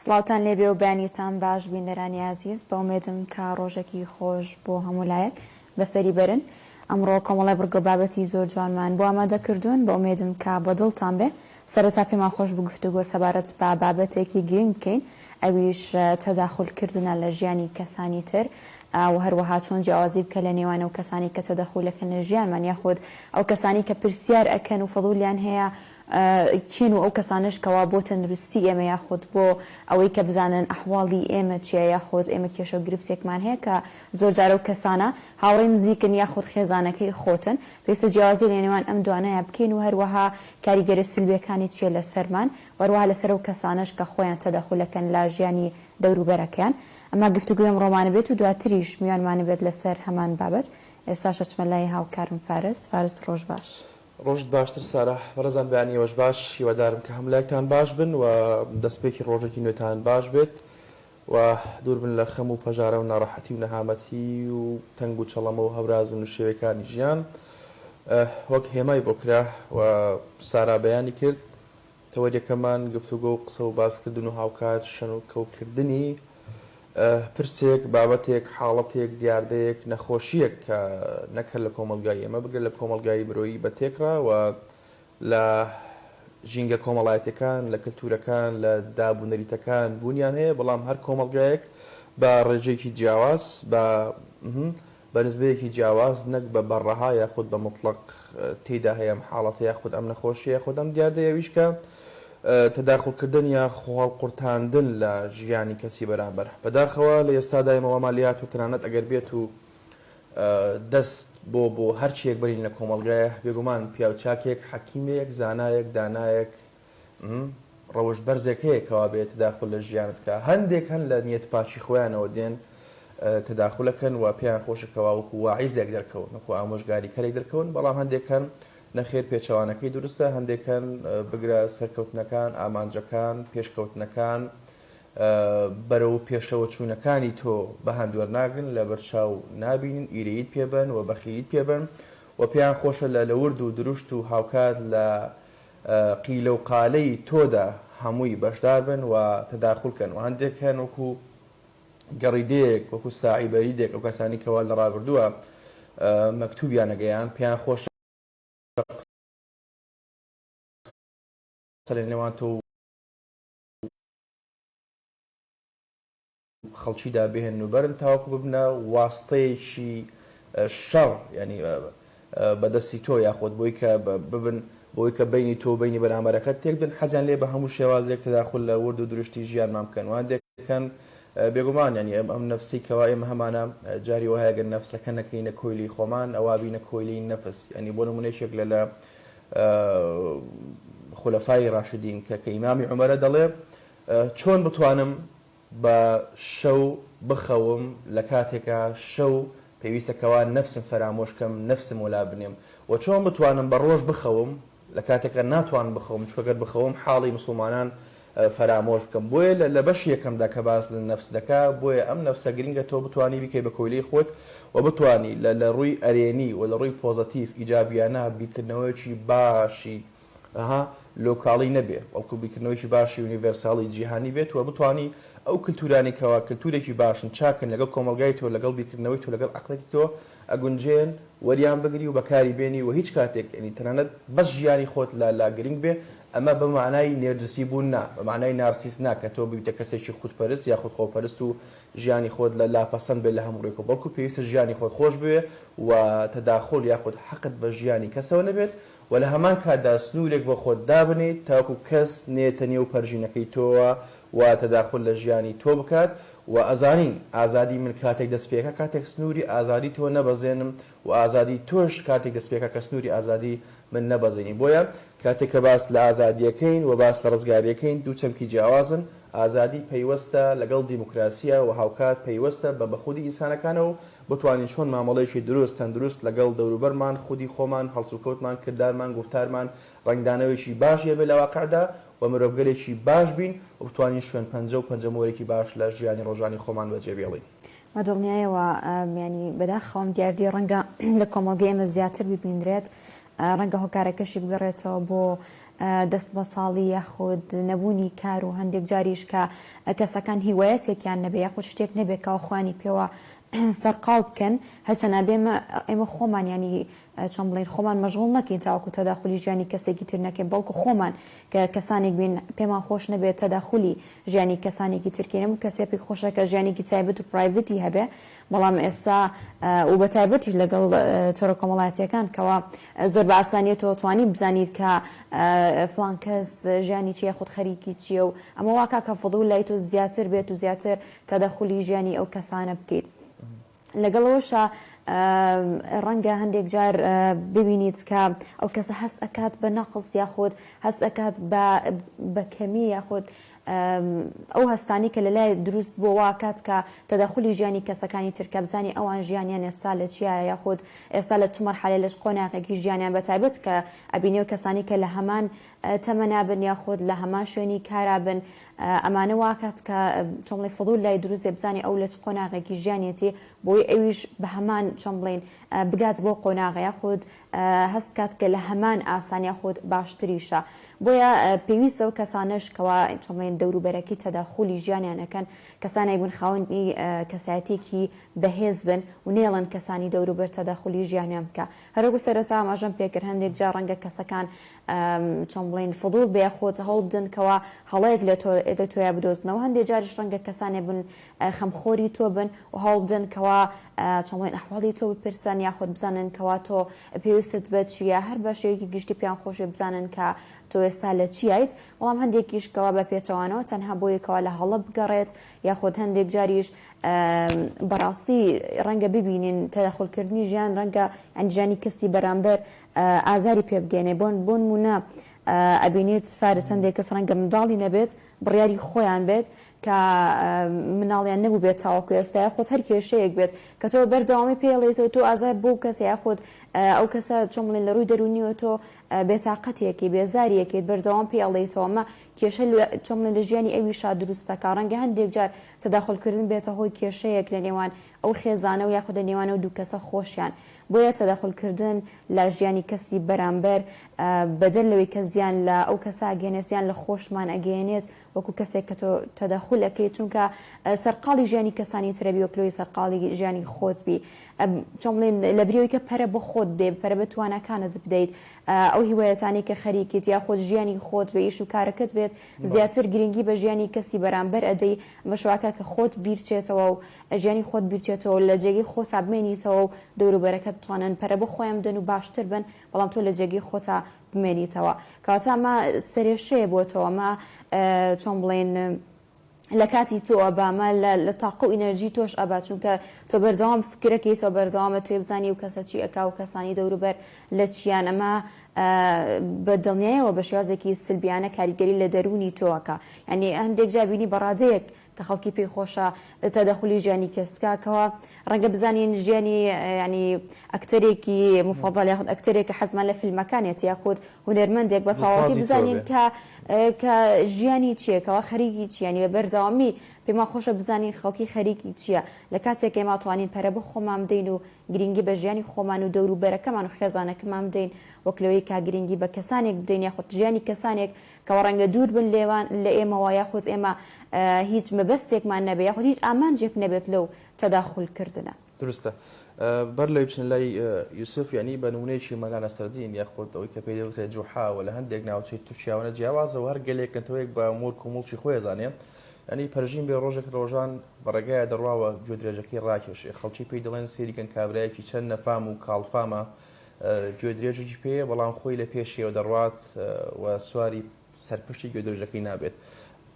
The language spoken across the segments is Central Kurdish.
سڵاوتان لێبێ و بەیانیتان باش بینەرانی عزیز بە ئومێدم کە ڕۆژێکی خۆش بۆ هەموو لایەک بەسەری بەرن ئەمڕۆ کۆمەڵای بڕگە بابەتی زۆر جوانمان بۆ ئامادەکردوون بە ئومێدم کە بە دڵتان بێ سەرەتا پێمان خۆش بگفتوگۆ سەبارەت بە بابەتێکی گرنگ بکەین ئەویش تەداخولکردنە لە ژیانی کەسانی تر و هەروەها چۆن جیاوازی بکە لە نێوانە و کەسانی کە تەدەخولەکەن لە ژیانمان یاخود ئەو کەسانی کە پرسیار ئەکەن و فەڵولیان هەیە چین و ئەو کەسانش کەوا بۆ تەندروستی ئێمە یاخود بۆ ئەوەی کە بزانن ئەحواڵی ئێمە چیە یاخود ئێمە کێشە و گرفتێکمان هەیە کە زۆر جارە و کەسانە هاوڕێی نزیکن یاخود خێزانەکەی خۆتن پێویستە جیاوازی لە نێوان ئەم دوانەیە بکەین و هەروەها کاریگەری سلبیەکانی چیە لە سەرمان وەروەها لەسەر ئەو کەسانش کە خۆیان تەدەخولەکەن لە ژیانی دەوروبەرەکەیان ئەمە گفتوگویم ڕۆمانە بێت و دواتریش میوانمانە بێت لەسەر هەمان بابەت ئێستاش ئەچمە لای هاوکارم فارس ڕۆژ باش ڕۆژت باشتر سارە بەڕێزان بەیانیەوەش باش هیوادارم کە هەمولایەکتان باش بن و دەستپێکی ڕۆژێکی نوێتان باش بێت و دوور بن لە خەم و پەژارە و ناڕەحەتی و نەهامەتی و تەنگ و چەڵەمە و هەورازن و شێوەکانی ژیان وەک هێمای بۆ کرا و سارا بەیانی کرد تەوەریەکەمان گفتوگۆ و قسە و باسکردن و هاوکات شەن و کەوتکردنی پرسێک بابەتێک حاڵەتێک دیاردەیەک نەخۆشیەک کە نەکرد لە کۆمەلگای ئێمە بگرێت لە کۆمەلگای مرۆیی بە تێکرا و لە ژینگە کۆمەڵایەتەکان لە کلتورەکان لە دابوونەریتەکان بوونیان هەیە بەڵام هەر کۆمەلگایەک بە ڕێژەیەکی جیاواز بە نسبەیەکی جیاواز نەک بە بەڕەها یاخود بە مطلق تێیدا هەیە حاڵەتە یاخود ئەم نەخۆشیە یاخود ئەم دیاردەیەویش کە تەداخولکردن یا خۆڵقورتاندن لە ژیانی کەسی بەرامبەر بەداخەوە لە ئێستادا ئێمە وەمالیات و تەنانەت ئەگەر بێت و دەست بۆ هەرچیەک بەرین لە کۆمەلگایە بێگومان پیاوچاکێک حەکیمێک زانایەک دانایەک ڕەوش بەرزێک هەیە کەوا بێت تەداخول لە ژیانت کە هەندێک هەن لە نیەت پاچی خۆیانەوە دێن تەداخولەکەن و پێیان خۆشەکەوا وەکو واعیزێک دەرکەون وەکو ئامۆژگاری کەرێک دەرکەون بەڵام هەندێکەن نەخێر پێچەوانەکەی دروستە هەندێکەن بگرە سەرکەوتنەکان ئامانجەکان پێشکەوتنەکان بەرەو پێشەوە چوونەکانی تۆ بە هەندوەرناگرن لە بەرچاو نابینن ئیرەیت پێبن و بەخیریت پێبن و پێیان خۆشە لە ورد و دروشت و هاوکات لە قیلە و قالەی تۆدا هەمووی بەشدار بن و تەداخولکەن و هەندێکەن وەکو گەڕیدەیەک وەکو ساعیبەریدێک ئەو کەسانی کەوا لە ڕابردووە مەکتوبیان نەگەیان پێیان خۆشە لە نێوان تۆ خەڵکیدا بهێن و بەرن تاوەکو ببنە واستەیەکی شەڕ ینی بەدەستی تۆ یاخۆت بۆی کە ببن بۆی کە بینی تۆ بینی بەرامبەرەکەت تێک بن حەزیان لێ بە هەموو شێوازێک تەداخول لە ورد و دروشتی ژیانمان بکەن و هەندێکەکەن بێگومان ینی ئەم نەفسی کەوا ئێمە هەمانە جاری وهەیەگەن نەفسەکە نەکەینە کۆیلی خۆمان ئەوا بینە کۆیلی نەفس ینی بۆ نمونەیەکێک لە خولەفای ڕاشدین کە ئیمامی عومەرە دەڵێ چۆن بتوانم بە شەو بخەوم لە کاتێکە شەو پێویستەکەوا نەفسم فەرامۆشکەم نەفسم وەلا بنێم و چۆن بتوانم بە ڕۆژ بخەوم لە کاتێکە ناتوان بخەوم چۆگەر بخەوم حاڵی مسلمانان فەرامۆش بکەم بۆیە لە بەش یەکەمدا کە باس لە نەفس دەکا بۆیە ئەم نەفسە گرنگە تۆ بتوانی بیکەی بە کۆیلەی خۆت و بتوانی لە ڕووی ئەرێنی و لە ڕووی پۆزەتیڤ ئیجابیانە بیکردنەوەیەکی باشی لۆکاڵی نەبێ بەڵکو بیکردنەوەیکی باشی یونیڤەرساڵی جیهانی بێت و بتوانی ئەو کلتورانی کەوا کلتورێکی باشن چاکن لەگەڵ کۆمەلگای تۆ لەگەڵ بیکردنەوەی تۆ لەگەڵ عەقڵەتی تۆ ئەگونجێن وەریان بگری و بەکاری بێنی و هیچ کاتێک ینی تەنانەت بەس ژیانی خۆت لا گرنگ بێ ئەمە بە معنای نێرجسی بوون نا بە معنای نارسیس نا کە تۆ ببیتە کەسێکی خودپەرست یا خودخۆپەرست و ژیانی خۆت لە لاپەسەند بێت لە هەموو ڕێک و بەڵکو پێویستە ژیانی خۆت خۆش بوێ و تەداخول یاخود حەقت بە ژیانی کەسەوە نەبێت و لە هەمان کاتدا سنوورێک بۆ خۆت دابنیت تاوەکو کەس نێتە نێو پەرژینەکەی تۆوە و تەداخول لە ژیانی تۆ بکات و ئەزانین ئازادی من کاتێک دەستپێکە کاتێک سنووری ئازادی تۆ نەبەزێنم و ئازادی تۆش کاتێک دەستپێکە کە سنووری ئازادی من نەبەزێنی بۆیە کاتێک کە باس لە ئازادیەکەین و باس لە ڕزگاریەکەین دوو چەمکی جیاوازن ئازادی پەیوەستە لەگەڵ دیموکراسیە و هاوکات پەیوەستە بە بەخودی ئینسانەکانەوە بتوانین چۆن مامەڵەیەکی دروست تەندروست لەگەڵ دەوروبەرمان خودی خۆمان هەڵسوکەوتمان کردارمان گفتارمان ڕنگدانەوەیکی باشیە بێ لە واقعدا و مرۆڤگەلێکی باش بین و بتوانین شوێن پەنجە و پەنجەمۆرێکی باش لە ژیانی ڕۆژانی خۆمان بەجێبێڵین مە دڵنیایەوە ینی بەداخەوم دیاردی ڕەنگە لە کۆمەڵگەی ئێمە زیاتر ببینرێت ڕەنگە هۆکارەکەشی بگەڕێتەوە بۆ دەست بەساڵی یاخود نەبوونی کار و هەندێک جاریش کە کەسەکان هیوایەتێکیان نەبێ یاخود شتێک نەبێتەوە خوانی پێوە سەرقاڵ بکەن هەچەنە بێمە ئێمە خۆمان ینی چۆن بڵین خۆمان مەشغوڵ نەکەین تاوەکو تەداخلی ژیانی کەسێکی تر نەکەین بەڵکو خۆمان کە کەسانێک بین پێمان خۆش نەبێت تەداخلی ژیانی کەسانێکی ترکێنم و کەسێکی خۆشە کە ژیانێکی تایبەت و پرایڤەتی هەبێ بەڵام ئێستا و بە تایبەتیش لەگەڵ تۆڕە کۆمەڵایەتیەکان کەوا زۆر بە ئاسانیەتەوە توانی بزانیت کە فڵان کەس ژیانی چیە خود خەریکی چییە و ئەمە واکە کە فڵوو لای تۆ زیاتر بێت و زیاتر تەداخلی ژیانی ئەو کەسانە بکەیت. لەگەڵەوەشە ڕەنگە هەندێک جار ببینیت کە ئەو کەسە هەست ئەکات بە نەقص یاخود هەست ئەکات بە کەمی یاخود ئەو هەستانی کە لەلای دروست بۆ واکات کە تەداخلی ژیانی کەسەکانی ترکە بزانانی ئەوان ژیانیان ئێستا لە چیایە یاخود ئێستا لە چ مەرحەلەیە لەش قۆناغێکی ژیانیان بەتایبەت کە ئەبینێ و کەسانی کە لە هەمان تەمەنابن یاخود لە هەمان شوێنی کارابن ئەمانە واکات کە چۆنڵی فڵوو لای دروست بزانانی ئەو لە چ قۆناغێکی ژیانێتی بۆی ئەویش بە هەمان چۆن بڵین بگات بۆ قۆناغ یاخود هەست کات کە لە هەمان ئاسان یاخود باشتریشە بۆیە پێویستە و کەسانش کەوا چۆنڵین دەوروبەرەکی تەداخلی ژیانیانەکەن کەسانی بن خاوەنی کەسایەتێکی بەهێز بن و نێڵن کەسانی دەوروبەر تەداخلی ژیانیان بکە هەروەکو سەرەتا ئاماژەم پێکرد هەندێک جا ڕەنگە کەسەکان چۆن بڵین فضوڵ بێ خۆت هەڵ بدن کەوا هەڵەیەک لە تۆیا بدۆزنەوە هەندێک جاریش ڕەنگە کەسانێ بن خەمخۆری تۆ بن و هەڵ بدن کەوا چۆن بڵین ئەحواڵی تۆ بپرسن یاخود بزانن کەوا تۆ پێویستت بێت چیە هەر بە شێوەیەکی گشتی پێیان خۆشێ بزانن کە تۆ ئێستا لە چیایت بەڵام هەندێکیش کەوا بە پێچەوانەوە تەنها بۆیەکەوە لە هەڵە بگەڕێت یاخود هەندێک جاریش بەڕاستی ڕەنگە ببینین تەداخلکردنی ژیان ڕەنگە ئەنجانی کەسی بەرامبەر ئازاری پێ بگەێنێ بۆ نمونە ئەبینێت فارس هەندێک کەس ڕەنگە منداڵی نەبێت بڕیاری خۆیان بێت کە مناڵیان نەبوو بێت تاوەکو ئێستا یاخود هەر کێشەیەک بێت کە تۆ بەردەوامی پێڵێتەوە تۆ ئازار بۆ کەس یاخود ئەو کەسە چۆن بڵێن لە ڕووی دەرونیەوە تۆ بێتاقەتێکی بێزاریەکەیت بەردەوام پێڵێتەوە ئەمە کێشە چۆن بڵێن لە ژیانی ئەویشا دروستەکە ڕەنگە هەندێک جار تەداخلکردن بێتە هۆی کێشەیەک لە نێوان ئەو خێزانە و یاخود لە نێوانە و دوو کەسە خۆشیان بۆیە تەداخلکردن لە ژیانی کەسی بەرامبەر بەدەر لەوەی کە زیان لە ئەو کەسە ئەگەێنێت زیان لە خۆشمان ئەگەێنێت وەکو کەسێک کە تۆ تەداخلەکەی چونکە سەرقاڵی ژیانی کەسانی ترەبی وەکلۆی سەرقاڵی ژیانی خۆت بی چۆن بڵێن لە بریەوەی کە پەرە بە خۆت بێ پەرە بە توانەکانت بدەیت ئەو هیوایەتانی کە خەریکیت یاخۆت ژیانی خۆت بێ ئیش و کارەکەت بێت زیاتر گرنگی بە ژیانی کەسی بەرامبەر ئەدەی بە شواکە کە خۆت بیرچێتەوە و ژیانی خۆت بیرچێتەوە لە جێگەی خۆت بمێنیتەوە و دەوروبەرەکەت بتوانن پەرە بە خۆیان بدەن و باشتر بن بەڵام تۆ لە جێگەی خۆتا بمێنیتەوە کەواتە ئەمە سەرێشەیە بۆ تۆ ئەمە چۆن بڵێن لە کاتی تۆ ئەبامە لە تاقە و ئینەرژی تۆش ئەبا چونکە تۆ بەردەوام فکرەکەی تۆ بەردەوامە توێ بزانی و کەسە چی ئەکا و کەسانی دەوروبەر لە چیان ئەمە بە دڵنیایەوە بە شێوازێکی سلبیانە کاریگەری لە دەرونی تۆەکە یعنی هەندێک جابینی بەڕادەیەک کە خەڵکی پێی خۆشە تەداخلی ژیانی کەسکاکەوە ڕەنگە بزانین ژیانی ینی ئەکتەرێکی مفەضەل یاخود ئەکتەرێک کە حەزمان لە فیلمەکانێت یاخود هونەرمەندێک بە تەواوەتی بزانین کە ژیانی چیەکەوە خەریکی چیانی لە بەردەوامی پێما خۆشە بزانین خەڵکی خەریکی چییە لە کاتێک ئێمە توانین پەرە بە خۆمان بدەین و گرنگی بە ژیانی خۆمان و دەوروبەرەکەمان و خێزانەکەمان بدەین وەکلەوەی کا گرنگی بە کەسانێک بدەین یاخود ژیانی کەسانێک کەەوە ڕەنگە دوور بن لێوان لە ئێمەوە یاخود ئێمە هیچ مەبەستێکمان نەبێ یاخود هیچ ئامانجێک نەبێت لەو تەداخلکردنە. درستە بەر لە بچن لای یوسف ینی بە نمونەیەکی مەلانە سەردین یاخود ئەوەی کە پێی دەوترێت جوحاوە لە هەندێک ناوچەی تورکیاوانە جیاوازەوە هەر گەلێک نەتەوەیەک بە مۆڵک و مڵکی خۆی زانێ ینی پەرژین بێ ڕۆژێک ڕۆژان بەڕێگایە دەڕواوە گوێ درێژەکەی ڕاکێشێ خەڵکی پێی دەڵێن سێریکەن کابرایەکی چەند نەفام و کاڵفامە گوێ درێژێکی پێ بەڵام خۆی لە پێشیەوە دەڕوات و سواری سەرپشتی گوێ درێژەکەی نابێت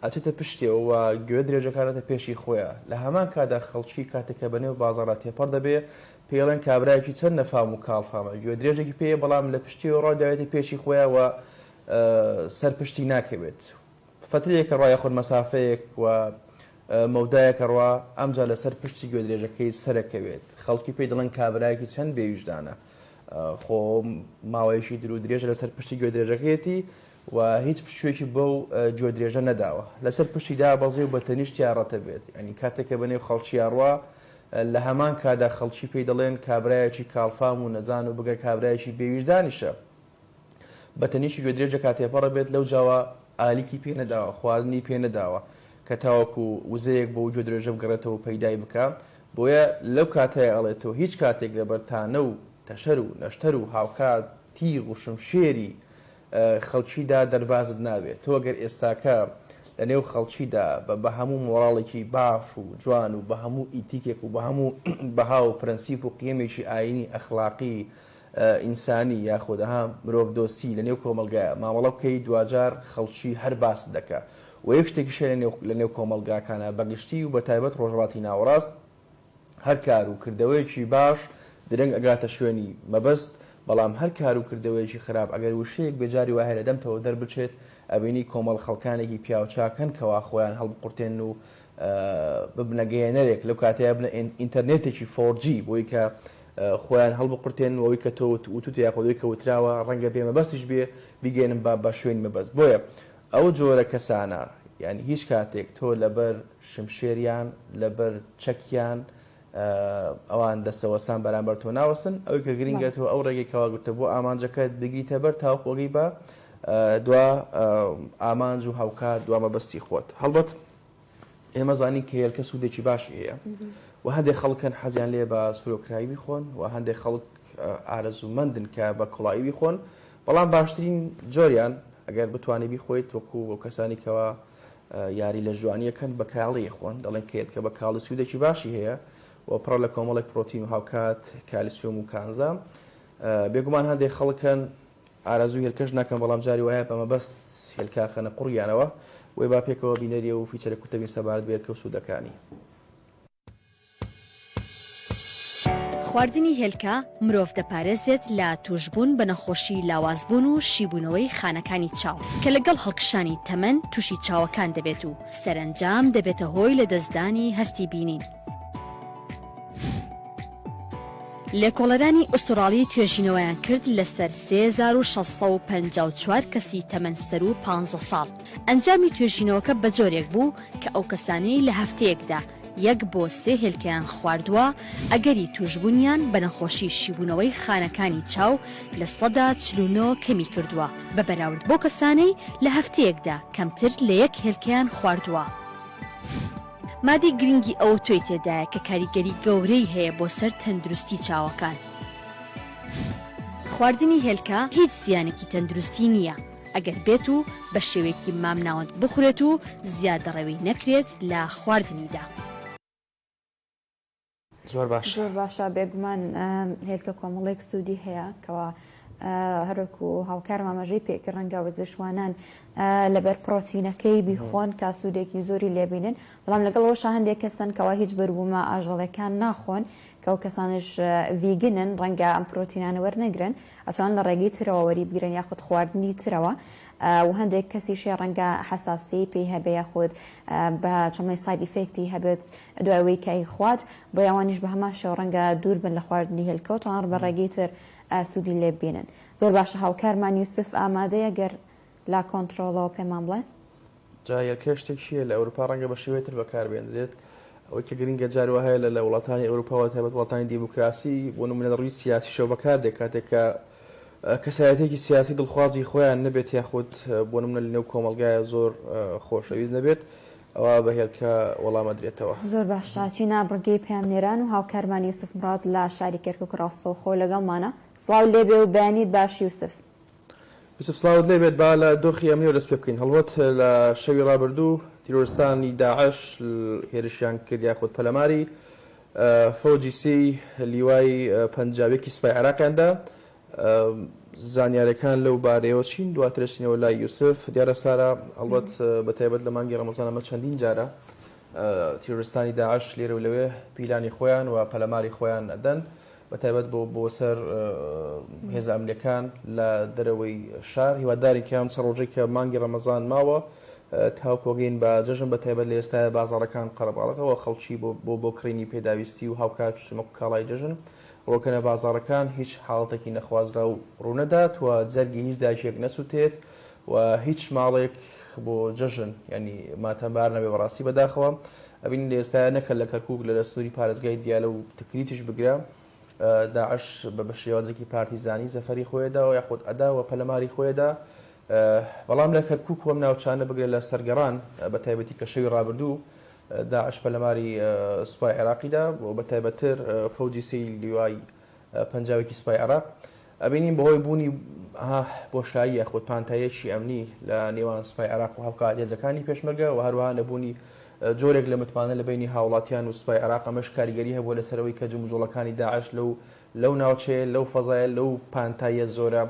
ئەچێتە پشتێەوە گوێ درێژەکانەتە پێشی خۆیە لە هەمان کادا خەڵکی کاتێکە بەنێو بازاڕە تێپەڕ دەبێ پێڵێن کابرایەکی چەند نەفام و کاڵفامە گوێ درێژێکی پێ بەڵام لە پشتیەوە ڕاداوێتی پێشی خۆیەوە سەرپشتی ناکەوێت فترێکە ڕایە خۆن مەسافەیەک و مەودایەکە ڕوا ئەمجا لەسەر پشتی گوێ درێژەکەی سەرەکەوێت خەڵکی پێی دڵن کابرایەکی چەند بێویژدانە خۆ ماوەیەشی درو درێژە لەسەر پشتی گوێ درێژەکەیەتی و هیچ پشتێکی بەو گوێ درێژە نەداوە لەسەر پشتیدا بەزێ و بە تەنیشتی یاڕەتە بێت ینی کاتێکە بەنێو خەڵکی یاڕوا لە هەمان کادا خەڵکی پێی دەڵێن کابرایەکی کاڵفام و نەزان و بگەر کابرایەکی بێویژدانیشە بە تەنیشی گوێ درێژە کاتێپەڕە بێت لەو جاوە ئالیکی پێ نەداوە خواردنی پێ نەداوە کە تاوەکو وزەیەک بۆ گوێ درێژە بگەڕێتەوە پەیدای بکە بۆیە لەو کاتەیە ئەڵێتەوە هیچ کاتێک لە بەرتانە و تەشەر و نەشتەر و هاوکات تیغ و شمشێری خەڵکیدا دەربازت نابێت تۆ گەر ئێستاکە لە نێو خەڵکیدا بە هەموو مۆڕاڵێکی باش و جوان و بە هەموو ئیتیکێک و بە هەموو بەها و پرەنسیپ و قیمێکی ئاینی ئەخلاقی ئینسانی یاخۆدەها مرۆڤ دۆستی لە نێو کۆمەلگایە مامەڵە بکەی دوجار خەڵکی هەر باس دەکات و یەک شتێکیشە لە نێو کۆمەلگاکانە بەگشتی و بە تایبەت ڕۆژهەڵاتی ناوەڕاست هەر کار و کردەوەیەکی باش درەنگ ئەگاتە شوێنی مەبەست بەڵام هەر کار و کردەوەیەکی خراپ ئەگەر وشەیەک بێجاری وایە لە دەمتەوە دەربچێت ئەبینی کۆمەڵ خەڵکانێکی پیاوچاکەن کەوا خۆیان هەڵبقورتێن و ببنەگەیەنەرێک لەو کاتەیە بنە ئینتەرنێتێکی 4G بۆی کە خۆیان هەڵبقورتێن و ئەوەی کە تۆ وتوتە یاخۆی کە وتراوە ڕەنگە بێ مەبەستیش بێ بیگەێنم بە شوێنی مەبەست بۆیە ئەو جۆرە کەسانە یعنی هیچ کاتێک تۆ لەبەر شمشێریان لەبەر چەکیان ئەوان دەستەوەسان بەرامبەر تۆ ناوەسن ئەوەی کە گرنگە تۆ ئەو ڕێگەیەکەوە گوتە بۆ ئامانجەکەت بگریتە بەر تاوەکۆگەی بە دوا ئامانج و هاوکات دوا مەبەستی خۆت هەڵبەت ئێمە زانین کە هێلکە سوودێکی باشی هەیە و هەندێک خەڵکن حەزیان لێ بە سورۆکرایی بیخۆن و هەندێک خەڵک ئارەزومەندن کە بە کوڵایی بیخۆن بەڵام باشترین جۆریان ئەگەر بتوانێ بیخۆیت وەکو ئەو کەسانی کەەوە یاری لە جوانیەکەن بە کاڵی خۆن دەڵێن کە هێلکە بە کاڵی سوودێکی باشی هەیە و پڕ لە کۆمەڵێک پرۆتین و هاوکات کالیسیۆم و کانزام بێگومان هەندێک خەڵکن ئارەزوو هێلکەش ناکەن بەڵام جاری وایە بە مەبەست هێلکا خەنە قوڕیانەوە وی با پێکەوە بینەریە و فیچەرە کورتەبی سەبارەت بێت کە سوودەکانی خواردنی هێلکە مرۆڤ دەپارێزێت لە توشبوون بە نەخۆشی لاوازبوون و شیبوونەوەی خانەکانی چاو کە لەگەڵ هەڵکشانی تەمەن تووشی چاوەکان دەبێت و سەرنجام دەبێتە هۆی لە دەستدانی هەستی بینین. لێکۆڵەرانی ئوسترالی توێژینەوەیان کرد لەسەر 3654 کەسی تەمەنسەر و 15 ساڵ. ئەنجامی توێژینەوەکە بە جۆرێک بوو کە ئەو کەسانەی لە هەفتەیەکدا 1 بۆ 3 هێلکەیان خواردووە ئەگەری توشبوونیان بە نەخۆشی شیبوونەوەی خانەکانی چاو لە 49 کەمی کردووە بە بەراورد بۆ کەسانەی لە هەفتەیەکدا کەمتر لە 1 هێلکەیان خواردووە. مادی گرنگی ئەو توی تێدایە کە کاریگەری گەورەی هەیە بۆ سەر تەندروستی چاوەکان. خواردنی هێلکە هیچ زیانێکی تەندروستی نییە ئەگەر بێت و بە شێوەیەکی مامناوەند بخورێت و زیادەڕەوی نەکرێت لە خواردنیدا. زۆر باشە بێگومان هێلکە کۆمەڵێک سوودی هەیە کەوا هەروەکو هاوکار مامەژەی پێکرد ڕەنگە وەزشوانان لەبەر پرۆتینەکەی بیخۆن کا سوودێکی زۆری لێبینن بەڵام لەگەڵەوەشە هەندێک کەسن کەوا هیچ بەربوومە ئاژەڵەکان ناخۆن کە ئەو کەسانش ڤیگنن ڕەنگە ئەم پرۆتینانە وەرنەگرن ئەتوان لە ڕێگەی ترەوە وەری بگرن یاخود خواردنی ترەوە و هەندێک کەسیشی ڕەنگە حساسی پێی هەبێ یاخود بە چۆمەی ساید ئیفێکتی هەبێت دوایەوەی کای خوات بۆ یاوانیش بە هەمان شێوە ڕەنگە دوور بن لە خواردنی هێلکە و توان بە ڕێگەی تر سوودی لێ بینن. زۆر باشە هاوکارمان یوسف ئامادەیە گەر لا کۆنتترۆلەوە پێمان بڵێن جا هێلکە شتێکیە لە ئەوروپا ڕەنگە بە شێوەیەتر بەکاربێنرێت ئەوەی کە گرنگە جار وهەیە لە وڵاتانی ئەوروپاوە تایبەت وڵاتانی دیموکراسی بۆ نمونە ڕووی سیاسیشەوە بەکار دێت کاتێک کە کەسایەتێکی سیاسی دڵخوازی خۆیان نەبێت یاخود بۆ نمونە لە نێو کۆمەلگایە زۆر خۆشەویست نەبێت ئەوە بە هێلکە وەڵامە درێتەوە. زۆر باشە چینا بڕگەی پامنێران و هاوکارمان یوسف مراد لە شاری کەرکووک ڕاستەوخۆ لەگەڵمانە. سڵاو لێبێ و بەیانیت باش یوسف. یوسف سڵاوت لێبێت با لە دۆخی ئەمنیەوە دەست پێ بکەین. هەڵبەت لە شەوی ڕابردوو تیرۆریستانی داعش هێرشیان کرد یاخود پەلەماری فەوجی سی لیوای پەنجابێکی سوپای عێراقیاندا زانیاریەکان لەو بارەیەوە چین دواترشینەوە لای یوسف دیارە سارە هەڵبەت بە تایبەت لە مانگی ڕەمەزانەمە چەندین جارە تیرۆریستانی داعش لێرە و لەوێ پیلانی خۆیان و پەلەماری خۆیان ئەدەن بە تایبەت بۆ سەر هێزە ئەمنیەکان لە دەرەوەی شار هیواداری کەم چە ڕۆژێک کە مانگی ڕەمەزان ماوە تاوکۆگەین بە جەژن بە تایبەت لە ئێستا بازاڕەکان قەرەباڵەکەەوە خەڵکی بۆ کڕینی پێداویستی و هاوکات شمە کاڵای جەژن ڕۆکەنە بازاڕەکان هیچ حاڵەتێکی نەخوازرا و ڕوونەدات و جەرگی هیچ داژێک نەسووتێت و هیچ ماڵێک بۆ جەژن ینی ماتەمبار نەبێ بەڕاستی بەداخەوە ئەبین لە ئێستا نەکە لە کەرکووک لە دەستوری پارێزگای دیالە و تکریتیش بگرا داعش بە شێوازێکی پارتیزانی زەفەری خۆیداوە یاخود ئەداوە پەلەماری خۆیدا بەڵام لە کەرکووک وەم ناوچانە بگرێت لە سەرگەڕان بە تایبەتی کە شەوی ڕابردوو داعش پەلەماری سوپای عێراقیدا و بە تایبەتتر فەوجی سی لیوای پەنجاوێکی سوپای عێراق ئەبینین بەهۆی بوونی بۆشایی یاخود پانتایەکی ئەمنی لە نێوان سوپای عێراق و هەڵکات هێزەکانی پێشمەرگە و هەروەها نەبوونی جۆرێک لە متمانە لە بینی هاوڵاتیان و سوپای عێراق ئەمەش کاریگەری هەبووە لەسەرەوەی کە جموجۆڵەکانی داعش لەو ناوچەیە لەو فەزایە لەو پانتایە زۆرە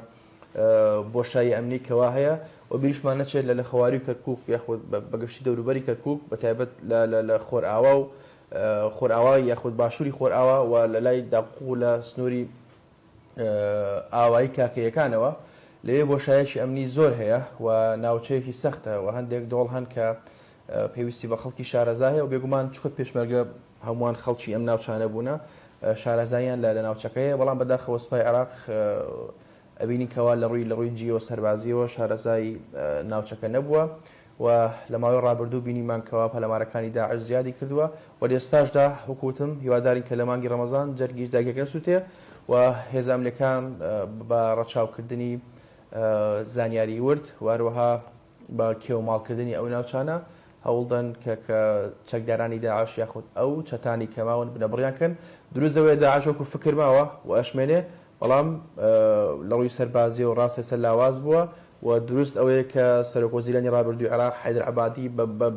بۆشایی ئەمنی کەوا هەیە و بیریشمان نەچێت لە خەواری کەرکووک یاخود بەگەشتی دەوروبەری کەرکووک بەتایبەت لە خۆرئاوا و خۆرئاوا یاخود باشووری خۆرئاوا و لە لای داقوو لە سنووری ئاوایی کاکەیەکانەوە لەوێ بۆشایەکی ئەمنی زۆر هەیە و ناوچەیەکی سەختە و هەندێک دۆڵ هەن کە پێویستی بە خەڵکی شارەزا هەیە و بێگومان چووکە پێشمەرگە هەمووان خەڵکی ئەم ناوچانە بوونە شارەزاییان لە ناوچەکەیە بەڵام بەداخەوە سوپای عێراق ئەبینی کەوا لە ڕووی جیەوە سەربازیەوە شارەزای ناوچەکە نەبووە و لە ماوەی ڕابردوو بینیمان کەوا پەلەمارەکانی داعش زیادی کردووە و لێستاشدا وەکوتم هیوادارین کە لە مانگی ڕەمەزان جەرگیش داگیرکردن سووتێ و هێزە ئەمریکان بە ڕەچاوکردنی زانیاری ورد و هەروەها بە کێوماڵکردنی ئەو ناوچانە هەوڵدەن کە چەکدارانی داعش یاخود ئەو چەتانی کەماون بنەبڕیانکەن دروست دەوێت داعش وەکو فکر ماوە و ئەشمێنێ بەڵام لە ڕووی سەربازی و ڕاستە سەر لاواز بووە و دروست ئەوەیە کە سەرۆکۆزیرانی ڕابردووی عێراق حەیدر عەبادی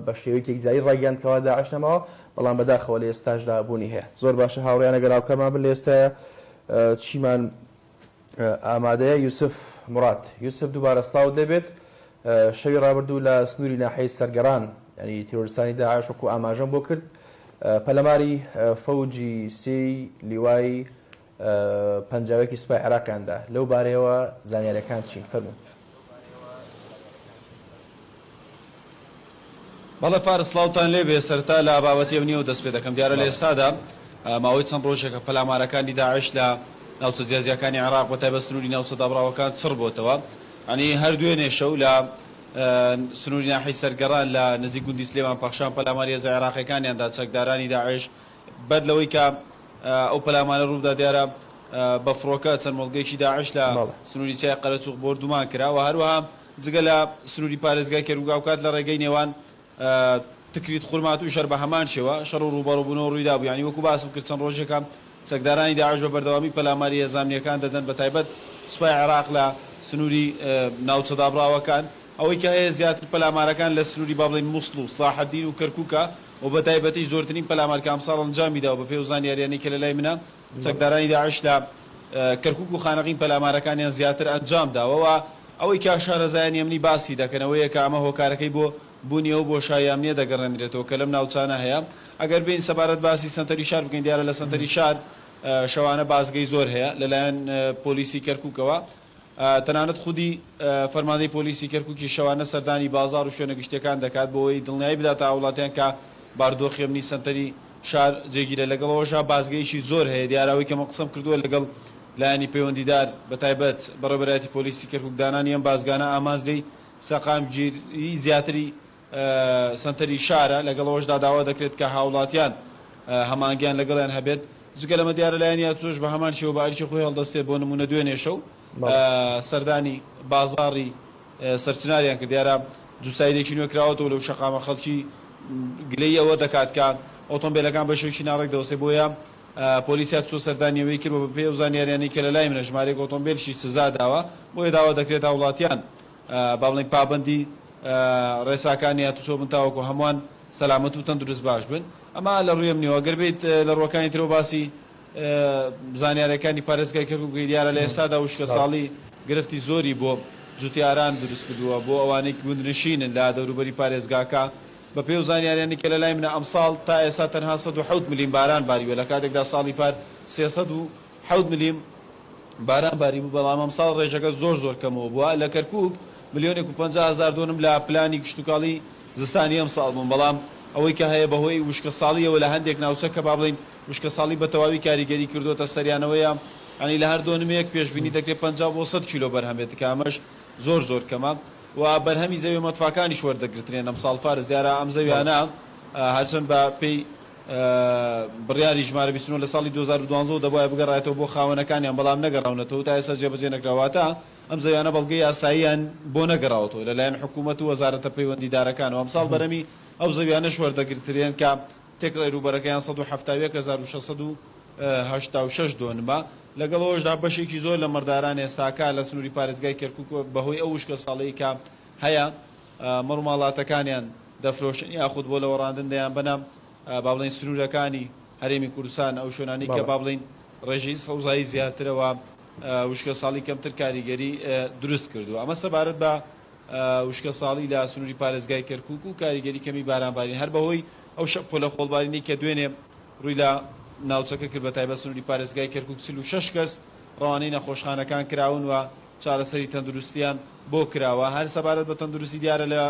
بە شێوەیەکی جاری ڕاگەیاندکەوە داعش نەماوە بەڵام بەداخەوە لە ئێستاشدا بوونی هەیە زۆر باشە هاوڕێیان ئەگەر هاوکەرمان بن لە ئێستایە چیمان ئامادەیە یوسف مراد یوسف دووبارە سڵاو دەبێت شەوی ڕابردوو لە سنووری ناحەی سەرگەڕان ینی تیرۆریستانی داعش وەکو ئاماژەم بۆ کرد پەلەماری فەوجی سی لیوای پەنجاوێکی سوپای عێراقیاندا لەو بارەیەوە زانیاریەکان چین فەرموون بەڵێ فارس سڵاوتان لێبێ سەرتا لە بابەتی ئەم نیوە دەست پێ دەکەم دیارە لە ئێستادا ماوەی چەند ڕۆژێکە پەلامارەکانی داعش لە ناوچە جیازیەکانی عێراق بە تایبەت سنووری ناوچە دابڕاوەکان چڕ بۆتەوە ئەنی هەر دوێنێ شەو لە سنووری ناحەی سەرگەڕان لە نزیک گوندی سلێمان پەخشان پەلاماری هێزە عێراقیەکانیاندا چەکدارانی داعش بەد لەوەی کە ئەو پەلامانە ڕوودا دیارە بە فڕۆکە چەند مۆڵگەیەکی داعش لە سنووری چای قەرەچوق بردومان کراوە هەروەها جگە لە سنووری پارێزگای کێروگاوکات لە ڕێگەی نێوان تکریت خورمات و شەر بە هەمان شێوە شەڕ و ڕووبەڕووبوونەوە ڕوویدا بوو ینی وەکو باسم کرد چەند ڕۆژێکە چەکدارانی داعش بە بەردەوامی پەلاماری هێزانیەکان دەدەن بە تایبەت سوپای عێراق لە سنووری ناوچە دابڕاوەکان ئەوەی کە هەیە زیاتر پەلامارەکان لە سنووری با بڵێن مووسڵ و سڵاحەدین و کەرکووکە و بە تایبەتیش زۆرترین پەلامارکە ئەمساڵ ئەنجامیدا و بە پێی زانیاریانی کە لە لای منە چەکدارانی داعش لە کەرکووک و خانەقین پەلامارەکانیان زیاتر ئەنجام داوەوە ئەوەی کە شارەزایانی ئەمنی باسی دەکەنەوەیە کە ئەمە هۆکارەکەی بۆ بوونیەوە بۆ شایامنیە دەگەڕێنرێتەوە کە لەم ناوچانە هەیە ئەگەر بین سەبارەت باسی سنتەری شار بکەین دیارە لە سنتەری شار شەوانە بازگەی زۆر هەیە لەلایەن پۆلیسی کەرکووکەوە تەنانەت خودی فەرماندەی پۆلیسی کەرکووکی شەوانە سەردانی بازار و شوێنە گشتەکان دەکات بۆەوەی دڵنیایی بداتە وڵاتیان کە باردۆخی ئەمنی سنتەری شار جێگیرە لەگەڵەوەشا بازگەیشی زۆر هەیە دیاراوەی کە مە قسەم کردووە لەگەڵ لایەنی پەیوەندیدار بە تایبەت بەڕێوەبەرایەتی پۆلیسی کەرکووک دانانی ئەم بازگانە ئامانزدەی سەقامگیری زیاتری سنتەری شارە لەگەڵەوەشدا داوا دەکرێت کە هاوڵاتیان هەمانگیان لەگەڵیان هەبێت جگە لەمە دیارە لایەنیا تۆش بە هەمان شێوە بەعریکی خۆی هەڵدەستێت بۆ نمونە دوێنێ شەو سەردانی بازاڕی سەرچناریان کرد دیارە جوسایدێکی نوێکراوەتەوە لەو شەقامە خەڵکی گلەی ئەوە دەکات کە ئۆتۆمبیلەکان بە شێوکی ناڕێک دەوەسێ بۆیە پۆلیسیات چۆ سەردانیەوەی کرد بە پێ و زانیاریانی کە لە لای منە ژمارەیەک ئۆتۆمبیلشی سزا داوە بۆیە داوا دەکرێت وڵاتیان با بڵێن پابەندی ڕێساکانی هاتوچۆ بن تاوەکو هەمووان سەلامەت و تەندروست باش بن ئەمە لە ڕووی ئەمنیەوە گەر بێت لە ڕۆکانی ترەوە باسی زانیاریەکانی پارێزگای کەرکووکی دیارە لە ئێستادا وشکە ساڵی گرفتی زۆری بۆ جوتیاران دروست کردووە بۆ ئەوانەی گوندنشینن لە دەوروبەری پارێزگاکە بە پێ و زانیاریانی کە لە لای منە ئەمساڵ تا ئێستا تەنها 107 ملیم باران باریوە لە کاتێکدا ساڵی پار 307 ملیم باران باری بوو بەڵام ئەمساڵ ڕێژەکە زۆر کەمەوە بووە لە کەرکووک 1,50,000 دۆنم لە پلانی گشتوکاڵی زستانی ئەم ساڵ بوون بەڵام ئەوەی کە هەیە بەهۆی وشکە ساڵیەوە لە هەندێک ناوچە کە با بڵین وشکە ساڵی بە تەواوی کاریگەری کردوتە سەریانەوەیە ئەنی لە هەر دۆنمەیەک پێشبینی دەکرێت 50 بۆ 100 کیلۆ بەرهەمێت کە ئەمەش زۆر کەمە و بەرهەمی زەوی مەتفاکانی شوەردەگرترێن ئەم ساڵ فارس دیارە ئەم زەویانە هەرچەند بە پێی بڕیاری ژمارە 29 لە ساڵی 2012 دەبایە بگەڕایەوە بۆ خاوەنەکانیان بەڵام نەگەڕاونەتەوە تا ئێستا جێبەجێ نەکراواتە ئەم زەویانە بەڵگەی یاساییان بۆ نەگەڕاوەتەوە لەلایەن حکوومەت و وەزارەتە پەیوەندیدارەکانەوە ئەمساڵ بەرەمی ئەو زەویانەش وەردەگرترێن کە تێکڕای ڕووبەرەکەیان 176 دۆنمە لەگەڵەوەشدا بەشێکی زۆر لە مەرداران ئێستاکە لە سنووری پارێزگای کەرکووک بەهۆی ئەو وشکە ساڵەیە کە هەیە مەڕووماڵاتەکانیان دەفرۆشن یاخود بۆ لە وەڕاندن دەیان بەنام با بڵین سنوورەکانی هەرێمی کوردستان ئەو شوێنانی کە با بڵین ڕێژەی سەوزایی زیاترەوە وشکە ساڵی کەمتر کاریگەری دروست کردو ئەمە سەبارەت بە وشکە ساڵی لە سنووری پارێزگای کەرکووک و کاریگەری کەمی بارانبارین هەر بەهۆی ئەو پۆلە خۆڵبارینی کە دوێنێ ڕووی لە ناوچەکە کرد بە تایبەت سنووری پارێزگای کەرکووک 36 کەس ڕەوانەی نەخۆشخانەکان کراون و چارەسەری تەندروستیان بۆ کراوە هەر سەبارەت بە تەندروستی دیارە لە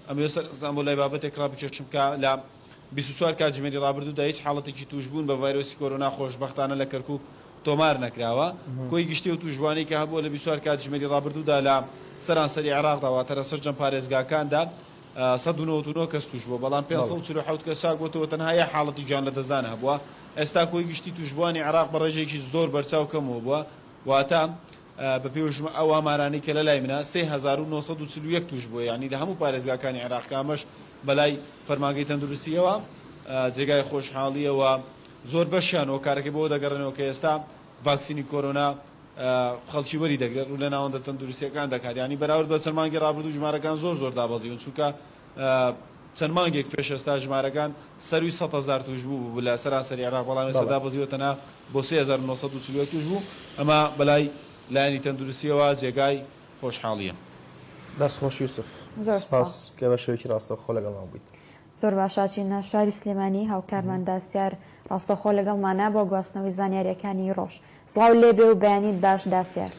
ئەمێ سەرزان بۆ لای بابەتێک ڕابچێشم کە لە 24 کاتژمێری ڕابردوودا هیچ حاڵەتێکی توشبوون بە ڤایرۆسی کۆرۆنا خۆشبەختانە لە کەرکووک تۆمار نەکراوە کۆی گشتی و توشبوانی کە هەبووە لە 24 کاتژمێری ڕابردوودا لە سەرانسەری عێراقداوە تەرە سەرجەم پارێزگاکاندا 199 کەس توش بووە بەڵام 547 کەس چاکبووەوە تەنها یە حاڵەتی گیان لە دەستدان هەبووە ئێستا کۆی گشتی توشبوانی عێراق بە ڕێژێکی زۆر بەرچاو کەمەوە بووە واتە بە پێوەژمە ئەو ئامارانەی کە لە لای منە 3941 توش بووە یعنی لە هەموو پارێزگاکانی عێراق کامەش بەلای فەرمانگەی تەندروستیەوە جێگای خۆشحاڵیەوە زۆر بەشیانەوە کارەکەی بۆ دەگەڕێنەوە کە ئێستا ڤاکسینی کۆرۆنا خەڵکی وەری دەگرێت و لە ناوەندە تەندروستیەکان دەکات ینی بەراورد بە چەند مانگی ڕابردوو ژمارەکان زۆر دابەزیون چونکە چەند مانگێک پێش ئێستا ژمارەکان سەروی 100,000 توش بوو لە سەرانسەری عێراق بەڵام ئێستا دابەزیوە تەنها بۆ 3940 توش بوو ئەمە بەلای لایەنی تەندروستیەوە جێگای خۆشحاڵیە. دەستخۆش یوسف سپاس کە بە شێوەیەکی ڕاستەوخۆ لەگەڵمان بوویت. زۆر باشاچینە شاری سلێمانی هاوکارمان داسیار ڕاستەخۆ لەگەڵمانە بۆ گواستنەوەی زانیاریەکانی ڕۆژ. سڵاو لێبێ و بەیانیت باش داسیار.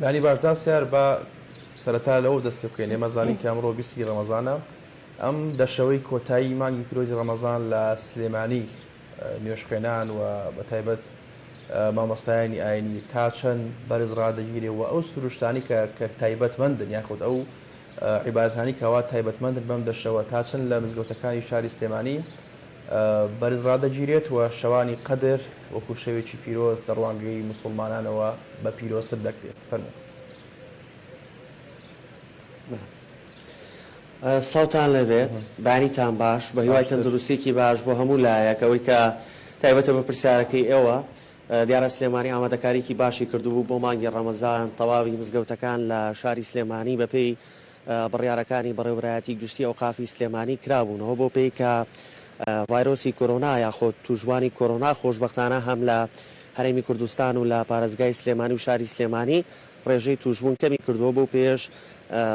بەیانی باش داسیار بە سەرەتا لەوە دەست پێ بکەین ئێمە زانین کە ئەمڕۆ 20 ڕەمەزانە ئەم دەشەوەی کۆتایی مانگی پیرۆزی ڕەمەزان لە سلێمانی نوێژخوێنان و بەتایبەت مامۆستایانی ئاینی تا چەند بەرز ڕادەگیرێ و ئەو سروشتانی کە تایبەتمەندن یاخود ئەو عیبادەتانی کەوا تایبەتمەندن بەم دەشەوە تا چەند لە مزگەوتەکانی شاری سلێمانی بەرز ڕادەگیرێت و شەوانی قەدر وەکو شەوێکی پیرۆز لە ڕوانگەی موسڵمانانەوە بە پیرۆسر دەکرێت. فەرموویت. سڵاوتان لەبێت بانیتان باش بە هیوای تەندروستێکی باش بۆ هەموو لایەکەوەی کە تایبەتە بە پرسیارەکەی ئێوە دیارە سلێمانی ئامادەکاریکی باشی کردوبوو بۆ مانگی ڕەمەزان تەواوی مزگەوتەکان لە شاری سلێمانی بەپێی بڕیارەکانی بەڕێوەبەرایەتی گشتی ئەوقافی سلێمانی کرابوونەوە بۆ پێی کە ڤایرۆسی کۆرۆنا یاخۆ توژوانی کۆرۆنا خۆشبەختانە هەم لە هەرێمی کوردستان و لە پارێزگای سلێمانی و شاری سلێمانی ڕێژەی توژبوون کەمی کردووە بۆ پێش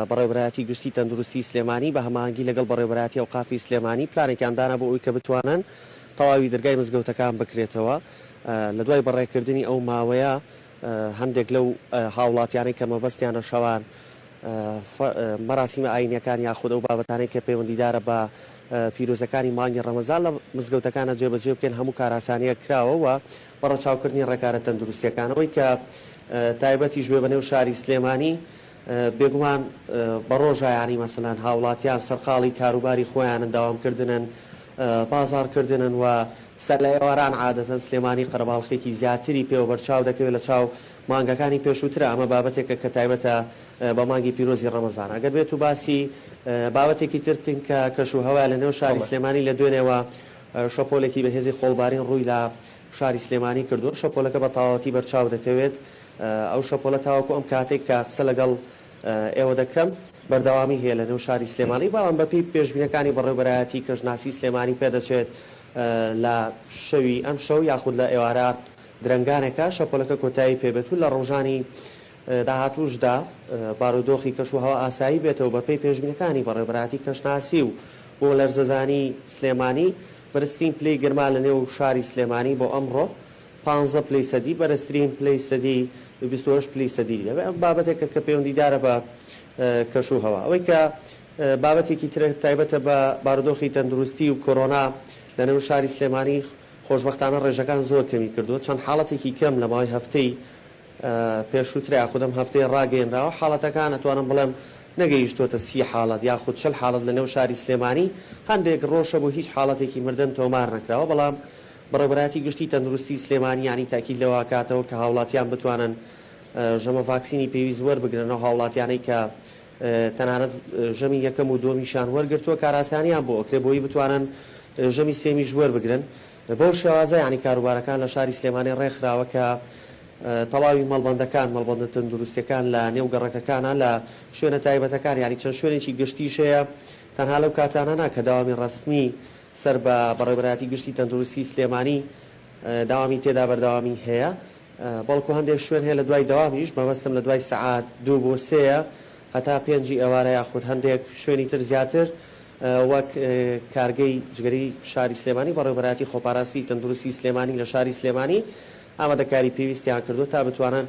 بەڕێوەبەرایەتی گشتی تەندروستی سلێمانی بە هەماهەنگی لەگەڵ بەڕێوەبەرایەتی ئەوقافی سلێمانی پلانێکیان دانا بۆ ئەوی کە بتوانن تەواوی دەرگای مزگەوتەکان بکرێتەوە لە دوای بەڕێکردنی ئەو ماوەیە هەندێک لەو هاوڵاتیانەی کە مەبەستیانە شەوان مەراسیمە ئاینیەکان یاخود ئەو بابەتانەی کە پەیوەندیدارە بە پیرۆزەکانی مانگی ڕەمەزان لە مزگەوتەکانە جێبەجێ بکەن هەموو کاراسانیە کراوە و بەڕەچاوکردنی ڕێکارە تەندروستیەکانەوەی کە تایبەتیش بێ بەنێو شاری سلێمانی بێگومان بە ڕۆژایانی مەسەلەن هاوڵاتیان سەرقاڵی کاروباری خۆیان ئەنداوامکردنن بازارکردنن و سەر لە ئێواران عادەتەن سلێمانی قەرەباڵخێکی زیاتری پێوە بەرچاو دەکەوێت لە چاو مانگەکانی پێشووترە ئەمە بابەتێکە کە تایبەتە بە مانگی پیرۆزی ڕەمەزان ئەگەر بێت و باسی بابەتێکی تر بکەین کە کەشوهەوا لە نێو شاری سلێمانی لە دوێنێەوە شەپۆلێکی بەهێزی خۆڵبارین ڕووی لە شاری سلێمانی کردووە شەپۆلەکە بە تاواتی بەرچاو دەکەوێت ئەو شەپۆلە تاواکو ئەم کاتێک کە قسە لەگەڵ ئێوە دەکەم بەردەوامی هەیە لە نێو شاری سلێمانی بەڵام بەپی پێشبینەکانی بەڕێوەبەرایەتی کەژناسی سلێمانی پێدەچێت لە شەوی ئەم شەو یاخود لە ئێوارات درەنگانێکە شەپۆلەکە کۆتایی پێبێت و لە ڕۆژانی داهاتووشدا بارودۆخی کەشوهەوا ئاسایی بێتەوە بەپی پێشبینەکانی بەڕێوەبەرایەتی کەژناسی و بۆ لەرزەزانی سلێمانی بەرزترین پلەی گرما لە نێو شاری سلێمانی بۆ ئەمڕۆ 15 پلەی سەدی بەرزترین پلەی سەدی 28 پلەی سەدی ئەم بابەتێکە کە پەیوەندیدارە بە کەشوهەوا ئەوەی کە بابەتێکی تر تایبەتە بە بارودۆخی تەندروستی و کۆرۆنا لە نێو شاری سلێمانی خۆشبەختانە ڕێژەکان زۆر کەمی کردووە چەند حاڵەتێکی کەم لە ماوەی هەفتەی پێشووترا خودم هەفتەی ڕاگەیەنراوە حاڵەتەکان ئەتوانم بڵێم نەگەیشتۆتە 30 حاڵەت یاخود 40 حاڵەت لە نێو شاری سلێمانی هەندێک ڕۆژە بۆ هیچ حاڵەتێکی مردن تۆمار نەکراوە بەڵام بەڕێوەبەراتی گشتی تەندروستی سلێمانی ینی تاکید لەوە کاتەوە کە هاوڵاتیان بتوانن ژەمە ڤاکسینی پێویست وەربگرنەوە هاوڵاتیانەی کە تەنانەت ژەمی یەکەم و دۆمیشان وەرگرتووە کاراسانیان بۆ ئەکرێ بۆی بتوانن ژەمی سێمیش وەربگرن بەو شێوازە ینی کاروبارەکان لە شاری سلێمانی ڕێکخراوە کە تەواوی مەڵبەندەکان مەڵبەندە تەندروستیەکان لە نێو گەڕەکەکانە لە شوێنە تایبەتەکان ینی چەند شوێنێکی گشتیشەیە تەنها لەو کاتانەنا کە داوامی ڕستمی سەر بە بەڕێوەبەراتی گشتی تەندروستی سلێمانی داوامی تێدا بەرداوامی هەیە بەڵکو هەندێک شوێن هەیە لە دوای داوامیش مەبەستم لە دوای سەعات 2 بۆ 3 هەتا 5 ئێوارە یاخود هەندێک شوێنی تر زیاتر وەک کارگەی جگەری شاری سلێمانی بەڕێوەبەراتی خۆپاراسی تەندروستی سلێمانی لە شاری سلێمانی ئامادەکاری پێویستیان کردو تا بتوانن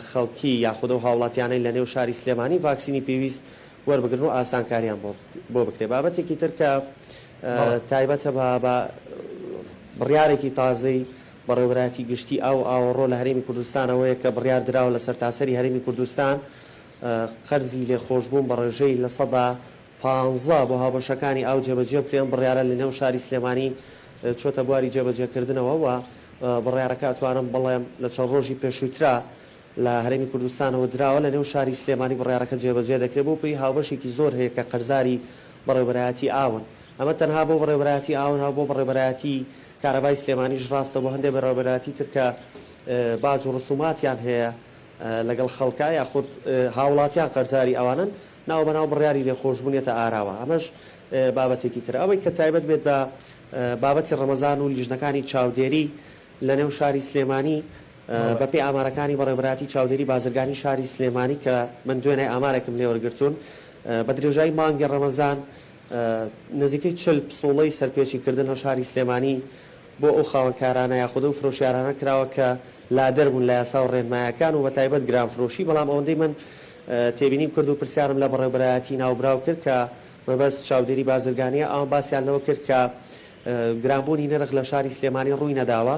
خەڵکی یاخود و هاوڵاتیانەی لە نێو شاری سلێمانی ڤاکسینی پێویست وەربگرن و ئاسانکاریان بۆ بکرێ بابەتێکی تر کە تایبەتە بە بڕیارێکی تازەی بەڕێوەبەراتی گشتی ئەو ئاوەڕۆ لە هەرێمی کوردستانەوەیە کە بڕیار دراوە لە سەرتاسەری هەرێمی کوردستان قەرزی لێخۆشبوون بە ڕێژەی لە 15 بۆ هاوبەشەکانی ئاو جێبەجێ بکرێن بڕیارە لە نێو شاری سلێمانی چۆتە بواری جێبەجێکردنەوە و بڕیارەکە ئەتوانم بڵێم لە چەند ڕۆژی پێشووترا لە هەرێمی کوردستانەوە دراوە لە نێو شاری سلێمانی بڕیارەکە جێبەجێ دەکرێت بۆ پێی هاوبەشێکی زۆر هەیە کە قەرزاری بەڕێوەبەراتی ئاون ئەمە تەنها بۆ بەڕێوەبەراتی ئاون ها بۆ بەڕێوەبەراتی کارەبای سلێمانیش ڕاستە بۆ هەندێک بەڕێوەبەراتی تر کە باج و ڕسوماتیان هەیە لەگەڵ خەڵکە یاخود هاوڵاتیان قەرزاری ئەوانن ناو بەناو بڕیاری لێخۆشبوونیەتە ئاراوە ئەمەش بابەتێکی تر ئەوەی کە تایبەت بێت بە بابەتی ڕەمەزان و لیژنەکانی چاودێری لە نێو شاری سلێمانی بەپێی ئامارەکانی بەڕێوەبەراتی چاودێری بازرگانی شاری سلێمانی کە من دوێنێ ئامارێکم لێ وەرگرتوون بە درێژایی مانگی ڕەمەزان نزیکەی 40 پسۆڵەی سەرپێچیکردن لە شاری سلێمانی بۆ ئەو خاوەنکارانە یاخود و فرۆشیارانە کراوە کە لادەر بوون لە یاسا و ڕێنمایەکان و بە تایبەت گرانفرۆشی بەڵام ئەوەندەی من تێبینیم کرد و پرسیارم لە بەڕێوەبەراتی ناوبراو کرد کە مەبەست چاودێری بازرگانیە ئەوان باسییان لەوە کرد کە گرانبوونی نرخ لە شاری سلێمانی ڕووی نەداوە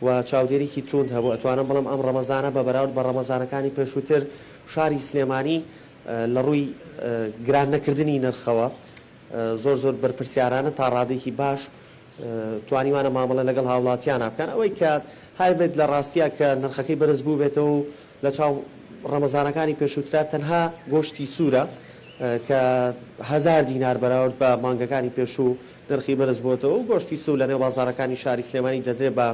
و چاودێریکی توند هەبوو ئەتوانم بڵم ئەم ڕەمەزانە بە بەراورد بە ڕەمەزانەکانی پێشووتر شاری سلێمانی لە ڕووی گران نەکردنی نرخەوە زۆر بەرپرسیارانە تا ڕادێکی باش توانیوانە مامەڵە لەگەڵ هاوڵاتیان بکەن ئەوەی کە هایبێت لە ڕاستیە کە نرخەکەی بەرز بوو بێتەوە و لە چاو ڕەمەزانەکانی پێشووترا تەنها گۆشتی سوورە کە 1000 دینار بەراورد بە مانگەکانی پێشوو نرخی بەرز بووتەوە و گۆشتی سوور لە نێو بازارەکانی شاری سلێمانی دەدرێت بە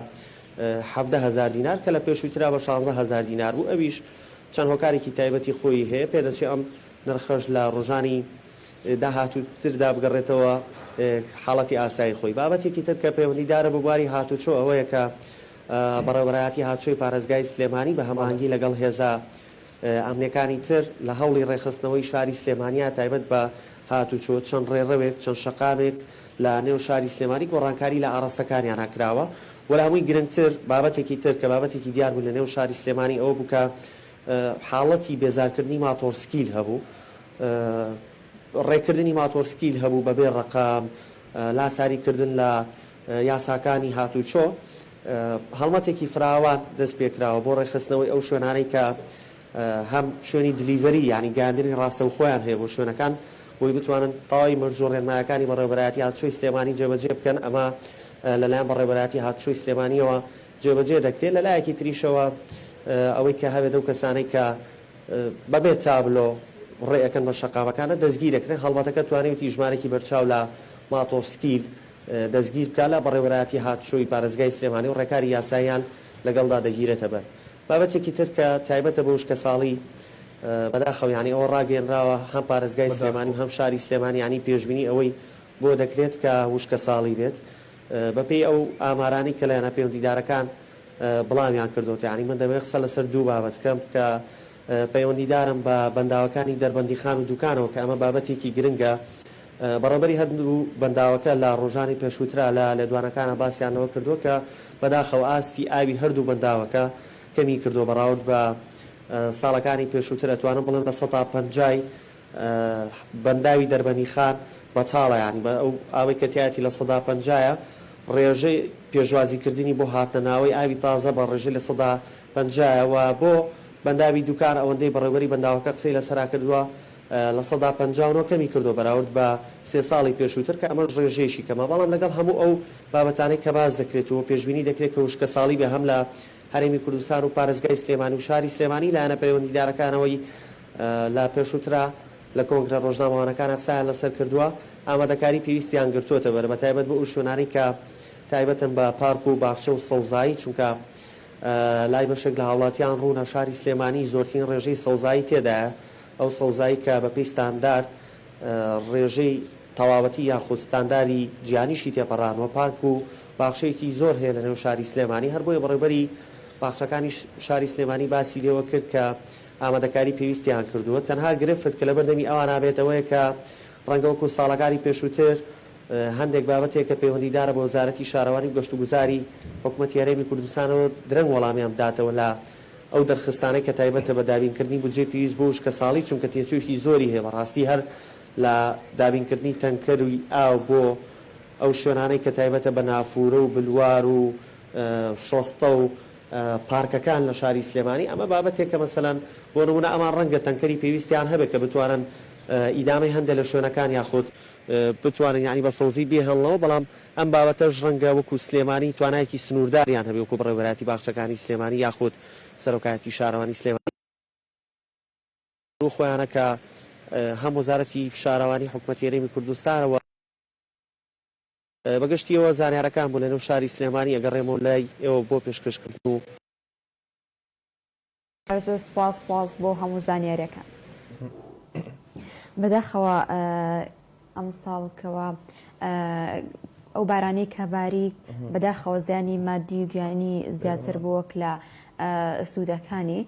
17000 دینار کە لە پێشووترا بە 16000 دینار بوو ئەویش چەند هۆکارێکی تایبەتی خۆی هەیە پێدەچێت ئەم نرخەش لە ڕۆژانی داهاتووتردا بگەڕێتەوە حاڵەتی ئاسایی خۆی بابەتێکی تر کە پەیوەندیدارە بە بواری هاتوچۆ ئەوەیە کە بەڕێوەبەراتی هاتوچۆی پارێزگای سلێمانی بە هەماهەنگی لەگەڵ هێزە ئەمنیەکانی تر لە هەوڵی ڕێخستنەوەی شاری سلێمانیا تایبەت بە هاتوچۆ چەند ڕێڕەوێک چەند شەقامێک لە نێو شاری سلێمانی گۆڕانکاری لە ئاڕاستەکانیان ناکراوە وەلا هەمووی گرنگتر بابەتێکی تر کە بابەتێکی دیار بوو لە نێو شاری سلێمانی ئەوە بوو کە حاڵەتی بێزارکردنی ماتۆرسکیل هەبوو ڕێکردنی ماتۆرسکیل هەبوو بەبێ ڕقام لاساریکردن لە یاساکانی هاتوچۆ هەڵمەتێکی فراوان دەست پێکراوە بۆ ڕێخستنەوەی ئەو شوێنانەی کە هەم شوێنی دلیڤەری ینی گاندنی ڕاستە و خۆیان هەیە بۆ شوێنەکان بۆی بتوانن تاوای مەرجۆ ڕێنمایەکانی بەڕێوەبەراتی هاتوچۆی سلێمانی جێبەجێ بکەن ئەمە لەلایەن بەڕێوەبەراتی هاتوچۆی سلێمانیەوە جێبەجێ دەکرێت لە لایەکی تریشەوە ئەوەی کە هەبێت ئەو کەسانەی کە بەبێت تابلۆ ڕێەکەن بە شەقامەکانە دەستگیر دەکرێن هەڵبەتەکە توانێتی ژمارەی بەرچاو لە ماتۆرسکیل دەستگیر بکە لە بەڕێوەبەراتی هاتوچۆی پارێزگای سلێمانی و ڕێکاری یاساییان لەگەڵدا دەگیرێتە بەر بابەتێکی تر کە تایبەتە بە وشکە ساڵی بەداخەو ینی ئەوە ڕاگەێنراوە هەم پارێزگای سلێمانی و هەم شاری سلێمانی ینی پێشبینی ئەوەی بۆ دەکرێت کە وشکە ساڵی بێت بەپێی ئەو ئامارانی کە لایەنە پەیوەندیدارەکان بڵامیان کردوت ینی من دەبێت قسە لەسەر دوو بابەت کەم کە پەیوەندیدارم بە بەنداوەکانی دەربەندی خام و دوکانەوە کە ئەمە بابەتێکی گرنگە بەڕێبەری هەردوو بەنداوەکە لە ڕۆژانی پێشووترا لە لێدوانەکانە باسییانەوە کردووە کە بەداخەوە ئاستی ئاوی هەردوو بەنداوەکە کەمی کردو بەڕاورد بە ساڵەکانی پێشووتر ئەتوانم بڵێن بە 150 بەنداوی دەربەندی خان بەتاڵە ینی بە ئەو ئاوەی کە تایەتی لە 150 ڕێژەی پێشوازیکردنی بۆ هاتنەناوەی ئاوی تازە بە ڕێژەی لە 150 و بۆ بەنداوی دوکان ئەوەندەی بەڕێوەبەری بەنداوەکە قسەی لەسەرا کردووە لە 150 کەمی کردو بەراورد بە 3 ساڵی پێشووتر کە ئەمەش ڕێژەیەشی کەمە بەڵام لەگەڵ هەموو ئەو بابەتانەی کە باز دەکرێتەوە پێشبینی دەکرێت کە وشکە ساڵی بێ هەم لە هەرێمی کوردستان و پارێزگای سلێمانی و شاری سلێمانی لایەنە پەیوەندیدارەکانەوەی لە پێشووترا لە کۆنگرە ڕۆژنامەوانەکان قسەیان لەسەر کردووە ئامادەکاری پێویستیان گرتووەتە بەر بە تایبەت بە ئەو شوێنانەی کە تایبەتن بە پارک و باخچە و سەوزایی چونکە لای بەشێک لە هاوڵاتیان ڕوونە شاری سلێمانی زۆرترین ڕێژەی سەوزایی تێدایە ئەو سەوزایی کە بە پێی ستاندارد ڕێژەی تەواوەتی یاخود ستانداری جیانیشی تێپەڕانەوە پارک و باخچەیەکی زۆر هەیە لە نێو شاری سلێمانی هەر بۆیە بەڕێبەری باخچەکانی شاری سلێمانی باسی لێوە کرد کە ئامادەکاری پێویستیان کردووە تەنها گرفت کە لە بەردەمی ئەوان نابێتەوەیە کە ڕەنگە وەکو ساڵەکانی پێشووتر هەندێک بابەتێک کە پەیوەندیدارە بە وەزارەتی شارەوانی گەشت و گوزاری حکوومەتی هەرێمی کوردستانەوە درەنگ وەڵامیان بداتەوە لە ئەو دەرخستانەی کە تایبەتە بە دابینکردنی بودجێ پێویست بۆ وشکە ساڵی چونکە تێچووکی زۆری هەیە بەڕاستی هەر لە دابینکردنی تەنکەروی ئاو بۆ ئەو شوێنانەی کە تایبەتە بە نافورە و بلوار و شۆستە و پارکەکان لە شاری سلێمانی ئەمە بابەتێک کە مەسەلەن بۆ نمونە ئەمان ڕەنگە تەنکەری پێویستیان هەبێت کە بتوانن ئیدامەی هەندێک لە شوێنەکان یاخود بتوانن یعنی بە سەوزی بێهێڵنەوە بەڵام ئەم بابەتەش ڕەنگە وەکو سلێمانی توانایەکی سنوورداریان هەبێ وەکو بەڕێوەبەراتی باخچەکانی سلێمانی یاخود سەرۆکایەتی شارەوانی سلێمانی خۆیانە کە هەم وەزارەتی شارەوانی حکوومەتی هەرێمی کوردستانەوە بەگشتیەوە زانیارەکان بوو لە نێو شاری سلێمانی ئەگەڕێمەوە لای ئێوە بۆ پێشکەشکردن و زۆر سپاس بۆ هەموو زانیاریەکان بەداخەوە ئەم ساڵکەوە ئەو بارانەی کە باری بەداخەوە زیانی مادی و گیانی زیاتر بووەک لە سوودەکانی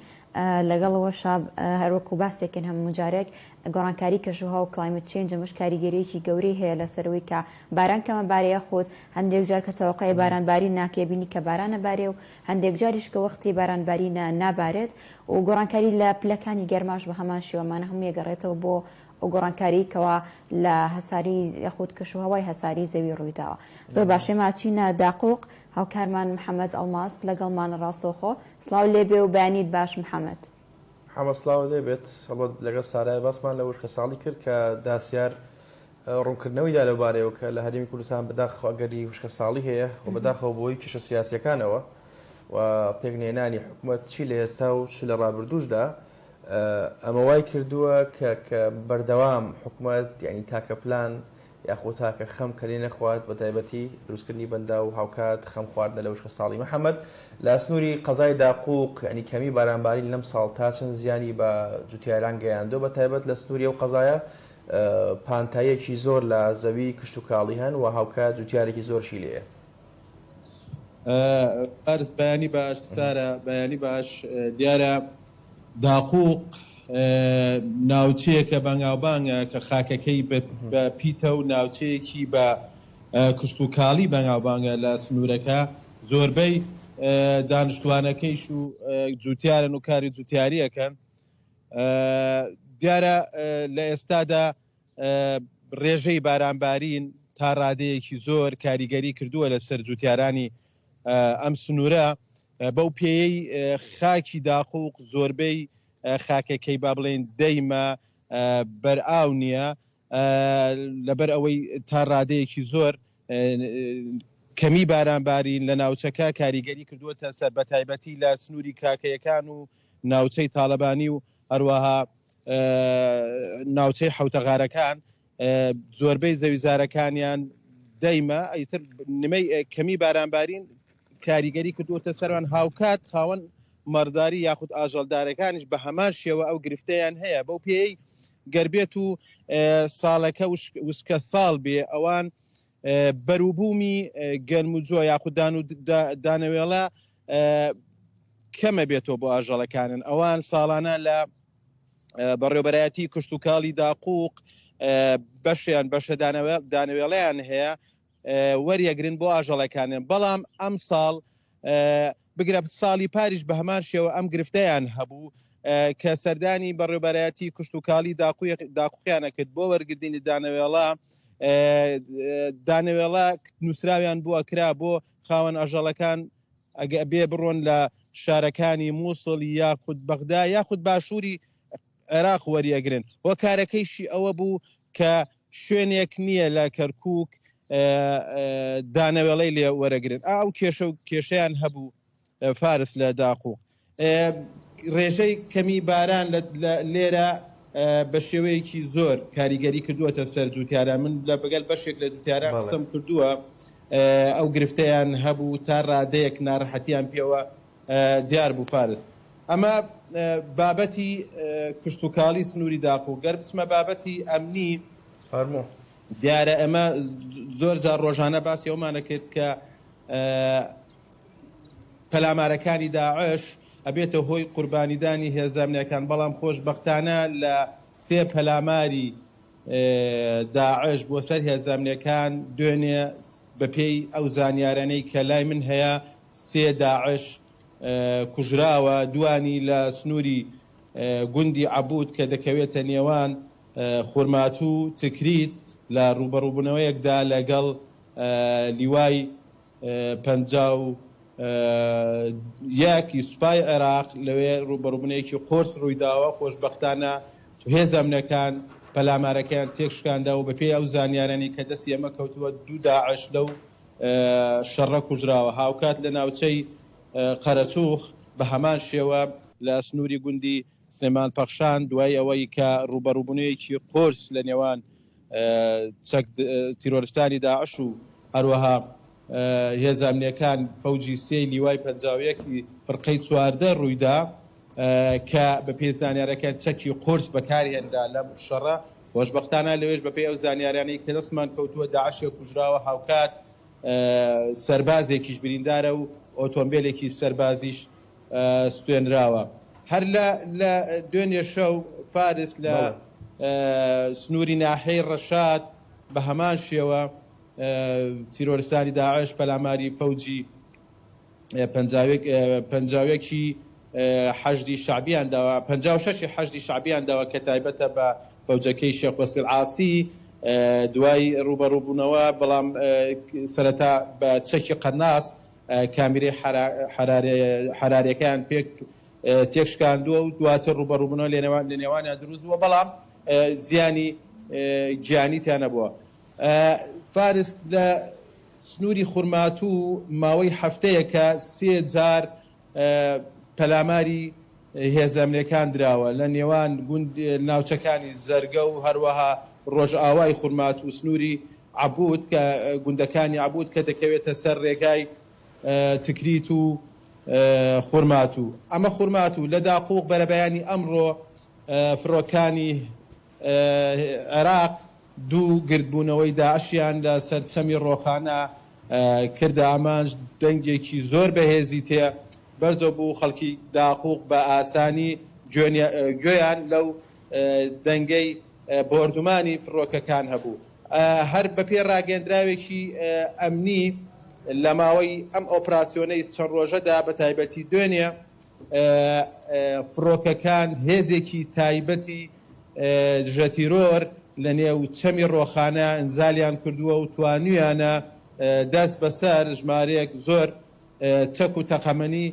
لەگەڵەوە شاب هەروەکو باسێکن هەموو جارێک گۆڕانکاری کەژوها و کلایمت چێنج ئەمەش کاریگەریەکی گەورەی هەیە لەسەرەوەی کە باران کەمە بارەیە خۆت هەندێک جار کە تەوەقعی بارانباری ناکێبینی کە بارانە بارێ و هەندێک جاریش کە وەختی بارانباری نابارێت و گۆڕانکاری لە پلەکانی گەرماش بە هەمان شێوەمانە هەموو یەگەڕێتەوە بۆ ئەو گۆڕانکاری کەوا لە هەساری یاخود کەشوهەوای هەساری زەوی ڕوویداوە زۆر باشێ ماچینە داقوق هاوکارمان محەممەد ئەڵماس لەگەڵمان ڕاستەوخۆ سڵاو لێبێ و بەیانیت باش محەممەد حەمەسلااو دەبێت ئەڵۆ لەگەڵ سارای باسمان لە وشکە ساڵی کرد کە داسیار ڕوونکردنەوەیدا لەبارەوە کە لە هەرێمی کوردستان بەداخەگەری وشکە ساڵی هەیە و بەداخەوە بۆی کێشە سیاسیەکانەوە و پێگنێنانی حکوومەت چی لە ئێستا و چ لە ڕابردووشدا ئەمە وای کردووە کە بەردەوام حکوومەت یعنی تاکە پلان یاخۆ تاکە خەم کەری نەخوات بە تایبەتی دروستکردنی بەندا و هاوکات خەم خواردنە لە وشکە ساڵی محەممەد لە سنووری قەزای داقوق ینی کەمی بارانباری لەم ساڵ تا چەند زیانی بە جوتیاران گەیاندۆ بە تایبەت لە سنووری و قەزایە پانتایەکی زۆر لە زەوی کشت و کاڵی هەن و هاوکات جوتیارێکی زۆرشی لێیە بەیانی باش سارە بەیانی باش دیارە داقوق ناوچەیەکە بەنگاوبانگە کە خاکەکەی بە پیتە و ناوچەیەکی بە کشت و کاڵی بەنگاوبانگە لە سنوورەکە زۆربەی دانیشتوانەکەیش و جوتیارن و کاری جوتیاریەکەن دیارە لە ئێستادا ڕێژەی بارانبارین تا ڕادەیەکی زۆر کاریگەری کردووە لەسەر جوتیارانی ئەم سنوورە بەو پێیەی خاکی داقوق زۆربەی خاکەکەی با بڵێن دەیمە بەرئاو نییە لەبەر ئەوەی تا ڕادەیەکی زۆر کەمی بارانبارین لە ناوچەکە کاریگەری کردووەتە سەر بە تایبەتی لە سنووری کاکەیەکان و ناوچەی تاالبانی و هەروەها ناوچەی حوتەغارەکان زۆربەی زەویزارەکانیان دەیمە ئەیتر نمەی کەمی بارانبارین کاریگەری کردووەتە سەروان هاوکات خاوەن مەڕداری یاخود ئاژەڵدارەکانیش بە هەمان شێوە ئەو گرفتەیان هەیە بەو پێی گەربێت و ساڵەکە وشکە ساڵ بێ ئەوان بەروبوومی گەرم و جۆ یاخود دانەوێڵە کەمە بێتەوە بۆ ئاژەڵەکانن ئەوان ساڵانە لە بەڕێوەبەرایەتی کشت و کاڵی داقوق بەشیان بەشە دانەوێڵەیان هەیە وەریەگرن بۆ ئاژەڵەکانن بەڵام ئەم ساڵ بگرە ساڵی پاریش بە هەمان شێوە ئەم گرفتەیان هەبوو کە سەردانی بەڕێوەبەرایەتی کشت و کاڵی داقوقیانە کرد بۆ وەرگردنی دانەوێڵە نووسراویان بووە کرا بۆ خاوەن ئاژەڵەکان ئەگە بێ بڕۆن لە شارەکانی مووسڵ یاخود بەغدا یاخود باشووری عێراق وەریەگرن وە کارەکەیشی ئەوە بوو کە شوێنێک نییە لە کەرکووک دانەوێڵەی لێ وەرەگرن ئاو کێشەیان هەبوو فارس لە داقوق ڕێژەی کەمی باران لێرە بە شێوەیەکی زۆر کاریگەری کردووەتە سەر جوتیاران من لە بەگەل بەشێک لە جوتیاران قسەم کردووە ئەو گرفتەیان هەبوو تا ڕادەیەک ناڕەحەتیان پێوە دیار بوو فارس ئەمە بابەتی کشتتوکاڵی سنووری داقوق گەر بچمە بابەتی ئەمنی فەرموو دیارە ئەمە زۆر جار ڕۆژانە باسی ئەومانە کرد کە پەلامارەکانی داعش ئەبێتە هۆی قوربانیدانی هێزانەکان بەڵام خۆشبەختانە لە سێ پەلاماری داعش بۆ سەر هێزانەکان دوێنێ بەپێی ئەو زانیارانەی کە لای من هەیە سێ داعش کوژراوە دوانی لە سنووری گوندی عەبود کە دەکەوێتە نێوان خورمات و تکریت لە ڕوبەڕووبوونەوەیەکدا لەگەڵ لیوای 51 سوپای عێراق لەوێ ڕوبەڕووبوونەیەکی قۆرس ڕوویداوە خۆشبەختانە هێزەمنەکان پەلامارەکان تێکشکاندا و بەپێی ئەو زانیارانی کە دەستی ئەمە کەوتووە دوو داعش لەو شەڕە کوژراوە هاوکات لە ناوچەی قەرەچوخ بە هەمان شێوە لە سنووری گوندی سلێمان پەخشان دوای ئەوەی کە ڕوبەڕووبوونەیەکی قۆرس لە نێوان تیرۆریستانی داعش و هەروەها هێزانەکان فەوجی سێ لیوای 51 فرقەی چواردە ڕوویدا کە بە پێی زانیارەکان چەکی قۆرس بەکارهێنرا لەم شەڕە خۆشبەختانە لەوێش بەپێی ئەو زانیارانەی کە دەستمان کەوتووە داعشێک کوژراوە هاوکات سەربازێکیش بریندارە و ئۆتۆمبیلێکی سەربازیش سوێنراوە هەر لە دوێنێ شەو فارس لە سنووری ناحەی ڕەشاد بە هەمان شێوە تیرۆریستانی داعش پەلاماری فەوجی 50 حەشدی شعبیان داوە 56 حەشدی شعبیان داوە کە تایبەتە بە فەوجەکەی شێخ وەسیل عاسی دوای ڕوبەڕووبوونەوە بەڵام سەرەتا بە چەکی قەناس کامیرەی حرارەکان پێک تێکشکاندووە و دواتر ڕوبەڕووبوونەوە لە نێوانیان دروست بووە بەڵام زیانی گیانیتیان نەبووە فارس لە سنووری خورمات و ماوەی هەفتەیەکە 3 جار پەلاماری هێزەمنەکان دراوە لە نێوان ناوچەکانی زەرگە و هەروەها ڕۆژئاوای خورمات و سنووری عەبود کە گوندەکانی عەبود کە دەکەوێتە سەر ڕێگای تکریت و خورمات و ئەمە خورمات و لە داقوق بەرەبەیانی ئەمڕۆ فڕۆکانی عێراق دوو گردبوونەوەی داعشیان لە سەرچەمی ڕۆخانە کردە ئامانج دەنگێکی زۆر بەهێزی تێ بەرزە بوو خەڵکی داقوق بە ئاسانی گوێیان لەو دەنگەی بۆردومانی فڕۆکەکان هەبوو هەر بەپێ ڕاگەندراوێکی ئەمنی لە ماوەی ئەم ئۆپراسیۆنەی چەند ڕۆژەدا بە تایبەتی دوێنێ فڕۆکەکان هێزێکی تایبەتی ژەتیرۆر لە نێو چەمی ڕۆخانە ئەنزالیان کردووە و توانیانە دەست بەسەر ژمارەیەک زۆر چەک و تەقەمەنی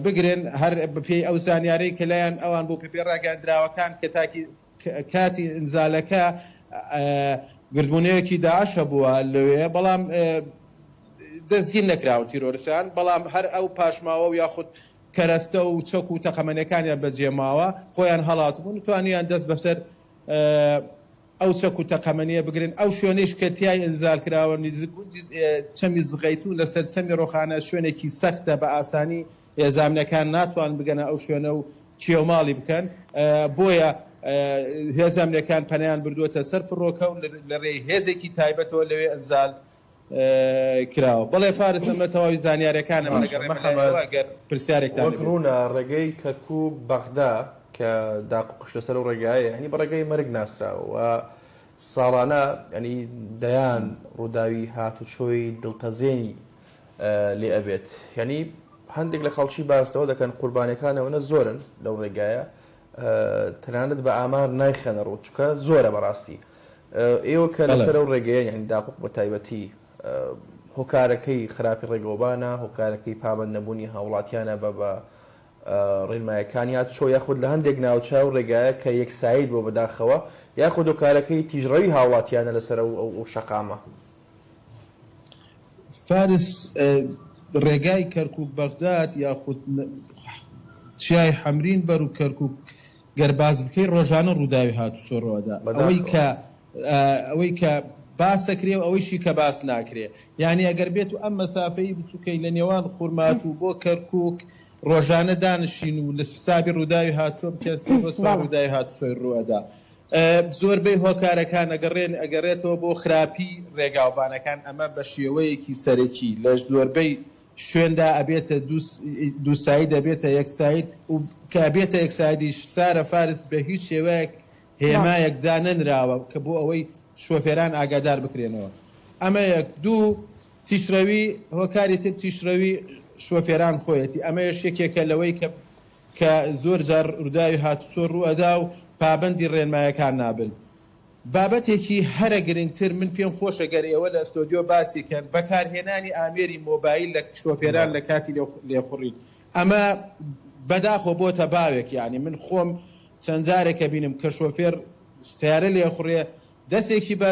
بگرن هەر بەپێی ئەو زانیارەی کە لایەن ئەوان بۆ پێ ڕاگەاندراوەکان کە کاتی ئەنزالەکە گردبوونەیەکی داعشە بووە لەوێ بەڵام دەستگیر نەکراون تیرۆریستان بەڵام هەر ئەو پاشماوە و یاخود کەرەستە و چەک و تەقەمەنەکانیان بەجێماوە خۆیان هەڵات بوون توانیان دەست بەسەر ئەو چەک و تەقەمەنیە بگرن ئەو شوێنەش کە تیای ئەنزال کراوە چەمی زغەیتون لەسەر چەمی ڕۆخانە شوێنێکی سەختە بە ئاسانی هێزانەکان ناتوان بگەنە ئەو شوێنە و کێوماڵی بکەن بۆیە هێزانەکان پەنیان بردووەتە سەر فڕۆکە و لە ڕێی هێزێکی تایبەتەوە لەوێ ئەنزال کراوە بەڵێ فارس ئەمە تەواوی زانیارەکانە ئەگەر پرسیارێکتان وەک ڕوونە ڕێگەی کەرکووک بەغدا کە داقوقش لەسەر و ڕێگایە ینی بە ڕێگەی مەرگ ناسراوە ساڵانە ینی دەیان ڕووداوی هاتوچۆی دڵتەزێنی لێ ئەبێت یعنی هەندێک لە خەڵکی باستەوە دەکەن قوربانەکانەوەنە زۆرن لەو ڕێگایە تەنانەت بە ئامار نایخەنە ڕوو چکە زۆرە بەڕاستی ئێوە کە لەسەر ئەو ڕێگەیە یعنی داقوق بە تایبەتی هۆکارەکەی خراپی ڕێگەوبانە هۆکارەکەی پابەند نەبوونی هاوڵاتیانە بە ڕێنمایەکانیات چۆ یاخود لە هەندێک ناوچاو ڕێگایە کە یەکسایت بۆ بەداخەوە یاخود و کارەکەی تیژڕەوی هاوڵاتیانە لەسەر ئەو شەقامە. فارس ڕێگای کەرکووک بەغداد یاخود چیای حەمرین بەر و کەرکووک گەرباز بکەی ڕۆژانە ڕووداوی هاتوچۆڕەوەدا ئەوەی کە باسەکرێ و ئەوەیشی کە باس ناکرێ یعنی ئەگەر بێت و ئەم مەسافەی بچووکەی لە نێوان خورمات و بۆ کەرکووک ڕۆژانە دانشین و لە حسابی ڕووداوی هاتووە بکەسی بۆ سوار ڕووداوی هاتوچۆی ڕوەدا. زۆربەی هۆکارەکان ئەگەڕێتەوە بۆ خراپی ڕێگاوبانەکان ئەمە بە شێوەیەکی سەرەکی لە زۆربەی شوێندا ئەبێتە دووسایی دەبێتە یەکسایت و کە بێتە یەکسایدیش سارە فارس بە هیچ شێوەیەک هێمایەکدا نەنراوە کە بۆ ئەوەی شۆفێران ئاگادار بکرێنەوە. ئەمە یەک دوو تیشڕەوی هۆکاری تر تیشڕەوی شۆفێران خۆیەتی ئەمە یەکێکە لەوەی کە زۆر جار ڕووداوی هاتوچۆ ڕوئەدا و پابەندی ڕێنمایەکان نابن. بابەتێکی هەرە گرنگتر من پێم خۆشە گەر ئێوە لە ئەستۆدیۆ باسیکەن بەکارهێنانی ئامێری مۆبایل لە شۆفێران لە کاتی لێخوڕین. ئەمە بەداخۆ بۆتە باوێک یعنی من خۆم چەند جارێکە بینم کە شۆفێر سیارە لێخوڕێ دەستێکی بە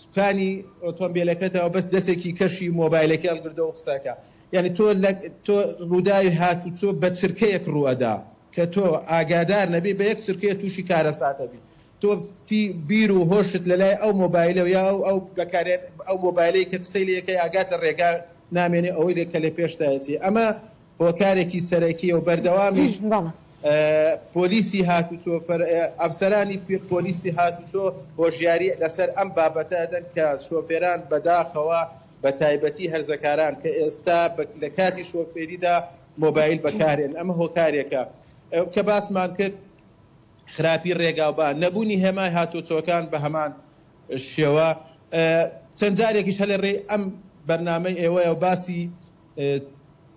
سوکانی ئۆتۆمبیلەکەتەوە بەس دەستێکی کەشی مۆبایلەکە هەڵگردەوە قسەکە یعنی تۆ ڕووداوی هاتوچۆ بە چرکەیەک ڕوئەدا کە تۆ ئاگادار نەبی بە یەک چرکەیە تووشی کارەساتە بی تۆ بیر و هۆشت لە لای ئەو مۆبایلە و یا ئەو بەکارێت ئەو مۆبایلەی کە قسەی لە یەکەی ئاگاتە ڕێگا نامێنێ ئەوەی لێ کە لە پێشدایەتی ئەمە هۆکارێکی سەرەکیە و بەردەوامیش پۆلیسی هاتوچۆ ئەفسەرانی پۆلیسی هاتوچۆ هۆژیاری لەسەر ئەم بابەتەدەن کە شۆفێران بەداخەوە بە تایبەتی هەرزەکاران کە ئێستا لە کاتی شۆفێریدا مۆبایل بەکارێن ئەمە هۆکارێکە کە باسمان کرد خراپی ڕێگاوبان نەبوونی هێمای هاتوچۆکان بە هەمان شێوە چەند جارێکیش هەلە ڕێ ئەم بەرنامەی ئێوەیە و باسی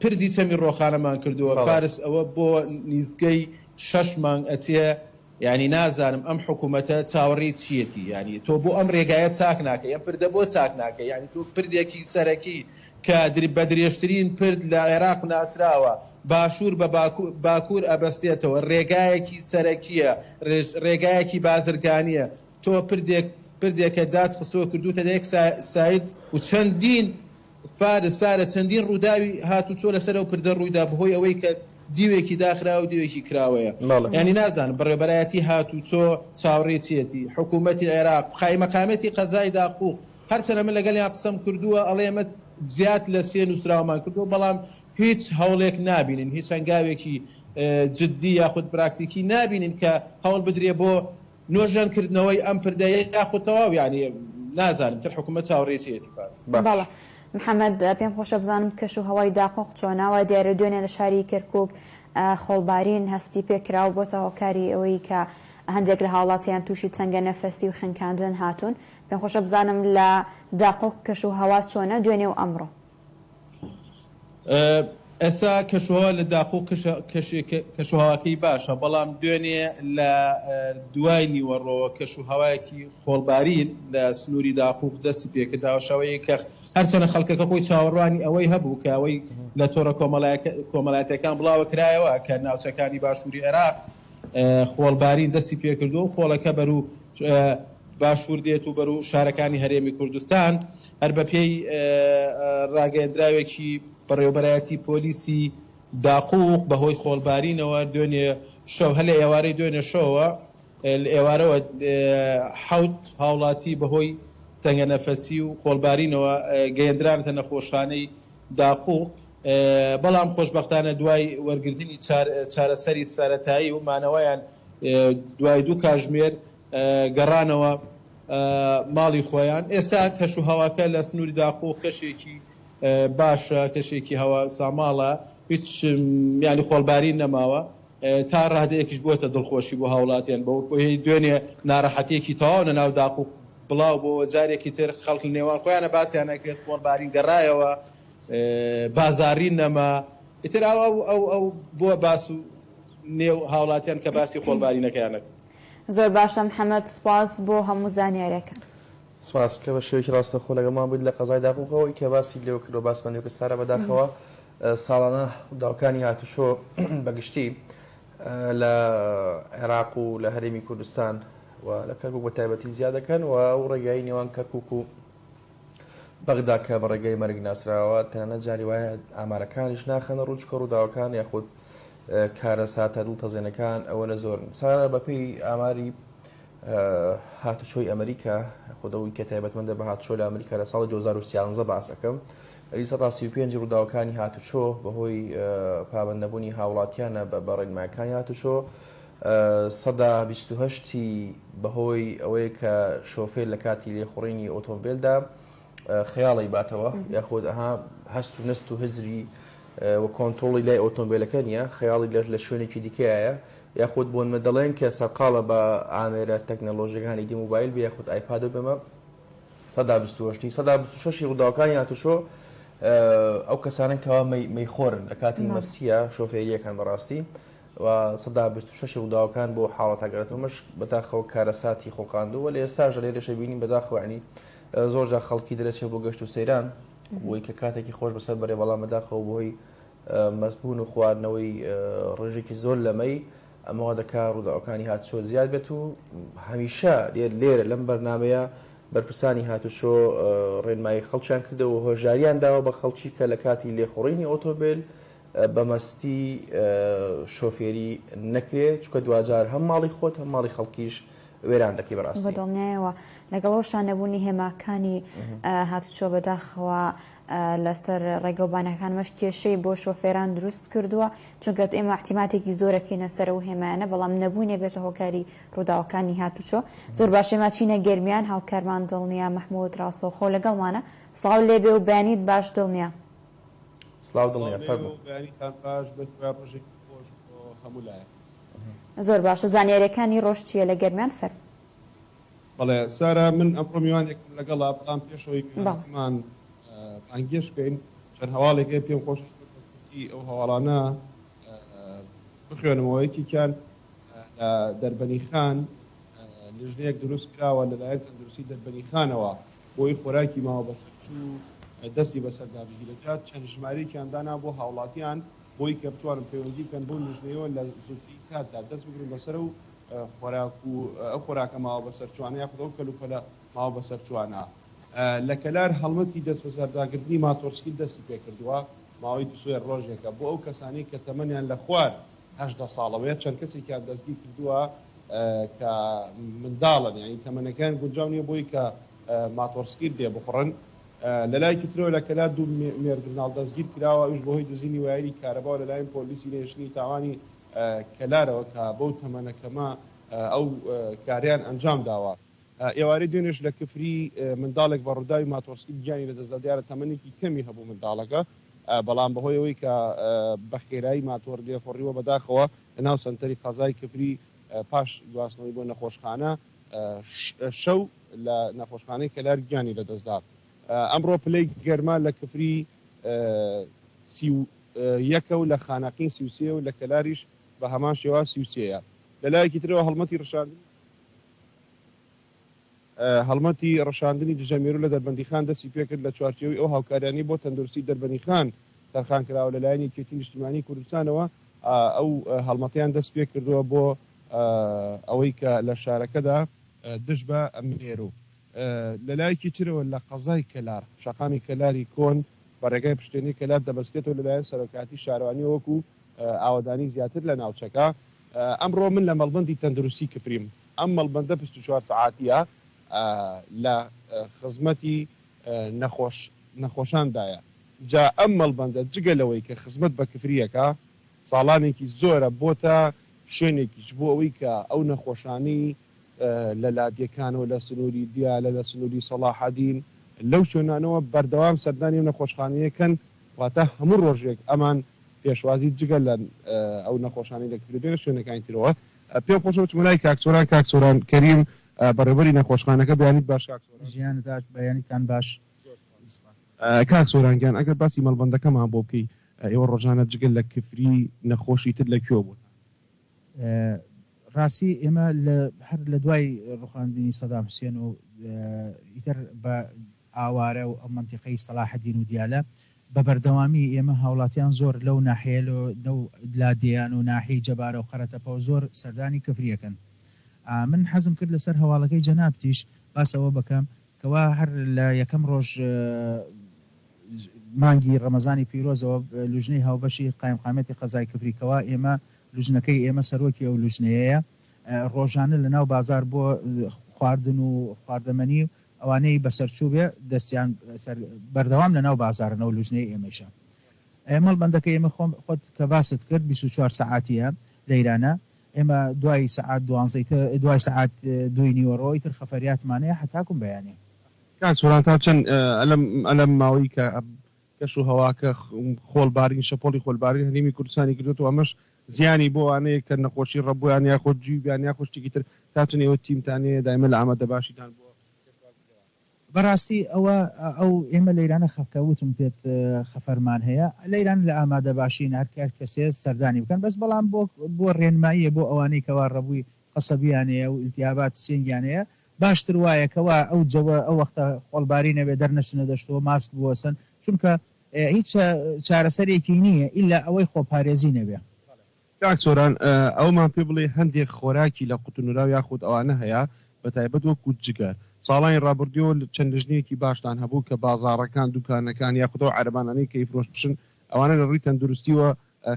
پردی چەمی ڕۆخانەمان کردووە پارس ئەوە بۆ نیزگەی 6 مانگ ئەچێ ینی نازانم ئەم حکوومەتە چاوەڕێی چیەتی ینی تۆ بۆ ئەم ڕێگایە چاک ناکە ئەم پردە بۆ چاک ناکە ینی تۆ پردێکی سەرەکی کە بە درێژترین پرد لە عێراق ناسراوە باشوور بە باکوور ئەبەستێتەوە ڕێگایەکی سەرەکیە ڕێگایەکی بازرگانیە تۆ پردێکە داد خستۆ کردوتە دەیەک سایت و چەندین سارە چەندین ڕووداوی هاتوچۆ لەسەر و پردە ڕوویدا بەهۆی ئەوەی کە دیوێکی داخرا و دیوێکی کراوەیە ینی نازانم بەڕێبەرایەتی هاتوچۆ چاوەڕێچیەتی حکوومەتی عێراق قایمەقامەتی قەزای داخوق هەرچەنە من لەگەڵیان قسەم کردووە ئەڵێ ئەمە زیاد لە سێ نووسراومان کردووە بەڵام هیچ هەوڵێک نابینین هیچ هەنگاوێکی جددی یاخود پراکتیکی نابینین کە هەوڵ بدرێ بۆ نۆژەنکردنەوەی ئەم پردەیە یاخود تەواو یعنی نازانم تر حکوومەت چاوەڕێچیەتی بەڵێ محەممەد پێم خۆشە بزانم کەش و هەوای داقۆق چۆناوە دیارە دوێنێ لە شاری کەرکووک خۆڵبارین هەستی پێکراوە بۆ هۆکاری ئەوەی کە هەندێک لە هاوڵاتیان تووشی تەنگە نەفەسی و خنکاندن هاتوون پێم خۆشە بزانم لە داقۆق کەش و هەوا چۆنە دوێنێ و ئەمڕۆ ئێستا کەشوها لە داخۆ کەشوهاواکەی باشە بەڵام دوێنێ لە دوای نیوەڕۆوە کەشوهاوایەکی خۆڵبارین لە سنووری داخۆ دەستی پێکرداوەشەوەی کە هەرچەنە خەڵکەکە خۆی چاوەڕوانی ئەوەی هەبوو کە ئەوەی لە تۆڕە کۆمەڵایەتەکان بڵاوە کرایەوە کە ناوچەکانی باشووری عێراق خۆڵبارین دەستی پێکردو و خۆڵەکە بەرو باشوور دێت و بەرو شارەکانی هەرێمی کوردستان هەر بە پێی ڕاگەیەندراوێکی بەڕێوەبەرایەتی پۆلیسی داقوق بەهۆی خۆڵبارینەوە دوێنێ شەو هەلە ئێوارەی دوێنێ شەوە ئێوارەوە حەوت هاوڵاتی بەهۆی تەنگە نەفەسی و خۆڵبارینەوە گەیەندرانتە نەخۆشخانەی داقوق بەڵام خۆشبەختانە دوای وەرگردنی چارەسەری سارەتایی و مانەوەیان دوای دوو کاتژمێر گەڕانەوە ماڵی خۆیان ئێستا کەش و هەواکە لە سنووری داقوق کەشێکی باشە کەشێکی هەوا ساماڵە هیچ یانی خۆڵباری نەماوە تا ڕادەیەکیش بۆتە دڵخۆشی بۆ هاوڵاتیان بەهۆی دوێنێ ناڕەحەتیەکی تەواو لە ناو داقوق بڵاو بۆ جارێکی تر خەڵک نێوان خۆیانە باسییان نەکرێت خۆڵبارین گەڕایەوە بازاری نەما ئیتر ئەو بۆ باس و نێو هاوڵاتیان کە باسی خۆڵبارینەکەیانەکە زۆر باشە محەممەد سپاس بۆ هەموو زانیاریەکان سپاس کە بە شێوەیەکی ڕاستەخۆ لەگەڵمان بوویت لە قەزای داقوقەوەی کە باسی لێو کردو باسمان لێو کرد سارە بەداخەوە ساڵانە داوکانی هاتوشۆ بەگشتی لە عێراق و لە هەرێمی کوردستان و لە کەرکووک بە تایبەتی زیاد دەکەن و ئەو ڕێگای نێوان کەرکووک و بەغدا کە بە ڕێگەی مەرگ ناسراوە تەنانەت جاری وایە ئامارەکانیش ناخەنە ڕوچکە ڕووداوەکان یاخود کارە ساتە دڵتەزێنەکان ئەوەنە زۆرن سارە بەپێی ئاماری هاتوچۆی ئەمریکا خودەوەی کە تایبەتمەندە بە هاتوچۆ لە ئەمریکا لە ساڵی 2013 باس دەکەم 35 ڕووداوەکانی هاتوچۆ بەهۆی پابەندەبوونی هاوڵاتیانە بە ڕێنمایەکانی هاتوچۆ 128 بەهۆی ئەوەیە کە شۆفێر لە کاتی لێخوڕینی ئۆتۆمبیلدا خەیاڵی باتەوە یاخود ئەها هەست و نست و هزری و کۆنتترۆڵی لای ئۆتۆمبیلەکە نیە خەیاڵی لە شوێنێکی دیکەیە یاخود بۆن مەدەڵێن کە سەرقاڵە بە ئامێرە تەکنەلۆژیەکانی دی موبایل بێ یاخود ئایپاد و بمە 126 ڕووداوەکانی هاتوچۆ ئەو کەسانن کەوا مەیخۆرن لە کاتی مەستیە شۆفێریەکان بەڕاستی و 126 ڕووداوەکان بۆ حاڵەتەگەرێتەوەش بەداخەوە کارەساتی خۆقااندووە لە ئێستاژە لێرەشە بینین بەداخوانی زۆر جا خەڵکی دەرەچێت بۆ گەشت و سەیران بۆی کە کاتێکی خۆش بەسەر بەرێ بەڵام بەداخەوە بۆی مەستبوون و خواردنەوەی ڕێژێکی زۆر لەمەی ئەمەوە دەکا ڕووداوەکانی هاتوچۆ زیاد بێت و هەمیشە لێرە لەم بەرنامەیە بەرپرسانی هاتوچۆ ڕێنمایی خەڵکیان کردەوە هۆژاریان داوە بە خەڵکی کە لە کاتی لێخوڕینی ئۆتۆبیل بەمەستی شۆفێری نەکرێت چکە دوجار هەم ماڵی خۆت هەم ماڵی خەڵکیش وێران دەکەی بەڕاستی بەدڵنیایەوە لەگەڵەوە شانەبوونی هێماکانی هاتوچۆ بەداخەوە لەسەر ڕێگەوبانەکانمەش کێشەی بۆ شۆفێران دروست کردووە چونکە ئێمە احتیماتێکی زۆرەکەینە سەر و هێمایانە بەڵام نەبوونێ بێتە هۆکاری ڕووداوەکانی هاتوچۆ زۆر باشێمە چینە گەرمیان هاوکارمان دڵنیا مەحموود ڕاستەوخۆ لەگەڵمانە سڵاو لێبێ و بەیانیت باش دڵنیا سڵاو دڵنیا بەیانیتان باش بەتوای ڕۆژێکی خۆش بۆ هەموو لایەک زۆر باشە زانیاریەکانی ڕۆژ چییە لە گەرمیان فەر بەڵێ سارە من ئەمڕۆ میوانێکم لەگەڵا بەڵام پێشەوەی مان ئەنگێش بکەین چەند هەواڵێکی پێم خۆش کوتی ئەو هەواڵانە بخوێنمەوەیەکیان دەربەنی خان لژنەیەک دروست کراوە لەلایەن تەندروستی دەربەنی خانەوە بۆی خۆراکی ماوە بەسەرچوو دەستی بەسەردابیگیرەکات چەند ژمارەیەکیان دانا بۆ هاوڵاتیان بۆی کە بتوانن پەیوەندی بکەن بۆ لژنەیەوە لە زووترین کاتدا دەست بگرن بەسەر و خۆراک و ئەو خۆراکە ماوە بەسەرچوانە یاخود ئەو کەلوپەلە ماوە بەسەرچوانە لە کەلار هەڵمەتی دەست بەسەرداگرتنی ماتۆرسکیل دەستی پێکردووە ماوەی دوسوێر ڕۆژێکە بۆ ئەو کەسانی کە تەمەنیان لە خوار 18 ساڵەوەیە چەند کەسێکیان دەستگیر کردووە کە منداڵن یعنی تەمەنەکان گونجاو نییە بۆی کە ماتۆرسکیل دێ بخڕن لەلایەکی ترەوە لە کەلار دوو مێردناڵ دەستگیر کراوە ئەوش بەهۆی دزینی وایری کارەباوە لەلایەن پۆلیسی نێشتنی تاوانی کەلارەوە کە بەو تەمەنەکەمە ئەو کاریان ئەنجام داوە ئێوارەی دوێنێش لە کفری منداڵێک بە ڕووداوی ماتۆرسکیل گیانی لە دەستدا دیارە تەمەنێکی کەمی هەبوو منداڵەکە بەڵام بەهۆی ئەوەی کە بە خێرایی ماتۆر لێخۆڕیوە بەداخەوە لە ناو سنتەری قەزای کفری پاش گواستنەوەی بۆ نەخۆشخانە شەو لە نەخۆشخانەی کەلار گیانی لە دەستدا ئەمڕۆ پلەی گەرما لە کفری یەکە و لە خانەقین سیوسێ و لە کەلاریش بە هەمان شێوە سیوسەیە لەلایەکی ترەوە هەڵمەتی ڕەشاندنی دژەمێرو لە دەربەندیخان دەستی پێکرد لە چوارچێوەی ئەو هاوکاریانی بۆ تەندروستی دەربەنیخان تەرخان کراوە لەلایەن یەکێتی نیشتیمانی کوردستانەوە ئەو هەڵمەتیان دەست پێ کردووە بۆ ئەوەی کە لە شارەکەدا دژ بە ئەمێرو لەلایەکی ترەوە لە قەزای کەلار شەقامی کەلاری کۆن بە ڕێگای پشتێنی کەلار دەبەستێتەوە لەلایەن سەرۆکاتی شارەوانی وەکو ئاوادانی زیاتر لە ناوچەکە ئەمڕۆ من لە مەڵبەندی تەندروستی کفریم ئەم مەڵبەندە 24 سعاتیە لە خزمەتی نەخۆشاندایە جا ئەم مەڵبەندە جگەلەوەی کە خزمەت بە کفریەکە ساڵانێکی زۆرە بۆتە شوێنێکیش بۆ ئەوەی کە ئەو نەخۆشانی لە لادیەکانەوە لە سنووری دیالە لە سنووری سەڵاحەدین لەو شوێنانەوە بەردەوام سەردانی نەخۆشخانەیەکەن واتە هەموو ڕۆژێک ئەمان پێشوازی جگە لە ئەو نەخۆشانی لەکردێنە شوێنەکانی ترەوە پێم خۆشەوە چمەلای کاکسۆران کەریم بەڕێوەبەری نەخۆشخانەکە بەیانیت باش ژیانتان بەیانیتان باش کاکسۆرانگیان ئەگەر باسی مەڵبەندەکەمان بۆ بکەی ئێوە ڕۆژانە جگەل لە کفری نەخۆشی تر لەکوێ بوون ڕاستی ئێمە هەر لە دوای ڕوخاندنی سەدام حوسێن و ئیتر بە ئاوارە و ئەم منتیقەی سەلاحەدین و دیالە بە بەردەوامی ئێمە هاوڵاتیان زۆر لەو ناحەیە لادیان و ناحی جەبارە و قەرەتەپە زۆر سەردانی کفریەکەن. من حەزم کرد لەسەر هەواڵەکەی جەنابتیش باسەوە بکەم کەوا هەر لە یەکەم ڕۆژ مانگی ڕەمەزانی پیرۆزەوە لوژنەی هاوبەشی قایمقامەتی قەزای کفریکەوە ئێمە لوژنەکەی ئێمە سەرۆکی ئەو لوژنەیە ڕۆژانە لە ناو بازار بۆ خواردن و خواردەمەنی ئەوانەی بەسەرچوو بێ دەستیان بەردەوام لە ناو بازارن و لوژنەی ئێمەشە. مەڵبەندەکە ئێمە خۆت کە باست کرد 24 سعاتیە لە ئیرانە ئێمە دوای سعات 12 دوای سعات 2 نیوەڕۆی تر خەفەریاتمانەیە حتاکم بەیانێ سۆران تا چەند ئەلەم ماوەی کە کەش و هەواکە خۆڵبارین شەپۆڵی خۆلباری هەنیمی کوردستانی کردوەوە ئەمەش زیانی بۆ وانەیە کە نەخۆشی ڕەبوویان یاخۆت جویبیان یا خۆشتێکی تر تا چەند ئێوە تیمتانەیە دایمە لە ئامادە باشیتان بۆ بەڕاستی ئەو ئێمە لە ئیرانە خەفکەوتم پێت خەفەرمان هەیە لە ئیران لە ئامادە باشین هەرکار کەسێ سەردانی بکەن بەس بەڵام بۆ ڕێنماییە بۆ ئەوانەی کەوا ڕەبووی قەسەبیانەیە و ئیلتیابات سێنگیانەیە باشتر وایەکەوە ئەو جەوە ئەو وەختە خۆڵباری نەبێ دەرنەچنە دەشتەوە ماسک بوەسن چونکە هیچ چارەسەرێکی نییە ئیلا ئەوەی خۆپارێزی نەبێ. سۆران ئەومان پێ بڵێ هەندێک خۆراکی لە قوتونراو یاخود ئەوانە هەیە بە تایبەت وەکو جگەر ساڵانی ڕابردووە چەند ژنێکی باشتان هەبوو کە بازاڕەکان دوکانەکان یاخودەوە عەربانانەی کە ئیفرۆش بشن ئەوانە لە ڕووی تەندروستیوە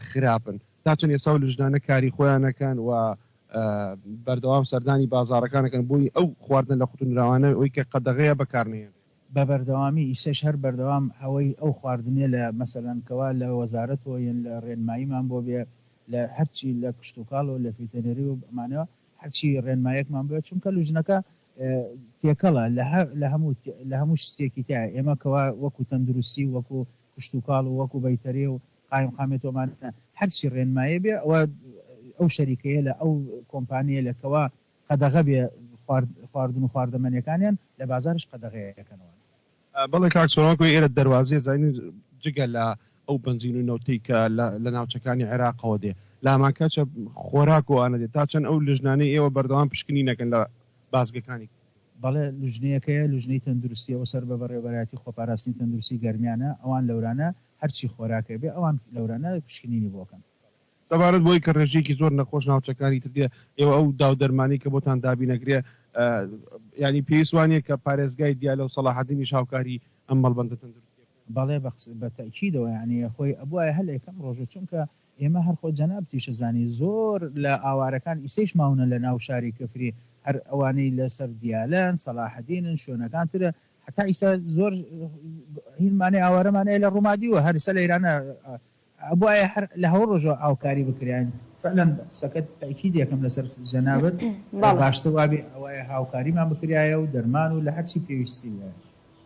خراپن تا چەند ئێستا و لژنانە کاری خۆیانەکەن و بەردەوام سەردانی بازاڕەکانەکەن بۆی ئەو خواردن لە قوتونراوانە ئەوی کە قەدەغەیە بەکارنێن بە بەردەوامی ئیسەش هەر بەردەوام ئەوەی ئەو خواردنێ لە مەسەلەنکەوە لە وەزارەتەوە یان لە ڕێنماییمان بۆ بێ لە هەرچی لە کشتتوکاڵ و لە فیتەنەری و بمانەوە هەرچی ڕێنمایەکمان بێت چونکە لوژنەکە تێکەڵە لە هەموو شتێکی تایە ئێمەکەوا وەکو تەندروستی وەکو کشتتوکاڵ و وەکو بەیتەرێ و قایمقامێتۆمان هەرچی ڕێنمایە بێ ئەو شەریکەیە لە ئەو کۆمپانیە لەکەوا قەدەغە بێ خواردن و خواردەمەنیەکانیان لە بازارش قەدەغەیەکەنەوە. بەڵێ کاکسۆڕۆکۆی ئێرە دەواازێ زانین جگە لە ئەو بنزین و نەوتەی کە لە ناوچەکانی عێراقەوە دێ لاماکەچە خۆراک وانە دێت تا چەند ئەو لژنانەی ئێوە بەردەوام پشکنی نەکەن لە بازگەکانی. بەڵێ لوژنەیەکەیە لوژنەی تەندروستیەوە سەر بە بەڕێوەبەتی خۆپاراستنی تەندروستی گەرمیانە ئەوان لەورانە هەرچی خۆراکە بێ ئەوان لەورانە پشکنینی بۆکەن. سەبارەت بۆی کە ڕێژێکی زۆر نەخۆش ناوچەکانی تر دێ ئێوە ئەو داودەرمانی کە بۆتان دابی نەگرێ ینی پێویستوانیە کە پارێزگای دیالە و سەلاحەدینی شاوکاری ئەم مەڵبەندە تەندروستی بەڵێ بە تەکیدەوە یعنی خۆی ئەبووایە هەل یەکەم ڕۆژە چونکە ئێمە هەر خۆ جەنابتیشە زانی زۆر لە ئاوارەکان ئیسەیش ماونە لە ناو شاری کفری هەر ئەوانەی لەسەر دیالەن سەلاحەدینن شوێنەکان ترە حتا ئیسا زۆر هینمانەی ئاوارەمانەیە لە ڕوومادیوە هەرسە لە ئیرانە ئەبووایە هەر لە هەوە ڕۆژە ئاوکاری بکریان فعلەن سەکەت تاکیدێکم لەسەر جەنابەت باشتر وابێ ئەوەیە هاوکاریمان بکرایە و دەرمان و لە هەرچی پێویستی وایە.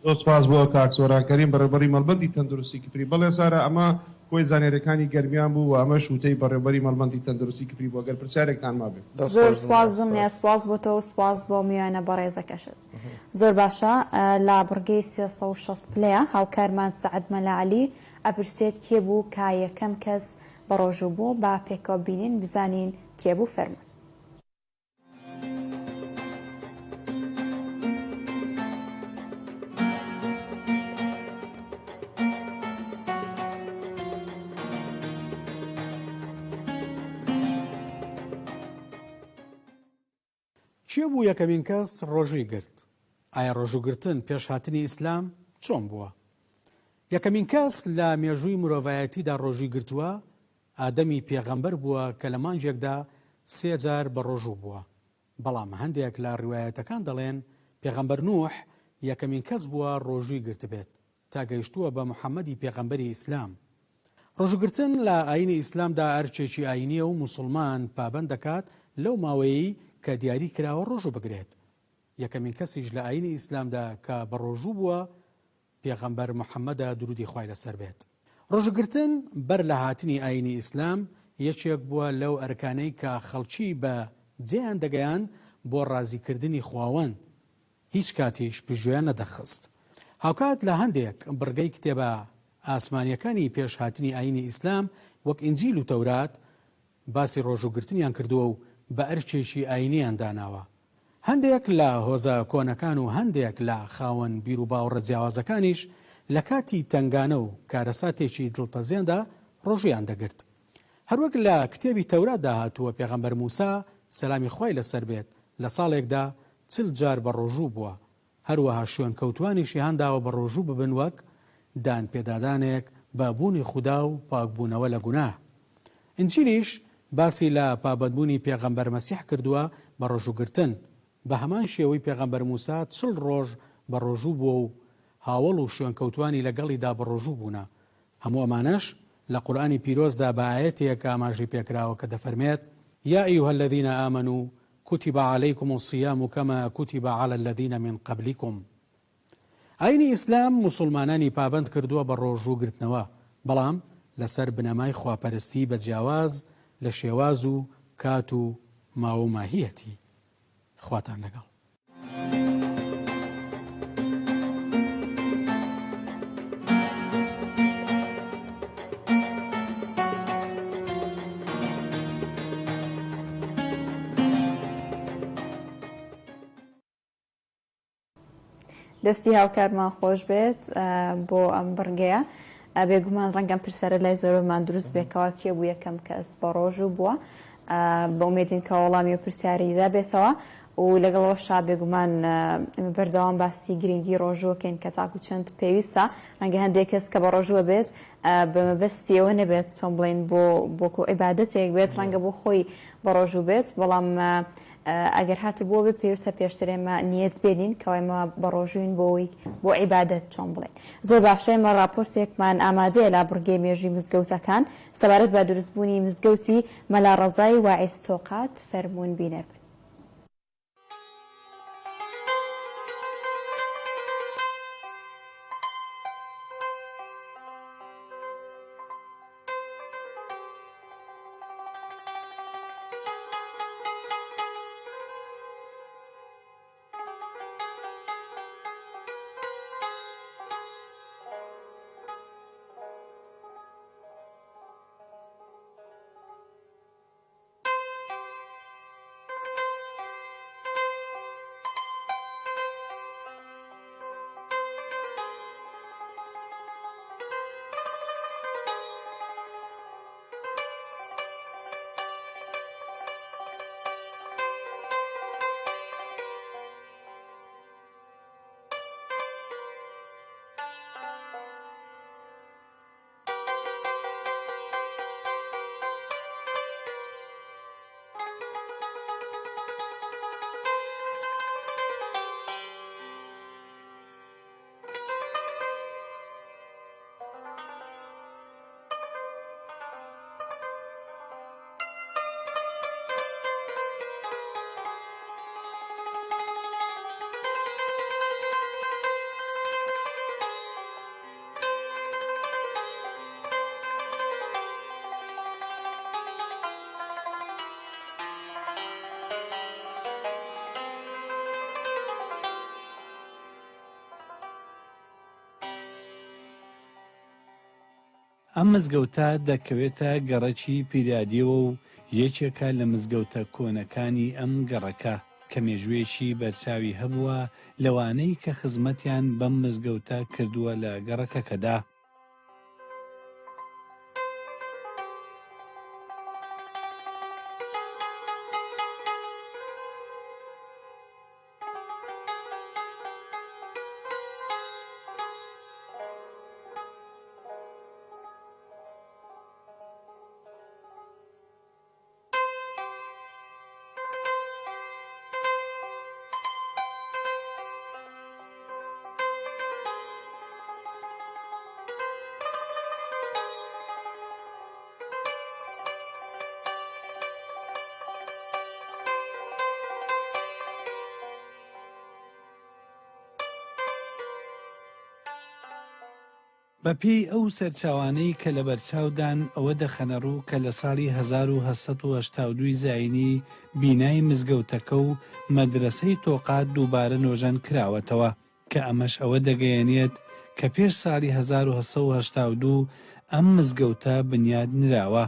زۆر سپاس بۆ کاکسۆرانکەریم بەڕێبەری مەڵبەندی تەندروستی کفری. بەڵێ سارە ئەمە کۆی زانێرەکانی گەرمیان بوو و ئەمە شوتەی بەڕێبەری مەڵبەندی تەندروستی کفری بۆ گەر پرسیارێکتان مابێت. زۆر سپاس زمنیە سپاس بۆ تۆ و سپاس بۆ میوانە بەڕێزەکەشت. زۆر باشە لە بڕگەی 360 پلەیە هاوکارمان سەعەد مەلاعەلی ئەپرسێت کێ بوو کا یەکەم کەس بە ڕۆژوو بوو با پێکەوە بینین بزانین کێ بوو فەرمون. چێ بوو یەکەمین کەس ڕۆژووی گرت؟ ئایا ڕۆژوگرتن پێش هاتنی ئیسلام چۆن بووە؟ یەکەمین کەس لە مێژووی مرۆڤایەتیدا ڕۆژووی گرتووە ئادەمی پێغەمبەر بووە کە لە مانجێکدا 3 جار بە ڕۆژوو بووە. بەڵام هەندێک لە ڕیوایەتەکان دەڵێن پێغەمبەر نوح یەکەمین کەس بووە ڕۆژووی گرت بێت تا گەیشتووە بە محەممەدی پێغەمبەری ئیسلام. ڕۆژوگرتن لە ئاینی ئیسلامدا ئەرچێکی ئاینیە و موسڵمان پابەند دەکات لەو ماوەیەی کە دیاری کراوە ڕۆژوو بگرێت. یەکەمین کەسیش لە ئاینی ئیسلامدا کە بە ڕۆژوو بووە پێغەمبەر محەممەدە درودی خوای لەسەر بێت. ڕۆژوگرتن بەر لە هاتنی ئاینی ئیسلام یەکێک بووە لەو ئەرکانەی کە خەڵکی بە جێیان دەگەیان بۆ ڕازیکردنی خواوەند هیچ کاتیش پژویان نەدەخست. هاوکات لە هەندێک بڕگەی کتێبە ئاسمانیەکانی پێش هاتنی ئاینی ئیسلام وەک ئینجیل و تەورات باسی ڕۆژوگرتنیان کردووە و بە ئەرچێکی ئاینیان داناوە. هەندێک لە هۆزە کۆنەکان و هەندێک لە خاوەن بیر و باوەڕە جیاوازەکانیش لە کاتی تنگانە و کارەساتێکی دڵتەزیێندا ڕۆژیان دەگرت. هەروەک لە کتێبی تەورات داهاتووە پێغەمبەر موسا سەلامی خوای لەسەر بێت لە ساڵێکدا 40 جار بە ڕۆژوو بووە. هەروەها شوێن کەوتوانیشی هەنداوە بە ڕۆژوو ببن وەک دان پێدادانێک بە بوونی خودا و پاکبوونەوە لە گوناه. ئینجیلیش باسی لە پابەتبوونی پێغەمبەر مەسیح کردووە بە ڕۆژووگرتن. بە هەمان شێوەی پێغەمبەر موسا 40 ڕۆژ بە ڕۆژوو بووە و هاوڵ و شوێن کەوتوانی لەگەڵیدا بە ڕۆژوو بوونە. هەموو ئەمانەش لە قورئانی پیرۆزدا بە ئاەتێک ئاماژەی پێکراوە کە دەفەرمێت یا ئەیها الذین آمنوا كتب عليكم الصيام كما كتب على الذين من قبلكم. ئاینی ئیسلام موسڵمانانی پابند کردووە بە ڕۆژووگرتنەوە، بەڵام لەسەر بنەمای خواپەرستی بە جیاواز لە شێواز و کات و ماوە ماهیەتی. خواتان لەگەڵ. دەستی هاوکارمان خۆش بێت بۆ ئەم بڕگەیە. بێگومان ڕەنگەم پرسەرە لای زۆرمان دروست بێکەوە کێ بوو یەکەم کەس بە ڕۆژوو بووە، بە ئومێدین کە وەڵامی و پرسیاریدا بێتەوە و لەگەڵەوەشا بێگومان بەردەوام باسی گرنگی ڕۆژووەکەین کە تاکو چەند پێویستە ڕەنگە هەندێک کەس کە بە ڕۆژووە بێت بە مەبەستیەوە نەبێت چۆن بڵێن بۆ عیبادەتێک بێت، ڕەنگە بۆ خۆی بە ڕۆژوو بێت، بەڵام ئەگەر هاتو بۆ بێ پێویستە پێشترێمە نیەت بێنین کەوایمە بە ڕۆژوین بۆ عیبادەت چۆن بڵێن. زۆر باشەیمە راپۆرتێکمان ئامادەیە لا بڕگەی مێژووی مزگەوتەکان سەبارەت بە دروستبوونی مزگەوتی مەلا ڕەزای واعیز تۆقات فەرموون بینەر بن. ئەم مزگەوتە دەکەوێتە گەڕەکی پیرادیەوە و یەکێکە لە مزگەوتە کۆنەکانی ئەم گەڕەکە کە مێژوویەکی بەرچاوی هەبووە لەوانەی کە خزمەتیان بەم مزگەوتە کردووە لە گەڕەکەکەدا. بەپێی ئەو سەرچاوانەی کە لە بەرچاودان ئەوە دەخەنە ڕوو کە لە ساڵی 1982 زاینی بینای مزگەوتەکە و مەدرسەی تۆقات دووبارە نۆژەن کراوەتەوە کە ئەمەش ئەوە دەگەیەنێت کە پێش ساڵی 1982 ئەم مزگەوتە بنیاد نراوە.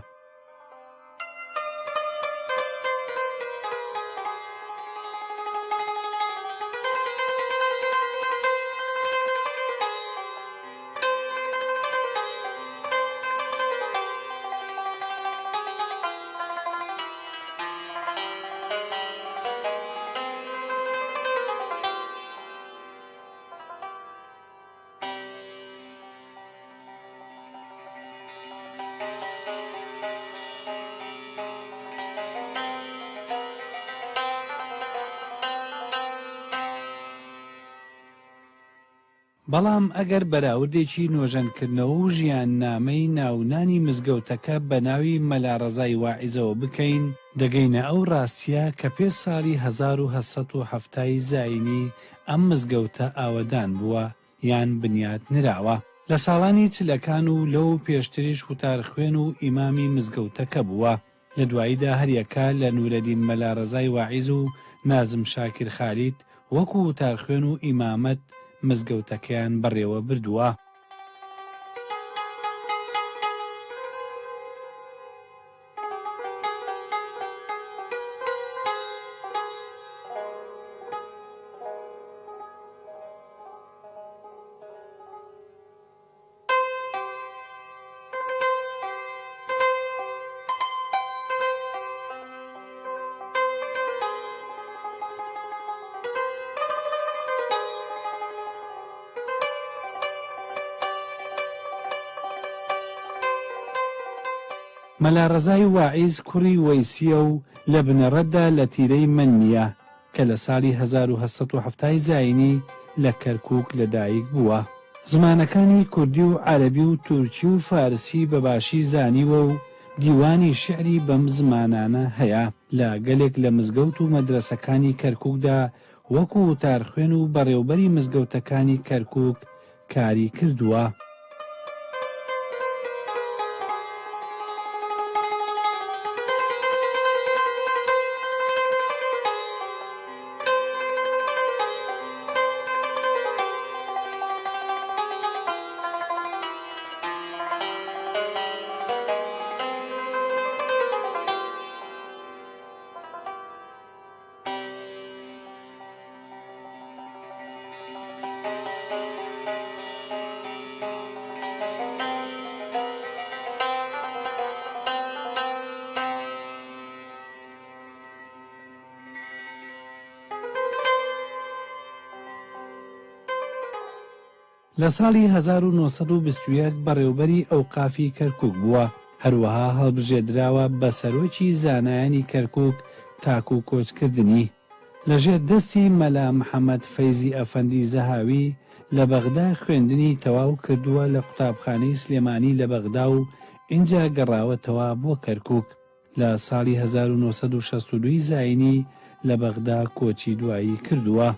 بەڵام ئەگەر بەراوردێکی نۆژەنکردنەوە و ژیان نامەی ناونانی مزگەوتەکە بە ناوی مەلارەزای واعیزەوە بکەین دەگەینە ئەو ڕاستیە کە پێش ساڵی 1970 زاینی ئەم مزگەوتە ئاوەدان بووە یان بنیات نراوە. لە ساڵانی چلەکان و لەو پێشتریش وتارخوێن و ئیمامی مزگەوتەکە بووە. لە دواییدا هەریەکە لە نورەدین مەلارەزای واعیز و نازم شاکر خالید وەکو وتارخوێن و ئیمامەت مزگەوتەکەیان بەڕێوە بردووە. مەلارەزای واعیز کوڕی وەیسیە و لە بنەڕەتدا لە تیرەی منیە کە لە ساڵی 1970 زاینی لە کەرکووک لەدایک بووە. زمانەکانی کوردی و عەرەبی و تورکی و فارسی بەباشی زانیوە و دیوانی شعری بەم زمانانە هەیە. لە گەلێک لە مزگەوت و مەدرسەکانی کەرکووکدا وەکو وتارخوێن و بەڕێوەبەری مزگەوتەکانی کەرکووک کاری کردووە. لە ساڵی 1920 بەڕێوەبەری ئەوقافی کەرکووک بووە. هەروەها هەڵبژێدراوە بە سەرۆکی زانایانی کەرکووک تاک و کۆچکردنی. لەژێر دەستی مەلا محەممەد فەیزی ئەفەندی زەهاوی لە بەغدا خوێندنی تەواو کردووە لە قوتابخانەی سلێمانی لە بەغدا و اینجا گەڕاوەتەوە بۆ کەرکووک. لە ساڵی 1962 زاینی لە بەغدا کۆچی دوایی کردووە.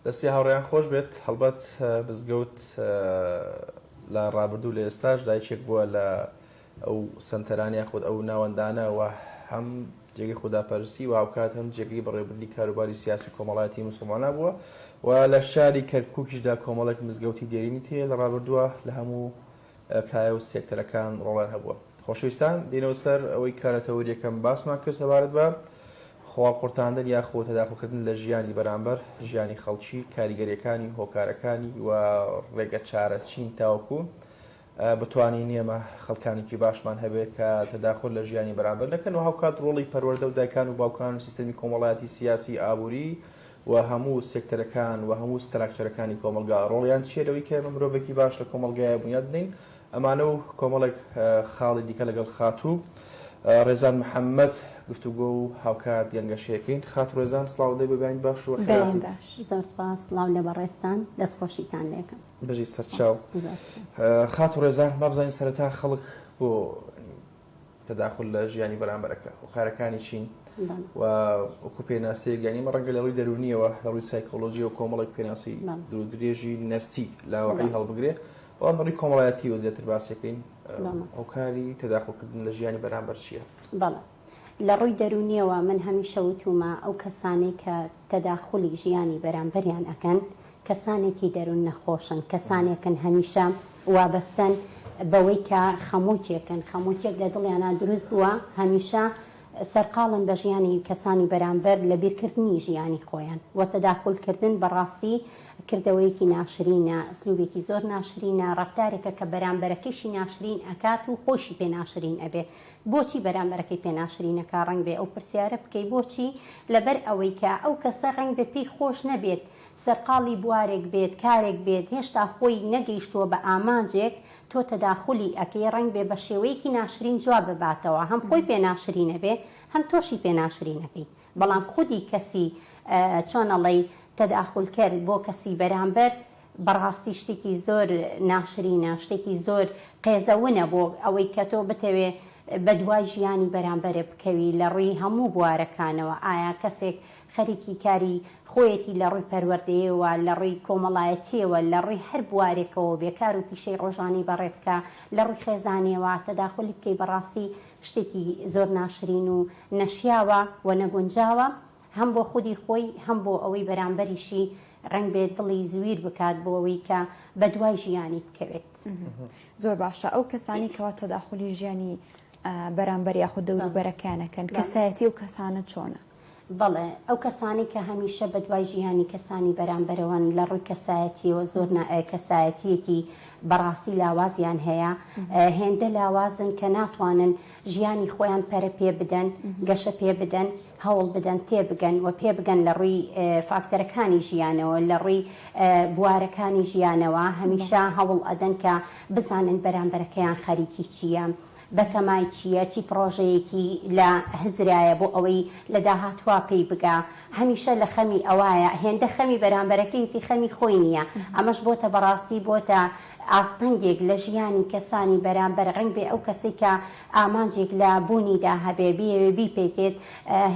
دەستی هاوڕێیان خۆش بێت. هەڵبەت مزگەوت لە ڕابردوو لە ئێستاش دایکێک بووە لە ئەو سنتەرانی خۆت ئەو ناوەندانە و هەم جێگەی خوداپەرستی و هاوکات هەم جێگەی بەڕێوەبردنی کاروباری سیاسی کۆمەڵایەتی مسلمانە بووە و لە شاری کەرکووکیشدا کۆمەڵێک مزگەوتی دێرینی تێ لە ڕابردووە لە هەموو کایە و سێکتەرەکان ڕۆڵان هەبووە. خۆشەویستان دێنەوە سەر ئەوەی کارەتەوەریەکەم باسمان کرد سەبارەت بە خواقورتاندن یاخۆ تەداخلکردن لە ژیانی بەرامبەر ژیانی خەڵکی کاریگەریەکانی هۆکارەکانی و ڕێگە چارەچین تاوەکو بتوانین ئێمە خەڵکانێکی باشمان هەبێت کە تەداخل لە ژیانی بەرامبەر نەکەن و هاوکات ڕۆڵی پەروەردە و دایکان و باوکان و سیستەمی کۆمەڵایەتی سیاسی ئابووری و هەموو سێکتەرەکان و هەموو ستراکچەرەکانی کۆمەلگا ڕۆڵیان چیە لەوەی کە ئێمە مرۆڤێکی باش لە کۆمەلگایە بنیاد بدەین. ئەمانە و کۆمەڵێک خاڵی دیکە لەگەڵ خاتوو ڕێزان محەممەد گفتوگۆ و هاوکات گەنگەشەکەین. خات ڕێزان سڵاو دەی ببین باش و زۆر سپاس سڵاو لە بەڕێستان دەستخۆشیتان لێکم بەژی سەرچاو. خات ڕێزان با بزانین سەرەتا خەڵک بۆ تەداخل لە ژیانی بەرامبەرەکە هۆکارەکانی چین و وەکو پێناسەیەک یانیمە ڕەنگە لە ڕووی دەرونیەوە لە ڕووی سایکۆلۆژی و کۆمەڵێک پێناسی درو درێژی نەستی لاوەقی هەڵبگرێ بەڵام ڕووی کۆمەڵایەتی و زیاتر باسیەکەین هۆکاری تەداخلکردن لە ژیانی بەرامبەر چییە؟ بەڵێ لە ڕووی دەرونیەوە من هەمیشە وتومە ئەو کەسانی کە تەداخلی ژیانی بەرامبەریان ئەکەن کەسانێکی دەرون نەخۆشن، کەسانێکن هەمیشە وابەستن بەوەی کە خەموتێکن، خەموتێک لە دڵیانە دروست بووە هەمیشە سەرقاڵن بە ژیانی کەسانی بەرامبەر لە بیرکردنی ژیانی خۆیان و تەداخلکردن بەڕاستی کردەوەیەکی ناشرینە، ئەسلوبێکی زۆر ناشرینە، ڕەفتارێکە کە بەرامبەرەکەیشی ناشرین ئەکات و خۆشی پێ ناشرین ئەبێ. بۆچی بەرامبەرەکەی پێ ناشرینەکە ڕەنگ بێ ئەو پرسیارە بکەی بۆچی؟ لەبەر ئەوەی کە ئەو کەسە ڕەنگ بێ پێی خۆش نەبێت سەرقاڵی بوارێک بێت، کارێک بێت، هێشتا خۆی نەگەیشتووە بە ئامانجێک، تۆ تەداخلی ئەکەی ڕەنگ بێ بە شێوەیەکی ناشرین جواب بباتەوە، هەم خۆی پێ ناشرینە بێ هەم تۆشی پێ ناشرینەکەی. بەڵام خودی کەسی چۆنەڵی تەداخل کرد بۆ کەسی بەرامبەر بەڕاستی شتێکی زۆر ناشرینە، شتێکی زۆر قێزەونە بۆ ئەوەی کە تۆ بتەوێ بە دوای ژیانی بەرامبەرە بکەوی لە ڕووی هەموو بوارەکانەوە. ئایا کەسێک خەریکی کاری خۆیەتی لە ڕووی پەروەردەیەوە، لە ڕووی کۆمەڵایەتیەوە، لە ڕووی هەر بوارێکەوە بێکار و پیشەی ڕۆژانی بەڕێ بکە، لە ڕووی خێزانیەوە تەداخلی بکەی بەڕاستی شتێکی زۆر ناشرین و نەشیاوە و نەگونجاوە، هەم بۆ خودی خۆی هەم بۆ ئەوەی بەرامبەریشی ڕنگ بێت دڵی زویر بکات بۆ ئەوەی کە بە دوای ژیانی بکەوێت. زۆر باشە. ئەو کەسانی کەوا تەداخلی ژیانی بەرامبەر یاخود دەوروبەرەکانەکەن کەسایەتی و کەسانە چۆنە؟ بەڵێ ئەو کەسانی کە هەمیشە بە دوای ژیانی کەسانی بەرامبەرەوەن لە ڕووی کەسایەتیەوە زۆر کەسایەتیەکی بەڕاستی لاوازیان هەیە، هێندە لاوازن کە ناتوانن ژیانی خۆیان پەرە پێ بدەن، گەشە پێ بدەن، هەوڵ بدەن تێبگەن و پێ بگەن لە ڕووی فاکتەرەکانی ژیانەوە، لە ڕووی بوارەکانی ژیانەوە هەمیشە هەوڵ ئەدەن کە بزانن بەرامبەرەکەیان خەریکی چییە، بەتەمای چییە، چی پرۆژەیەکی لە هزرایە بۆ ئەوەی لە داهاتوا پێی بگا، هەمیشە لە خەمی ئەوایە، هێندە خەمی بەرامبەرەکەیەتی خەمی خۆی نییە. ئەمەش بۆتە بەڕاستی بۆتە ئاستەنگێک لە ژیانی کەسانی بەرامبەر ڕنگ بێ ئەو کەسی کە ئامانجێک لە بوونیدا هەبێ بێ بیپێکێت،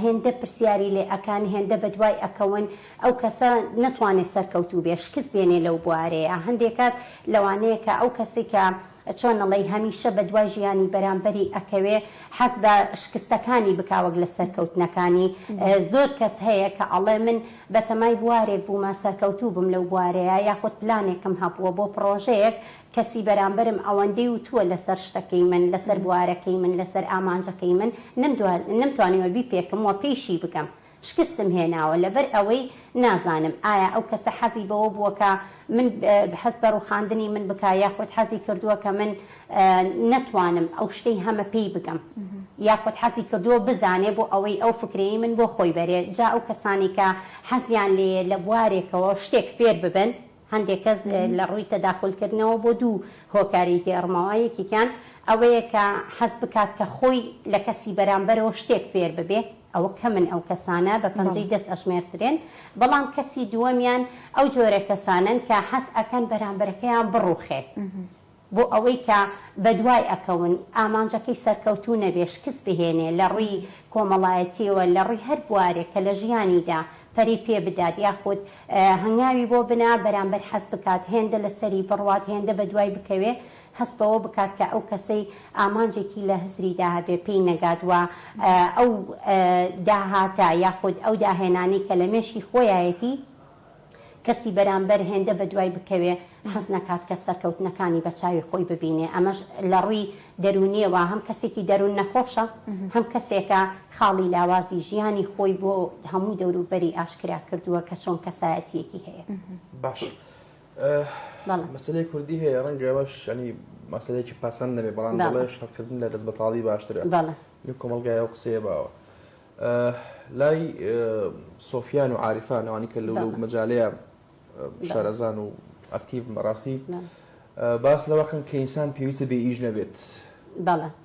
هێندە پرسیاری لێ ئەکان، هێندە بە دوای ئەکەون، ئەو کەسە نەتوانێت سەرکەوتوو بێ، شکست بێنێ لەو بوارەیە. هەندێکات لەوانەیە کە ئەو کەسی کە چۆنەڵی هەمیشە بە دوای ژیانی بەرامبەری ئەکەوێ حەز بە شکستەکانی بکاوەک لە سەرکەوتنەکانی. زۆر کەس هەیە کە ئەڵێ من بەتەمای بوارێک بوومە سەرکەوتوو بم لەو بوارەیە، یاخود پلانێکم هەبووە بۆ پرۆژەیەک، کەسی بەرامبەرم ئەوەندەی وتووە لەسەر شتەکەی من، لەسەر بوارەکەی من، لەسەر ئامانجەکەی من، نەمتوانیوە بیپێکم و پێیشی بکەم، شکستم هێناوە لەبەر ئەوەی نازانم ئایا ئەو کەسە حەزی بەوە بووە کە من حەز بە ڕووخاندنی من بکە، یاخود حەزی کردووە کە من نەتوانم ئەو شتەی هەمە پێی بگەم، یاخود حەزی کردووە بزانێ بۆ ئەوەی ئەو فکرەی من بۆ خۆی بەرێ. جا ئەو کەسانی کە حەزیان لێ لە بوارێکەوە شتێک فێر ببن، هەندێک کەس لە ڕووی تەداخلکردنەوە بۆ دوو هۆکاری گێڕمەوە، یەکیان ئەوەیە کە حەز بکات کە خۆی لە کەسی بەرامبەرەوە شتێک فێر ببێ، ئەوە کە من ئەو کەسانە بە پەنجەی دەست ئەشمێرترێن. بەڵام کەسی دووەمیان ئەو جۆرە کەسانن کە حەز ئەکەن بەرامبەرەکەیان بڕوخێ بۆ ئەوەی کە بە دوای ئەکەون ئامانجەکەی سەرکەوتوو نەبێ، شکست بهێنێ لە ڕووی کۆمەڵایەتیەوە، لە ڕووی هەر بوارێک کە لە ژیانیدا پەری پێ بدات، یاخود هەنگاوی بۆ بنا بەرامبەر حەز بکات، هێندە لەسەری بڕوات، هێندە بە دوای بکەوێ، هەست بەوە بکات کە ئەو کەسەی ئامانجێکی لە هزریدا هەبێ پێی نەگات وە ئەو داهاتە یاخود ئەو داهێنانی کە لە مێشی خۆیایەتی کەسی بەرامبەر هێندە بە دوای بکەوێ، حەز نەکات کە سەرکەوتنەکانی بە چاوی خۆی ببینێ. ئەمەش لە ڕووی دەرونیەوە هەم کەسێکی دەرون نەخۆشە، هەم کەسێکە خاڵی لاوازی ژیانی خۆی بۆ هەموو دەوروبەری ئاشکرا کردووە کە چۆن کەسایەتیەکی هەیە. باش مەسلەی کوردی هەیە ڕەنگە ئەوەش ینی مەسلەیەکی پاسەند نەبێ، بەڵام دەڵێ شەڕکردن لە دەست بەتاڵی باشترە. کۆمەڵگای ئەو قسەیە باوە. لای سۆفیان و عاریفان ئەوانی کە لەو مەجالەیە شارەزان و ئەکتیڤ ڕاستی باس لەوەکەن کە ئینسان پێویستە بێ ئیش نەبێت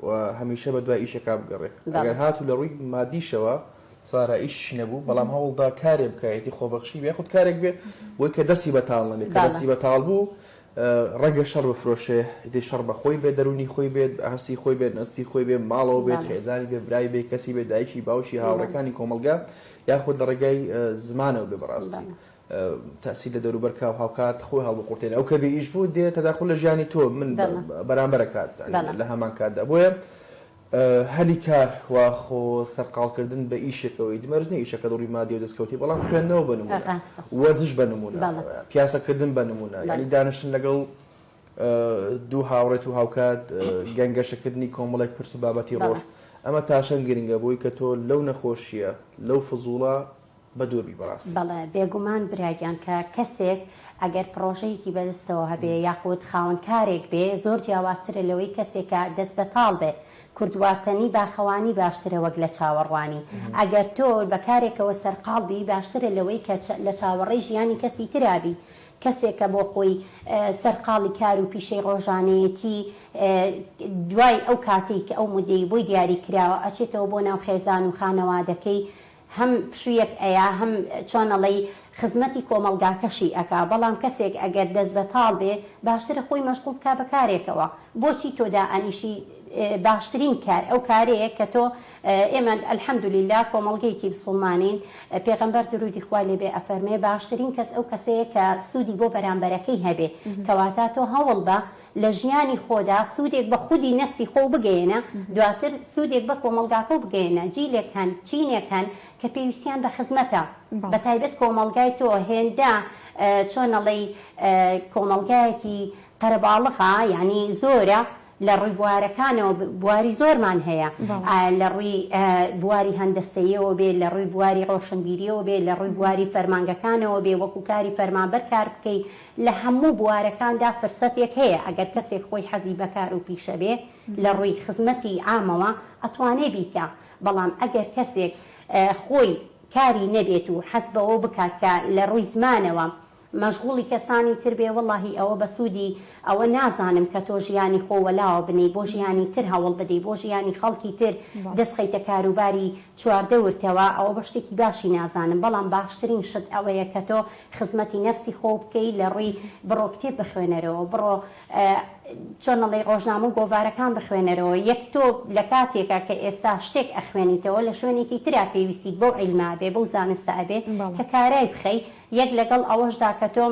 و هەمیشە بە دوای ئیشەکە بگەڕێت. ئەگەر هاتوو لە ڕووی مادیشەوە سارا ئیش نەبوو، بەڵام هەوڵدا کارێ بکایەتی خۆبەخشی بێ، خودت کارێک بێ بۆی کە دەستی بەتاڵ نەبێت، کە دەستی بەتاڵ بوو ڕەنگە شەڕ بفرۆشێ، هێتی شەڕ بە خۆی بێت، دەرونی خۆی بێت، هەستی خۆی بێت، نەستی خۆی بێت، ماڵەوە بێت، خێزانی بێت، برای بێت، کەسی بێت، دایکی باوکی هاوڕەکانی کۆمەلگا، یاخود لە ڕێگای زمانەوە بێ بەڕاستی تاثیر لە دەوروبەر و هاوکات خۆی هەڵبقورتێنێ. ئەو کە بێ ئیش بوو دێت تەداخل لە ژیانی تۆ من بەرامبەرە کات لە هەمان کاتدا. بۆیە هەلی کار واخۆ سەرقاڵکردن بە ئیشێکەوەی دمەرزنی ئیشەکە دڵی مادی و دەستکەوتی بەڵام خوێندنەوە بنمونە وەرزش بنمونە پیاسەکردن بنمونە ینی دانیشتن لەگەڵ دوو هاوڕێت و هاوکات گەنگەشەکردنی کۆمەڵێک پرس و بابەتی ڕۆژ ئەمە تاشەن گرنگە بۆی کە تۆ لەو نەخۆشیە لەو فزوڵە بە دووربی بەڕاست. بەڵێ بێگومان براگیان کە کەسێک ئەگەر پرۆژەیەکی بەدەستەوە هەبێ یاخود خاوەن کارێک بێ زۆر جیاوازترە لەوەی کەسێکە دەست بەتاڵ بێ کوردواتنی باخەوانی باشترە وەک لە چاوەڕوانی ئەگەر تۆ بە کارێکەوە سەرقاڵبی باشترە لەوەی کە لە چاوەڕێی ژیانی کەسی ترابی کەسێکە بۆ خۆی سەرقاڵی کار و پیشەی ڕۆژانەیەتی دوای ئەو کاتی کە ئەو مودەی بۆی دیاری کراوە ئەچێتەوە بۆ ناو خێزان و خانەوادەکەی هەم پشوویەک ئەیە هەم چۆنەڵی خزمەتی کۆمەلگاکەشی ئەکا بەڵام کەسێک ئەگەر دەست بەتاڵ بێ باشترە خۆی مەشغوڵ بکا بە کارێکەوە بۆچی تۆدا ئەنیشی باشترین کار ئەو کارەیە کە تۆ ئێمە ئەلحەمدولیلا کۆمەڵگەیەکی بسڵمانین پێغەمبەر درودی خوا لێبێ ئەفەرمێ باشترین کەس ئەو کەسەیە کە سوودی بۆ بەرامبەرەکەی هەبێ کەواتە تۆ هەوڵ بە لە ژیانی خۆدا سوودێک بە خودی نەفسی خۆ بگەێنە دواتر سوودێک بە کۆمەلگاکە بگەێنە جیلێک هەن چینێک هەن کە پێویستیان بە خزمەتە بە تایبەت کۆمەلگای تۆ هێندا چۆنەڵی کۆمەلگایەکی قەرەباڵغا یعنی زۆرە لە ڕووی بوارەکانەوە بواری زۆرمان هەیە لە ڕووی بواری هەندەسەیەوە بێ لە ڕووی بواری ڕۆشنبیریەوە بێ لە ڕووی بواری فەرمانگەکانەوە بێ وەکو کاری فەرمانبەر کار بکەیت لە هەموو بوارەکاندا فرسەتێک هەیە ئەگەر کەسێک خۆی حەزی بەکار و پیشە بێ لە ڕووی خزمەتی عامەوە ئەتوانێ بیکە بەڵام ئەگەر کەسێک خۆی کاری نەبێت و حەز بەوە بکات کە لە ڕووی زمانەوە مەشغوڵی کەسانی تر بێ وەڵاهی ئەوە بە سوودی ئەوە نازانم کە تۆ ژیانی خۆوەلاوە بنی بۆ ژیانی تر هەوڵ بدەی بۆ ژیانی خەڵکی تر دەستخەیتە کاروباری چواردە ورتەوە ئەوە بە شتێکی باشی نازانم بەڵام باشترین شت ئەوەیە کە تۆ خزمەتی نەفسی خۆ بکەی لە ڕووی بڕۆ کتێب بخوێنەرەوە بڕۆ چۆنەڵی ڕۆژنامە و گۆڤارەکان بخوێنەرەوە یەک تۆ لە کاتێکە کە ئێستا شتێک ئەخوێنیتەوە لە شوێنێکی ترا پێویستیت بۆ عیلما بێ بەو زانستە ئەبێ کە کارای بخەی یەک لەگەڵ ئەوەشدا کە تۆ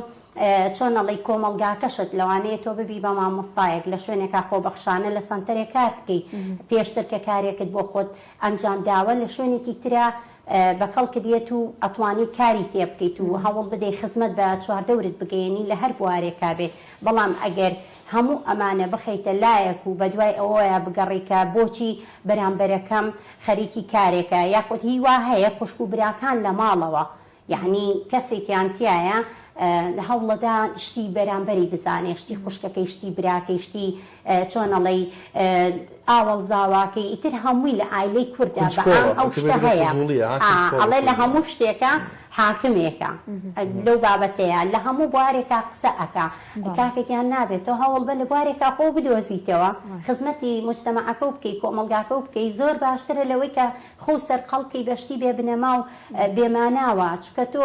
چۆنەڵی کۆمەلگاکەشت لەوانەیە تۆ ببی بە مامۆستایەک لە شوێنێکا خۆبەخشانە لە سەنتەرێک کار بکەی پێشتر کە کارێکت بۆ خۆت ئەنجام داوە لە شوێنێکی ترا بەکەڵکە دێت و ئەتوانی کاری تێ بکەیت و هەوڵ بدەی خزمەت بە چواردەورت بگەێنی لە هەر بوارێکا بێ بەڵام ئەگەر هەموو ئەمانە بخەیتە لایەک و بەدوای ئەوەیە بگەڕیکە بۆچی بەرامبەرەکەم خەریکی کارێکە یاخود هیوا هەیە خوشک و براکان لە ماڵەوە یعنی کەسێکیان تایە هەوڵەدا شتی بەرامبەری بزانێ شتی خوشکەکەی شتی براکەی شتی چۆنەڵی ئاوەڵ زاواکەی ئیتر هەمووی لە ئایلەی کووردا بەعام ئەو شتە هەیە ئەڵێ لە هەموو شتێکە حاکمێکە لەو بابەتەیە لە هەموو بوارێکا قسە ئەکا کاکێکیان نابێت تۆ هەوڵ بە لە بوارێکا خۆ بدۆزیتەوە خزمەتی مجتەمەعەکە و بکەی کۆمەلگاکە و بکەی زۆر باشترە لەوەی کە خۆ سەر خەڵکی بەشتی بێ بنەما و بێماناوە چکە تۆ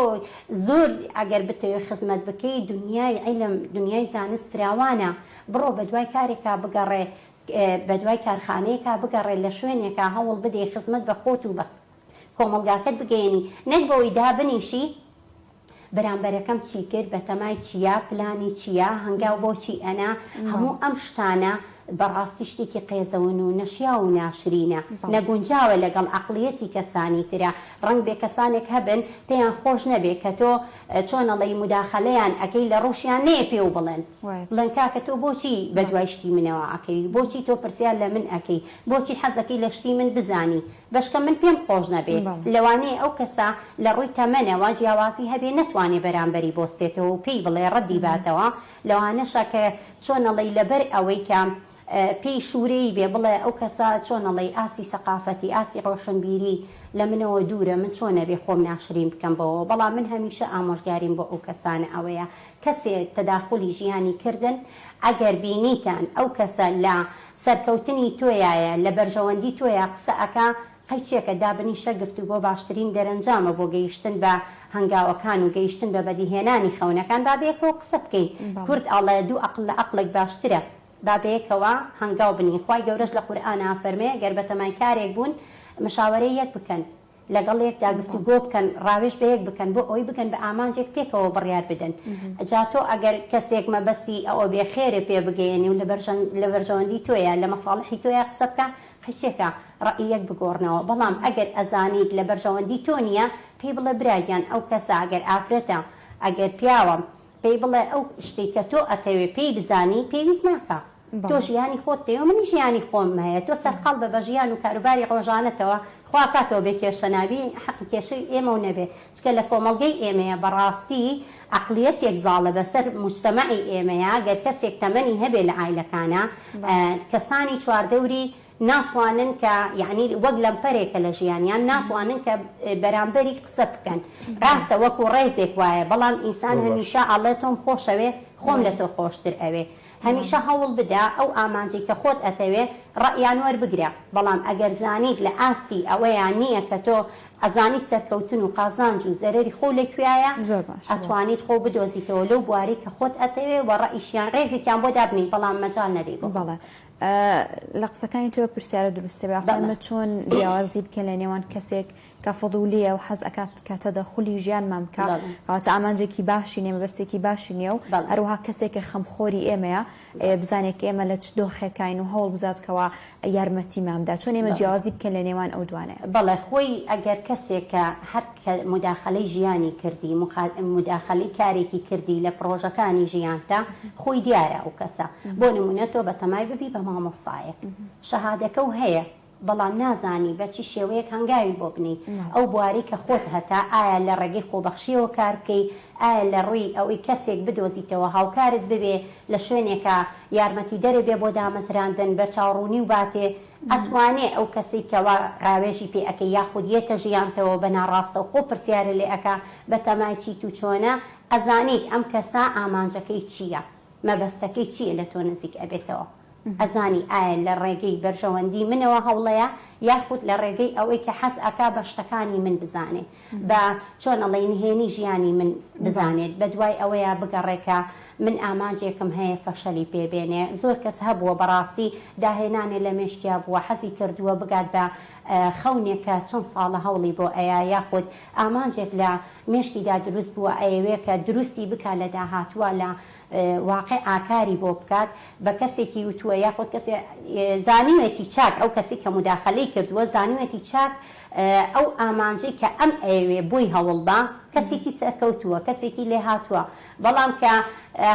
زۆر ئەگەر بتەوێ خزمەت بکەی دنیای عیلم دنیای زانست فراوانە بڕۆ بە دوای کارێکا بگەڕێ بە دوای کارخانەیەکا بگەڕێ لە شوێنێکا هەوڵ بدەی خزمەت بە خۆت و بە کۆمەلگاکەت بگەێنی نەک بەوەی دابنیشی بەرامبەرەکەم چی کرد بە تەمای چییە پلانی چییە هەنگاو بۆچی ئەنا هەموو ئەم شتانە بەڕاستی شتێکی قێزەون و نەشیا و ناشرینە نەگونجاوە لەگەڵ عەقڵیەتی کەسانی ترە ڕەنگ بێ کەسانێک هەبن پێیان خۆش نەبێ کە تۆ چۆنەڵی موداخەلەیان ئەەکەی لە ڕوشیان نەیە پێ و بڵێن بڵێن کاکە تۆ بۆچی بە دوای شتی منەوە ئەەکەی بۆچی تۆ پرسیار لە من ئەەکەی بۆچی حەزەکەی لە شتی من بزانی بەشکە من پێم خۆش نەبێ لەوانەیە ئەو کەسە لە ڕووی تەمەنەوە جیاوازی هەبێ نەتوانێ بەرامبەری بۆستێتەوە و پێی بڵێ ڕەدی باتەوە لەوانەشە کە چۆنەڵی لەبەر ئەوەی کە پێی شوورەی بێ بڵێ ئەو کەسە چۆنەڵی ئاسی سەقافەتی ئاسی ڕۆشنبیری لە منەوە دوورە من چۆنە بێ خۆم ناشرین بکەم بەوە بەڵام من هەمیشە ئامۆژگاریم بۆ ئەو کەسانە ئەوەیە کەسێک تەداخلی ژیانی کردن ئەگەر بینیتان ئەو کەسە لە سەرکەوتنی تۆیایە لە بەرژەوەندی تۆیە قسە ئەکا قەیچێکە دابنیشە گفتوگۆ باشترین دەرەنجامە بۆ گەیشتن بە هەنگاوەکان و گەیشتن بە بەدیهێنانی خەونەکان بابێکەوە قسە بکەین کورد ئاڵێ دوو عەقڵ لە عەقڵێک باشترە بابەیەکەوە هەنگاو بنین خوای گەورەش لە قورئانە فەرمێ گەر بە تەمای کارێک بوون مشاوەرەی یەک بکەن لەگەڵ یەکدا گفتوگۆ بکەن ڕاوێژ بە یەک بکەن بۆ ئەوی بگەن بە ئامانجێک پێکەوە بڕیار بدەن جا تۆ ئەگەر کەسێک مەبەستی ئەوە بێ خێرە پێ بگەێنی و لە بەرژەوەندی تۆیە لە مەساڵحی تۆیە قسە بکە هیچێکە ڕەئیەک بگۆڕنەوە بەڵام ئەگەر ئەزانیت لە بەرژەوەندی تۆ نییە پێی بڵێ برایان ئەو کەسە ئەگەر ئافرەتە ئەگەر پیاوە پێی بڵێ ئەو شتێک کە تۆ ئەتەوێ پێی بزانی پێویست ناکە تۆ ژیانی خۆت تێ و منی ژیانی خۆم هەیە تۆ سەرقەڵ بە ژیان و کاروباری ڕۆژانەتەوە خوا کاتەوە بێ کێشەناوی حەقی کێشەی ئێمە و نەبێ چکە لە کۆمەڵگەی ئێمەیە بەڕاستی عقلیەتێک زاڵە بەسەر مجتەمەعی ئێمەیە گەر کەسێک تەمەنی هەبێ لە عایلەکانە کەسانی چواردەوری ناتوانن کە یعنی وەک لەمپەرێکە لە ژیانیان ناتوانن کە بەرامبەری قسە بکەن ڕاستە وەکو ڕێزێک وایە بەڵام ئینسان هەمیشە ئاڵێ تۆم خۆشەوێ خۆم لە تۆ خۆشتر ئەوێ هەمیشە هەوڵ بدا ئەو ئامانجی کە خۆت ئەتەوێ ڕەئیان وەربگرە بەڵام ئەگەر زانیت لە ئاستی ئەوەیان نییە کە تۆ ئەزانی سەرکەوتن و قازانج و زەرری خۆ لەکوێیە ئەتوانیت خۆ بدۆزیتەوە لەو بواری کە خۆت ئەتەوێ و ڕەئیشیان ڕێزێکیان بۆ دابنین بەڵام مەجال نەدەی بەڵێ لە قسەکانی تۆ پرسیارە دروستە بەخۆمە چۆن جیاوازی بکەن لە نێوان کەسێک کە فضولیە و حەز ئەکات کە تەدەخولی ژیانمان بکە کەواتە ئامانجێکی باشی نیە مەبەستێکی باشی نییە و هەروەها کەسێکە خەمخۆری ئێمەیە بزانێت کە ئێمە لە چ دۆخێکین و هەوڵ بزاتکەوە یارمەتیمامدا چۆن ئێمە جیاوازی بکەن لە نێوان ئەو دوانەیە بەڵێ خۆی ئەگەر کەسێکە هەر مداخلەی ژیانی کردی مداخلەی کارێکی کردی لە پرۆژەکانی ژیانتا خۆی دیارە ئەو کەسە بۆ نمونە تۆ بە تەمای ببی بە مامۆستایەک شەهادەکە و هەیە بەڵام نازانی بەچی شێوەیەک هەنگاوی بۆ بنی ئەو بواری کە خۆت هەتا ئایا لە ڕێگەی خۆبەخشیەوە کار بکەی ئایا لە ڕووی ئەوەی کەسێک بدۆزیتەوە هاوکارت ببێ لە شوێنێکە یارمەتی دەرێ بێ بۆ دامەزراندن بەرچاوڕوونی و باتێ ئەتوانێ ئەو کەسی کەوا ڕاوێژی پێ ئەەکەی یاخود یێتە ژیانتەوە بە ناڕاستە و خۆ پرسیارە لێ ئەکا بە تەمای چیت و چۆنە ئەزانیت ئەم کەسا ئامانجەکەی چییە مەبەستەکەی چییە لە تۆ نزیک ئەبێتەوە ئەزانی ئایا لە ڕێگەی بەرژەوەندی منەوە هەوڵەیە یاخود لە ڕێگەی ئەوەی کە حەز ئەکا بە شتەکانی من بزانێ بە چۆن ئەڵێ نهێنی ژیانی من بزانێت بە دوای ئەوەیە بگەڕێکە من ئامانجێکم هەیە فەشەلی پێبێنێ زۆر کەس هەبووە بەڕاستی داهێنانێ لە مێشتیا بووە حەزی کردووە بگات بە خەونێکە چەند ساڵە هەوڵی بۆ ئەیە یاخود ئامانجێک لە مێشتیدا دروست بووە ئەیەوێ کە دروستی بکە لە داهاتووە لە واقع ئاکاری بۆ بکات بە کەسێکی وتووە یاخود کەس زانیوێتی چاک ئەو کەسی کە مداخلەی کردووە زانیوێتی چاک ئەو ئامانجەی کە ئەم ئەوێ بووی هەوڵدا کەسێکی سەرکەوتووە کەسێکی لێ هاتووە بەڵام کە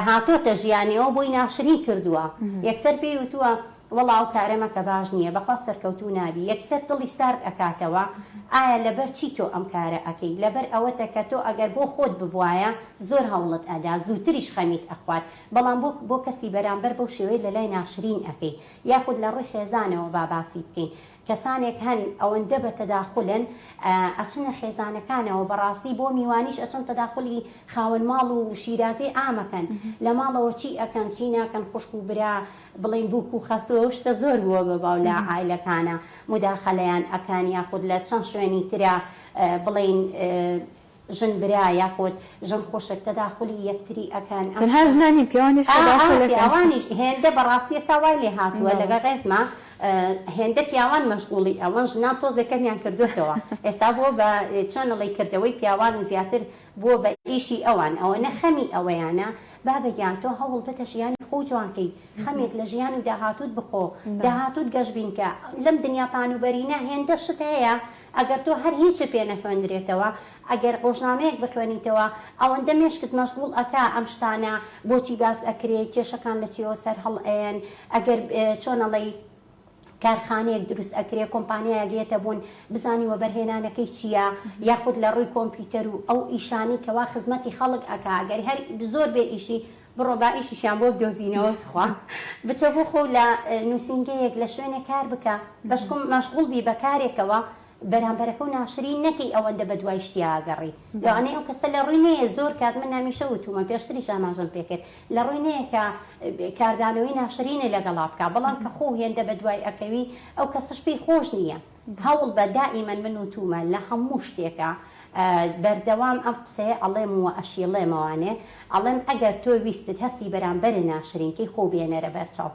هاتۆتە ژیانیەوە بۆی ناشرین کردووە یەکسەر پێی وتووە وەڵا ئەو کارەمە کە باش نییە بەخوا سەرکەوتوو نابی یەکسەر دڵی سارد ئەکاتەوە ئایا لەبەر چی تۆ ئەم کارە ئەەکەی لەبەر ئەوەتە کە تۆ ئەگەر بۆ خۆت ببوایە زۆر هەوڵت ئەدا زووتریش خەمیت ئەخوات بەڵام بۆ کەسی بەرامبەر بەو شێوەیە لە لای ناشرین ئەەکەی یاخود لە ڕووی خێزانەوە باسی بکەین کەسانێک هەن ئەوەندە بە تەداخولن ئەچنە خێزانەکانەوە بەڕاستی بۆ میوانیش ئەچەند تەداخلی خاوەن ماڵ و شیرازی ئامەکەن لە ماڵەوە چی ئەکەن چی ناکەن خوشک و برا بڵین بووک و خەسەوە شتە زۆر بووە بە باو لە عایلەکانە مداخەلەیان ئەکان یاخود لە چەند شوێنی ترا بڵین ژن برا یاخود ژن خۆشک تەداخلی یەکتری ئەکەن تەنها ژنانی پیاوانیش پیاوانیش هێندە بەڕاستی ساوای لێ هاتووە لەگە ڕێزمە هێندە پیاوان مەشغوڵی ئەوەن ژنان تۆزەکەمیان کردوێتەوە ئێستا بۆ بە چۆنەڵی کردەوەی پیاوان و زیاتر بۆ بە ئیشی ئەوان ئەوە نەخەمی ئەوەیانە بابەگیان تۆ هەوڵ بتە ژیانی خۆ جوانکەی خەمێک لە ژیان و داهاتوت بخۆ داهاتوت گەشتبینکە لەم دنیا پانوبەرینە هێندە شت هەیە ئەگەر تۆ هەر هیچ پێ نەخوێندرێتەوە ئەگەر ڕۆژنامەیەک بخوێنیتەوە ئەوەندە مێشکت مەشغوڵ ئەکا ئەم شتانە بۆچی باس ئەکرێت کێشەکان لە چێوە سەر هەڵ ئەیەن ئەگەر چۆنەڵی کارخانەیەک دروست ئەکرێ کۆمپانیایە گێتە بوون بزانی وە بەرهێنانەکەی چییە یاخود لە ڕووی کۆمپیوتەر و ئەو ئیشانی کەوا خزمەتی خەڵک ئەکا ئەگەر هەر زۆر بێ ئیشی بڕۆ با ئیشیشیان بۆ بدۆزینەوە خوا بچە بۆ خۆ لە نووسینگەیەک لە شوێنە کار بکە بەشکم مەشغوڵ بی بە کارێکەوە بەرامبەرەکە و ناشرین نەکەی ئەوەندە بە دوای شتیاگەڕی لەوانەیە ئەو کەسە لە ڕووی نەیە زۆر کات من هەمیشە وتومە پێشتری ئاماژەم پێکرد لە ڕووی نەیە کە کاردانەوەی ناشرینە لەگەڵا بکە بەڵام کە خۆ هێندە بە دوای ئەکەوی ئەو کەسەش پێی خۆش نییە هەوڵ بە دائیمەن من وتومە لە هەموو شتێکە بەردەوام ئەم قسەیە ئەڵێم وە ئەشیڵێمەوانێ ئەڵێم ئەگەر تۆ ویستت هەستی بەرامبەرە ناشرینکەی خۆ بێنەرە بەرچاو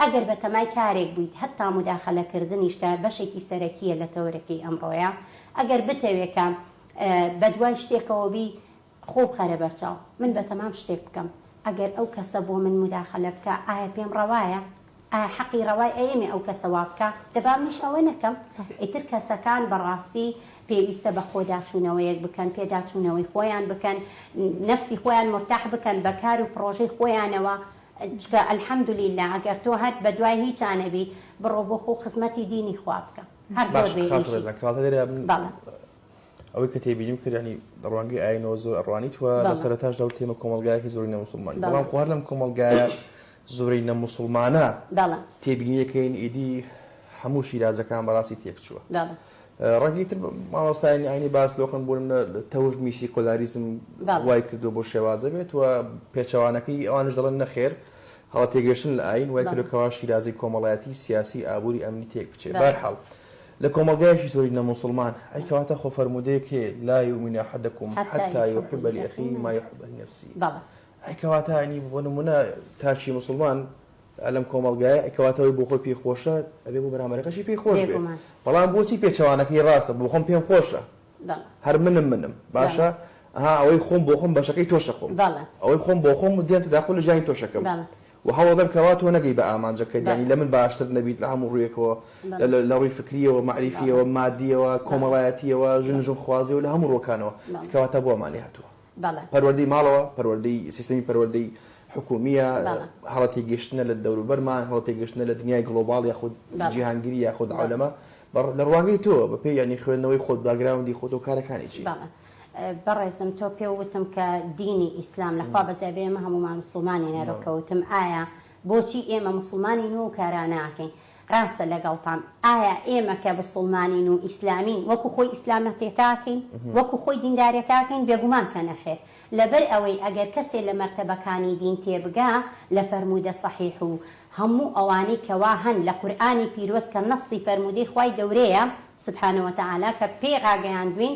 ئەگەر بە تەمای کارێک بوویت هەتا مداخەلەکردنیش کە بەشێکی سەرەکیە لە تەورەکەی ئەمڕۆیە ئەگەر بتەوێکە بە دوای شتێکەوە بی خۆ بخەرە بەرچاو من بە تەمام شتێک بکەم ئەگەر ئەو کەسە بۆ من مداخەلە بکە ئایا پێم ڕەوایە حەقی ڕەوای ئەیەمێ ئەو کەسەوا بکە دەبا منیش ئەوە نەکەم ئیتر کەسەکان بەڕاستی پێویستە بە خۆداچوونەوەیەک بکەن پێداچوونەوەی خۆیان بکەن نفسی خۆیان مرتاح بکەن بەکار و پرۆژەی خۆیانەوە چکە ئەلحەمدولیلا ئەگەر تۆ هەر بە دوای هیچانەبی بڕۆ بۆ خۆ خزمەتی دینی خوا بکە هەر زۆر ئەوەی کە تێبینیم کردنی ڕوانگەی ئاینەوە زۆر ئەڕوانی توە لە سەرەتاش دەوت تێمە کۆمەلگایەکی زۆری نەموسڵمانی بەڵام خوار لەم کۆمەلگایە زۆرەی نەموسڵمانە تێبینیەکەین ئیدی هەموو شیرازەکان بەڕاستی تێکچووە ڕەنگی تر مامۆستایانی ئاینی باس لۆکن بوون تەوژ میشی کۆلاریزم وای کردو بۆ شێوازە بێت و پێچەوانەکەی ئەوانش دەڵێن نەخێر هەڵە تێگەشتن لە ئاین وای کردەوە شیرازی کۆمەڵایەتی سیاسی ئابووری ئەمنی تێک بچێت بەرحاڵ لە کۆمەلگایەکی زۆری نەموسڵمان ئەی کەواتە خۆ فەرمودەیەکێ لا یؤمن أحدكم حتى يحب لأخيه ما يحب لنفسه ئەی کەواتە ئەنی بۆ نمونە تاچی مسلمان لەم کۆمەلگایە ئەی کەواتەوەی بۆ خۆی پێی خۆشە ئەبێ بۆ بەرامبەرەکەشی پێی خۆش بێت بەڵام بۆچی پێچەوانەکەی ڕاستە بۆ خۆم پێم خۆشە هەر منم باشە ئەوەی خۆم بۆ خۆم بەشەکەی تۆشە خۆم ئەوەی خۆم بۆ خۆم دێن تداخل لە ژیانی تۆشەکەم و هەوڵدەم کەوا تۆ نەگەی بە ئامانجەکەی دانی لە من باشتر نەبیت لە هەموو ڕوویەکەوە لە ڕووی فکریەوە معریفیەوە مادیەوە کۆمەڵایەتیەوە ژن خوازیەوە لە هەموو ڕۆکانەوە کەواتە بۆ ئەمانی هاتووە پەروەردەی ماڵەوە پەروەردەی سیستەمی پەروەردەی حکومیە هەڵەتی گەشتنە لە دەوروبەرمان هەڵەتی گەشتنە لە دنیای گلۆباڵ یاخود جیهانگیری یاخود عولەما لە ڕوانگەی تۆ بەپێی ینی خوێندنەوەی خۆت باگراوندی خۆت و کارەکانی چی بەڕێزم تۆ پێوتم کە دینی ئیسلام لەخوا بەزای ئێمە هەمومان مسلمانی نەرۆکەوتم ئایا بۆچی ئێمە مسلمانین و کاران ناکەین ڕاستە لەگەڵتان ئایا ئێمە کە مسلمانین و ئیسلامین وەکو خۆی ئیسلامەتێکاکەین وەکو خۆی دیندارێکاکەین بێگومان کە نەخێر لەبەر ئەوەی ئەگەر کەسێ لە مەرتەبەکانی دین تێبگا لە فەرمودە صەحیح و هەموو ئەوانەی کەوا هەن لە قورئانی پیرۆز کە نەسی فەرمودەی خوای گەورەیە سبحانه وتعالى کە پێ ڕاگەیاندوین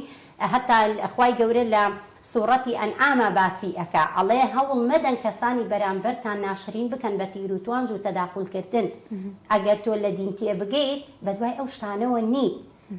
هەتا خوای گەورە لە سوورەتی ئەنعامە باسی ئەکا ئەڵێ هەوڵ مەدەن کەسانی بەرامبەرتان ناشرین بکەن بە تیر و توانج و تەداخولکردن ئەگەر تۆ لە دین تێبگەیت بەدوای ئەو شتانەوە نیت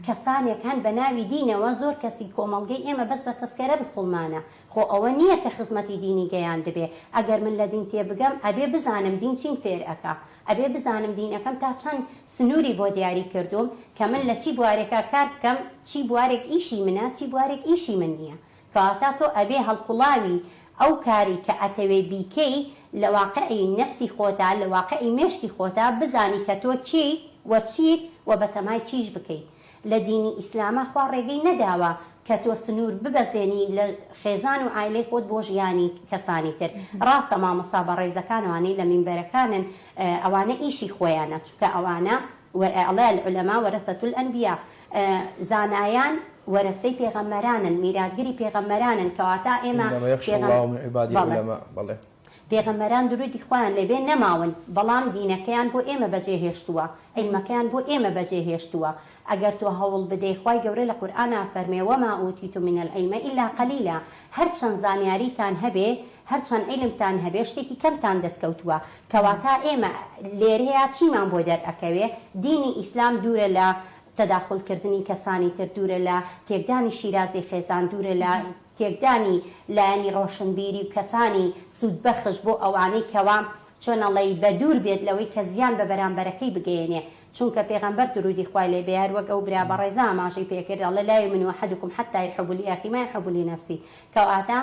کەسانێک هەن بە ناوی دینەوە زۆر کەسی کۆمەڵگەی ئێمە بەس بە تەسکەرە بسڵمانە خۆ ئەوە نییە کە خزمەتی دینی گەیان دەبێ ئەگەر من لە دین تێبگەم ئەبێ بزانم دین چین فێر ئەکا ئەبێ بزانم دینەکەم تا چەند سنووری بۆ دیاری کردوم کە من لە چی بوارێکا کار بکەم چی بوارێک ئیشی منە چی بوارێک ئیشی من نییە کەواتە تۆ ئەبێ هەڵقوڵاوی ئەو کاری کە ئەتەوێ بیکەی لە واقعی نەفسی خۆتا لە واقعی مێشکی خۆتا بزانی کە تۆ چی وە چیت و بەتەمای چیش بکەیت لە دینی ئیسلامە خوا ڕێگەی نەداوە کە تۆ سنوور ببەزێنی لە خێزان و ئایلەی خۆت بۆ ژیانی کەسانی تر ڕاستە مامۆستا بە ڕێزەکانوانی لە مینبەرەکانن ئەوانە ئیشی خۆیانە چونکە ئەوانە ئەڵێ العولەما وەرەثەة الئەنبیا زانایان وەرەسەی پێغەمبەرانن میراثگری پێغەمبەرانن کەواتە ئێمە پێغەمبەران درودی خۆیان لێبێ نەماون بەڵام دینەکەیان بۆ ئێمە بەجێهێشتووە عیلمەکەیان بۆ ئێمە بەجێهێشتووە ئەگەر تۆ هەوڵ بدەی خوای گەورە لە قورئانە فەرمێ وەما ئوتیتم من العلم إلا قەلیلا هەرچەند زانیاریتان هەبێ هەرچەند عیلمتان هەبێ شتێکی کەمتان دەستکەوتووە کەواتە ئێمە لێرەیە چیمان بۆ دەرئەکەوێ دینی ئیسلام دوورە لە تەداخولکردنی کەسانی تر دوورە لە تێکدانی شیرازی خێزان دوورە لە تێکدانی لایەنی ڕۆشنبیری و کەسانی سوودبەخش بۆ ئەوانەی کەوا چۆنەڵی بە دوور بێت لەوەی کە زیان بە بەرامبەرەکەی بگەێنێ چونکە پێغەمبەر درودی خوای لێ بێ هەر وەک ئەو برا بە ڕێزا ئاماژەی پێکرد ئەڵێ لا یؤمن أحدكم حتى يحب لأخيه ما يحب لنفسه کەواتە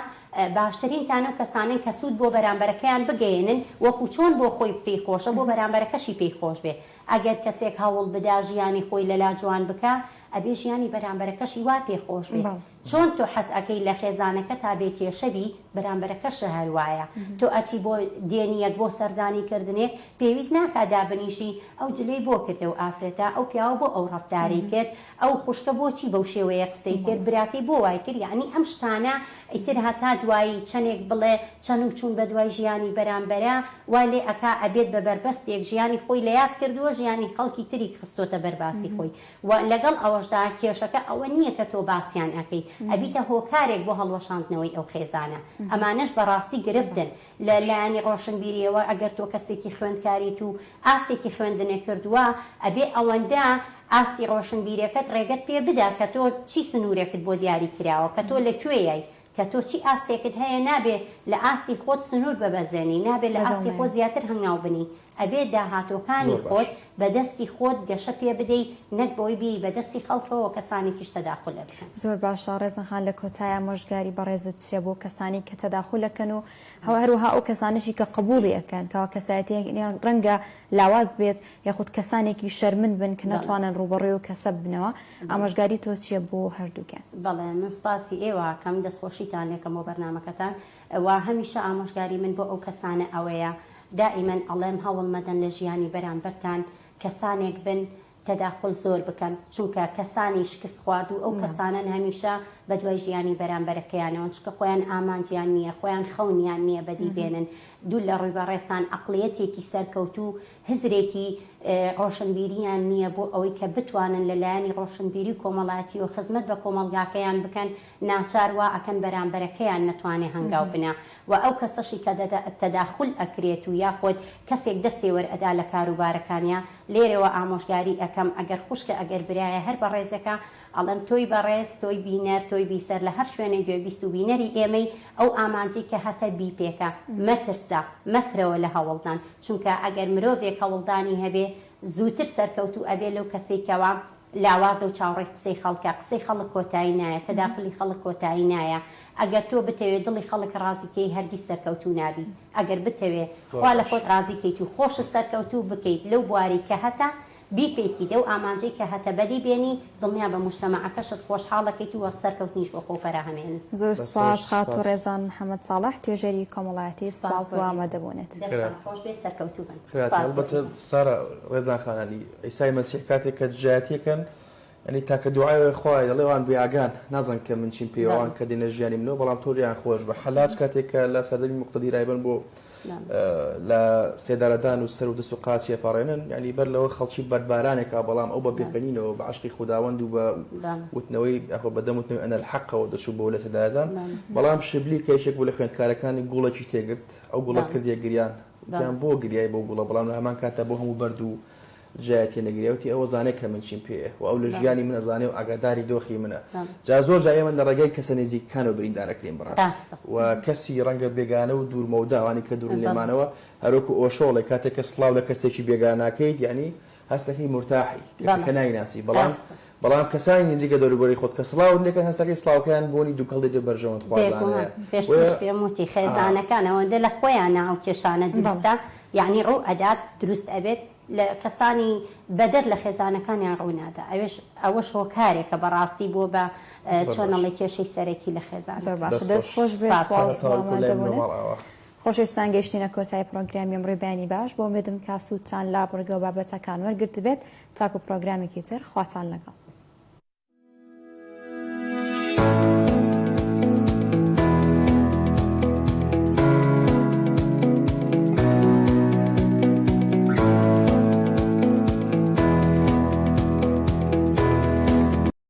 باشترینتان ئەو کەسانن کە سوود بۆ بەرامبەرەکەیان بگەێنن وەکو چۆن بۆ خۆی پێی خۆشە بۆ بەرامبەرەکەشی پێی خۆش بێ ئەگەر کەسێک هەوڵ بدا ژیانی خۆی لەلا جوان بکە ئەبێ ژیانی بەرامبەرەکەشی وا پێی خۆش بێ چۆن تۆ حەز ئەەکەی لە خێزانەکە تا بێ کێشەبی بەرامبەرەکەشە هەروایە تۆ ئەچی بۆ دێنیەک بۆ سەردانیکردنێک پێویست ناکات دابنیشی ئەو جلەی بۆ کردە و ئافرەتە ئەو پیاوە بۆ ئەو ڕەفتاری کرد ئەو خوشکە بۆچی بەو شێوەیە قسەی کرد براکەی بۆ وای کرد یعنی ئەم شتانە ئیتر هەتا دوایی چەندێک بڵێ چەند و چوون بە دوای ژیانی بەرامبەرە وای لێ ئەکا ئەبێت بە بەربەستێک ژیانی خۆی لە یاد کردووە ژیانی خەڵکی تری خستۆتە بەرباسی خۆی و لەگەڵ ئەوەشدا کێشەکە ئەوە نییە کە تۆ باسییان ئەەکەی ئەبیتە هۆکارێک بۆ هەڵوەشاندنەوەی ئەو خێزانە ئەمانەش بەڕاستی گرفتن لە لایەنی ڕۆشنبیریەوە ئەگەر تۆ کەسێکی خوێندکاریت و ئاستێکی خوێندنێ کردووە ئەبێ ئەوەندە ئاستی ڕۆشنبیریەکەت ڕێگەت پێ بدا کە تۆ چی سنوورێکت بۆ دیاری کراوە کە تۆ لەکوێیەی کە تۆ چی ئاستێکت هەیە نابێ لە ئاستی خۆت سنوور ببەزێنی، نابێ لە ئاستی خۆ زیاتر هەنگاو بنی، ئەبێ داهاتۆکانی خۆت بەدەستی خۆت گەشە پێ بدەیت، نەک بۆی بی بەدەستی خەڵکەوە کەسانێکیش تەداخل بکەن. زۆر باشە ڕێزەخان لە کۆتایە مۆژگاری بەڕێزت چێ بۆ کەسانی کە تەداخلەکەن و هەروها ئەو کەسانشی کە قبوڵی ئەەکەن کەوا کەسایەتی ڕەنگە لاواز بێت یاخود کەسانێکی شەرمن بن کە نەتوانن ڕوبەڕێ و کەسە بنەوە ئامۆژگاری تۆ چیە بۆ هەردووکیان؟ بەڵێ من سپاسی ئێوەکەم دەستخۆشیتان لێکم بۆ بەرنامەکەتان و هەمیشە ئامۆژگاری من بۆ ئەو کەسانە ئەوەیە دائیمەن ئەڵێم هەوڵ مەدەن لە ژیانی بەرامبەرتان کەسانێک بن تەداخل زۆر بکەن، چونکە کەسانی شکست خوارد و ئەو کەسانن هەمیشە بە دوای ژیانی بەرامبەرەکەیانەوە، چونکە خۆیان ئامانجیان نییە، خۆیان خەونیان نییە بەدی بێنن، دوو لە ڕووی بەڕێستان عەقڵیەتێکی سەرکەوت و هزرێکی ڕۆشنبیریان نییە بۆ ئەوەی کە بتوانن لەلایەنی ڕۆشنبیری و کۆمەڵایەتی و خزمەت بە کۆمەڵگاکەیان بکەن، ناچار وا ئەکەن بەرامبەرەکەیان نەتوانێ هەنگاو بنە و ئەو کەسەشی کە تەداخل ئەکرێت و یاخۆت کەسێک دەستی وەرئەدا لە کاروبارەکانیە لێرەوە ئامۆژگاری ئەەکەم ئەگەر خوشکە ئەگەر برایە هەر بە ڕێزەکە ئەڵەن تۆی بەڕێز تۆی بینەر تۆی بیسەر لە هەر شوێنەی گوێ بیست و بینەری ئێمەی ئەو ئامانجی کە هەتە بیپێکە مەترسە مەسرەوە لە هەوڵدان، چونکە ئەگەر مرۆڤێک هەوڵدانی هەبێ زووتر سەرکەوت و ئەبێ لەو کەسێکەوە لاوازە و چاوەڕێی قسەی خەڵکە، قسەی خەڵک کۆتایی نایە، تەداخلی خەڵک کۆتایی نایە. ئەگەر تۆ بتەوێت دڵی خەڵک ڕازیکەی هەرگیز سەرکەوتو نابی، ئەگەر بتەوێت خوا لە خۆت ڕازیکەیت و خۆشت سەرکەوتو بکەیت لەو بواری کە هەتا بیپێکی دە و ئامانجەی کە هەتە بەدی بێنی دڵنیا بە مجتەمەعەکەشت خۆشحاڵەکەیت و سەرکەوتنیش بە خۆ فەراهەمێنی. زۆر سپاس خاتو ڕێزان محەممەد ساڵح توێژەری کۆمەڵایەتی سپاس بۆ ئامادەبوونێت. خۆش بێ سەرکەوتو بن. البته سارا ڕێزان خانانی ئەیسای مەسیح کاتێک کە جیاتیەکەن ئەنی تاکە دوعای خۆی دەڵێوان بێئاگان نازان کە من چین پێوان کە دێنە ژیانی منەوە بەڵام تۆریان خۆش بە حەلاج کاتێککە لە سەردەمی مقتدی رایبن بۆ لە سێدارەدان و سەر و دەست و قاچی ئەپارێنن ینی بەر لەوە خەڵکی بەربارانێکا بەڵام ئەو بە بێکەنینەوە بە عشقی خوداوەند و بە وتنەوەی ئەخۆ بەدەموتنەوەی ئەنە الحەقەوە دەچوو بۆ لە سێدارەدان بەڵام شبلی کەیشێک بوو لە خوێندکارەکانی گوڵێکی تێگرت ئەو گوڵە کردیە گریان گیان بۆ گریای بۆ گوڵە بەڵام لە هەمان کاتە بۆ هەموو بەرد و جایەتی نەگریەوتی ئەوە زانێک کە من چیم پێ و ئەو لە ژیانی منە زانێ و ئاگاداری دۆخی منە جا زۆر جای من لە ڕێگەی کەسە نێزیکەکان و بریندارەکرێن بڕاست و کەسی ڕەنگە بێگانە و دوورمە و داوانی کە دوور لێمانەوە هەروکو ئۆشۆڵێک کاتێک کە سڵاو لە کەسێکی بێگاناکەیت یعنی هەستەکەی مرتاحی کە نایناسی بەڵام کەسانی نزیکە دەوروبەری خۆت کە سڵاو لێکن هەستەکەی سڵاوکەیان بۆنی دووکەڵ دێ بەرژەوەت خوازانەیە پێشتر پێموتی خێزانەکانەوە لە خۆیان ئەو کێشانە دروستە یعنی ڕوو ئەدات دروست ئەبێت لە کەسانی بەدەر لە خێزانەکانیان ڕوونادا ئەوەش هۆکارێکە بەڕاستی بۆ بە چۆنەڵی کێشەی سەرەکی لە خێزان دەست خۆش بێت خۆشەویستان گەیشتینە کۆتایی پرۆگرامی ئەمڕۆی بەیانی باش بۆ ئومێدم کە سوودتان لا بڕگە و بابەتەکان وەرگرت بێت تاکو پرۆگرامێکی تر خواتان لەگەڵ